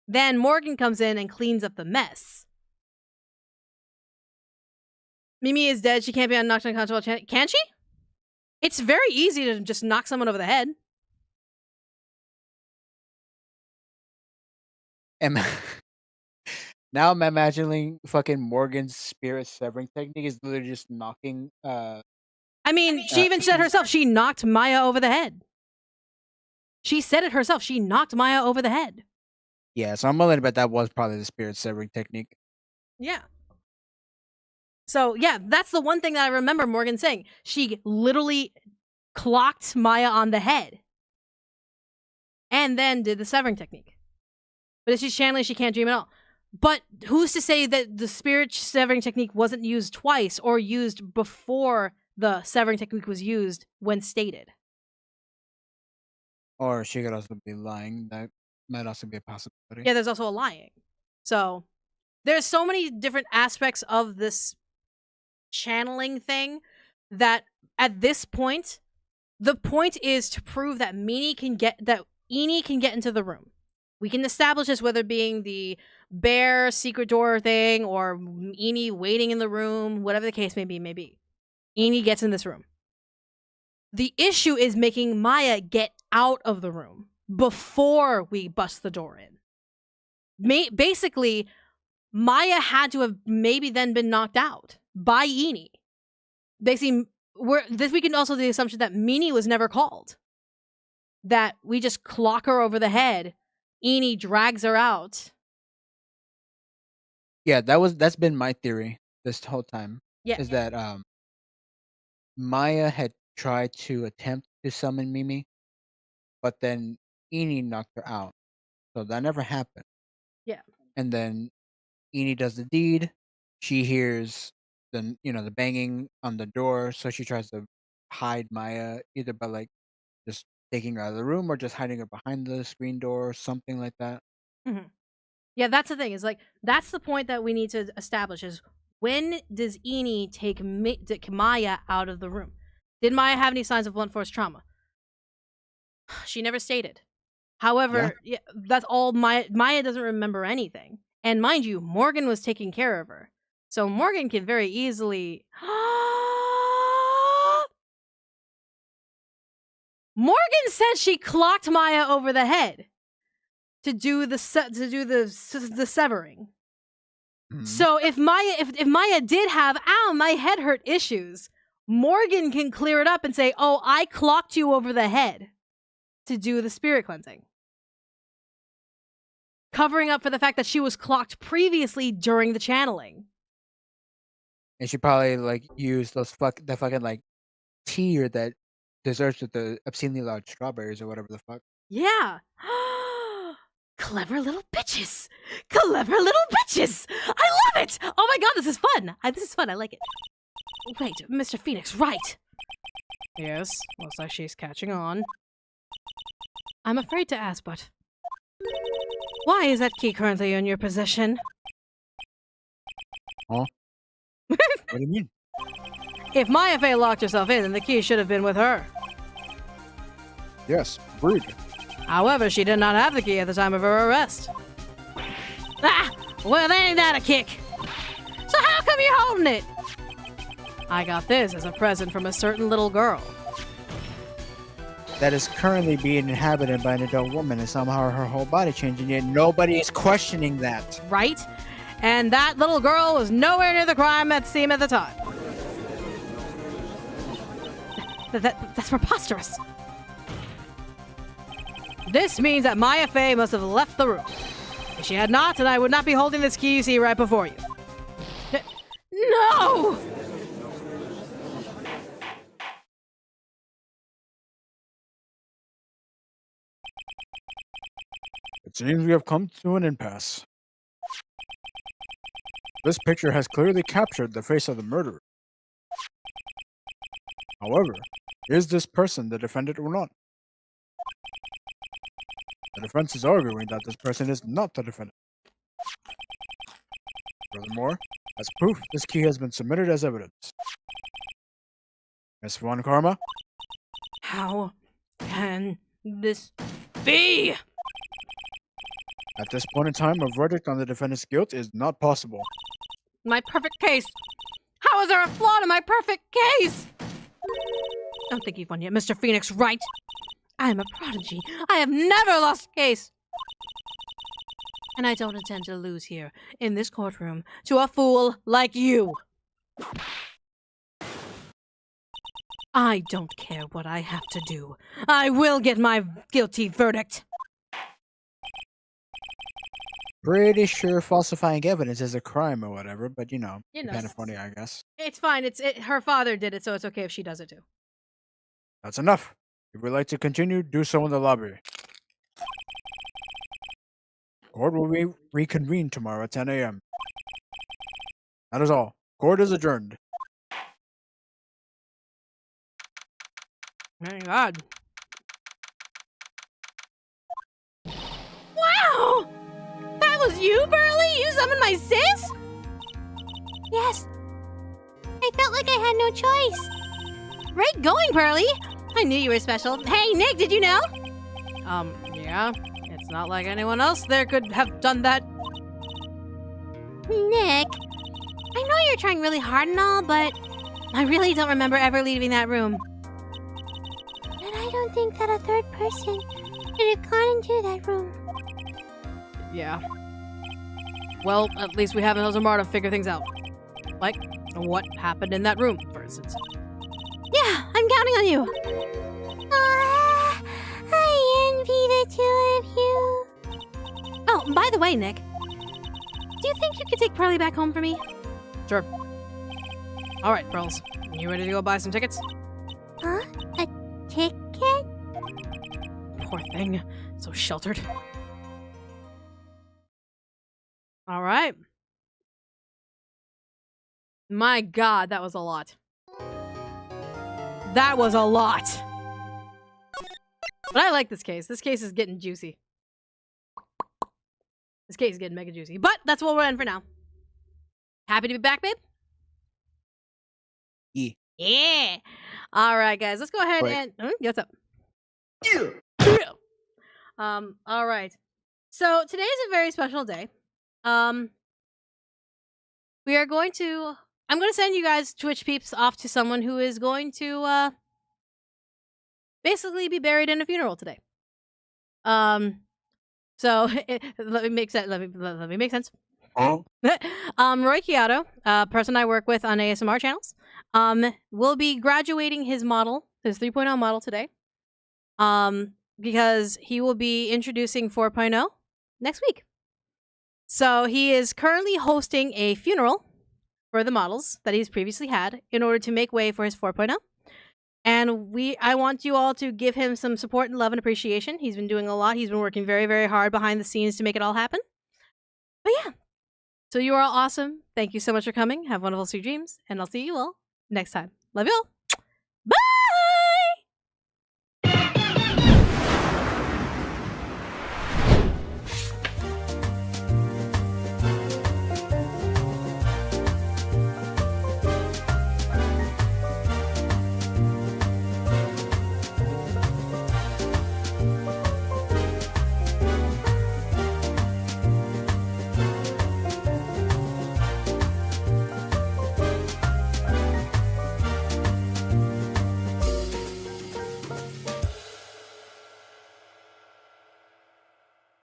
Then Morgan comes in and cleans up the mess. Mimi is dead. She can't be knocked unconscious. Can she? It's very easy to just knock someone over the head. Now I'm imagining fucking Morgan's spirit severing technique is literally just knocking. I mean, she even said herself, she knocked Maya over the head. She said it herself. She knocked Maya over the head. Yeah, so I'm willing to bet that was probably the spirit severing technique. Yeah. So, yeah, that's the one thing that I remember Morgan saying. She literally clocked Maya on the head. And then did the severing technique. But if she's channeling, she can't dream at all. But who's to say that the spirit severing technique wasn't used twice or used before the severing technique was used when stated? Or she could also be lying. That might also be a possibility. Yeah, there's also a lying. So there's so many different aspects of this channeling thing that at this point, the point is to prove that Eni can get into the room. We can establish this, whether being the bear secret door thing or Eni waiting in the room, whatever the case may be. Eni gets in this room. The issue is making Maya get out of the room before we bust the door in. Basically, Maya had to have maybe then been knocked out by Eni. Basically, we can also do the assumption that Eni was never called. That we just clock her over the head. Eni drags her out. Yeah, that's been my theory this whole time. Yeah. Is that Maya had tried to attempt to summon Mimi, but then Eni knocked her out. So that never happened. Yeah. And then Eni does the deed. She hears the banging on the door, so she tries to hide Maya either by like just taking her out of the room or just hiding her behind the screen door or something like that. Mm-hmm. Yeah, that's the thing. Is like that's the point that we need to establish: is when does Eni take Maya out of the room? Did Maya have any signs of blunt force trauma? She never stated. However, yeah, that's all. Maya doesn't remember anything, and mind you, Morgan was taking care of her, so Morgan can very easily. Morgan said she clocked Maya over the head to do the severing. Mhm. So if Maya did have my head hurt issues, Morgan can clear it up and say, "Oh, I clocked you over the head to do the spirit cleansing." Covering up for the fact that she was clocked previously during the channeling. And she probably like used the fucking like tea or that desserts with the obscenely large strawberries or whatever the fuck. Yeah. Clever little bitches. Clever little bitches. I love it. Oh my god, this is fun. This is fun. I like it. Wait, Mr. Phoenix, right. Yes, looks like she's catching on. I'm afraid to ask, but why is that key currently in your possession? Huh? What do you mean? If Maya Fey locked herself in, then the key should have been with her. Yes, agreed. However, she did not have the key at the time of her arrest. Ah! Well, ain't that a kick? So how come you're holding it? I got this as a present from a certain little girl. That is currently being inhabited by an adult woman and somehow her whole body changing, yet nobody is questioning that. Right? And that little girl was nowhere near the crime scene at the time. That's preposterous. This means that Maya Fey must have left the room. If she had not, then I would not be holding this key you see right before you. No! It seems we have come to an impasse. This picture has clearly captured the face of the murderer. However, is this person the defendant or not? The defense is arguing that this person is not the defendant. Furthermore, as proof, this key has been submitted as evidence. Miss Von Karma? How can this be? At this point in time, a verdict on the defendant's guilt is not possible. My perfect case. How is there a flaw in my perfect case? Don't think you've won yet, Mr. Phoenix, right? I am a prodigy. I have never lost a case. And I don't intend to lose here, in this courtroom, to a fool like you. I don't care what I have to do. I will get my guilty verdict. Pretty sure falsifying evidence is a crime or whatever, but You know, kind of funny, I guess. It's fine. Her father did it, so it's okay if she does it too. That's enough. If we'd like to continue, do so in the lobby. Court will reconvene tomorrow at 10 a.m. That is all. Court is adjourned. My God. Wow! That was you, Burley? You summon my sis? Yes. I felt like I had no choice. Great going, Pearly. I knew you were special. Hey, Nick, did you know? Yeah. It's not like anyone else there could have done that. Nick, I know you're trying really hard and all, but I really don't remember ever leaving that room. And I don't think that a third person could have gone into that room. Yeah. Well, at least we have another tomorrow to figure things out. Like, what happened in that room, for instance. Yeah, I'm counting on you. I envy the two of you. Oh, by the way, Nick, do you think you could take Pearly back home for me? Sure. All right, Pearls. You ready to go buy some tickets? Huh? A ticket? Poor thing. So sheltered. All right. My God, that was a lot. That was a lot. But I like this case. This case is getting juicy. This case is getting mega juicy. But that's what we're in for now. Happy to be back, babe? Yeah. Yeah. All right, guys. Let's go ahead Wait. and... what's up? All right. So today is a very special day. We are going to... I'm going to send you guys Twitch peeps off to someone who is going to basically be buried in a funeral today. So let me make sense. Let me make sense. Huh? Roy Kiato, a person I work with on ASMR channels, will be graduating his model, his 3.0 model today. Because he will be introducing 4.0 next week. So he is currently hosting a funeral for the models that he's previously had in order to make way for his 4.0. And I want you all to give him some support and love and appreciation. He's been doing a lot. He's been working very, very hard behind the scenes to make it all happen. But yeah. So you are all awesome. Thank you so much for coming. Have wonderful sweet dreams. And I'll see you all next time. Love you all.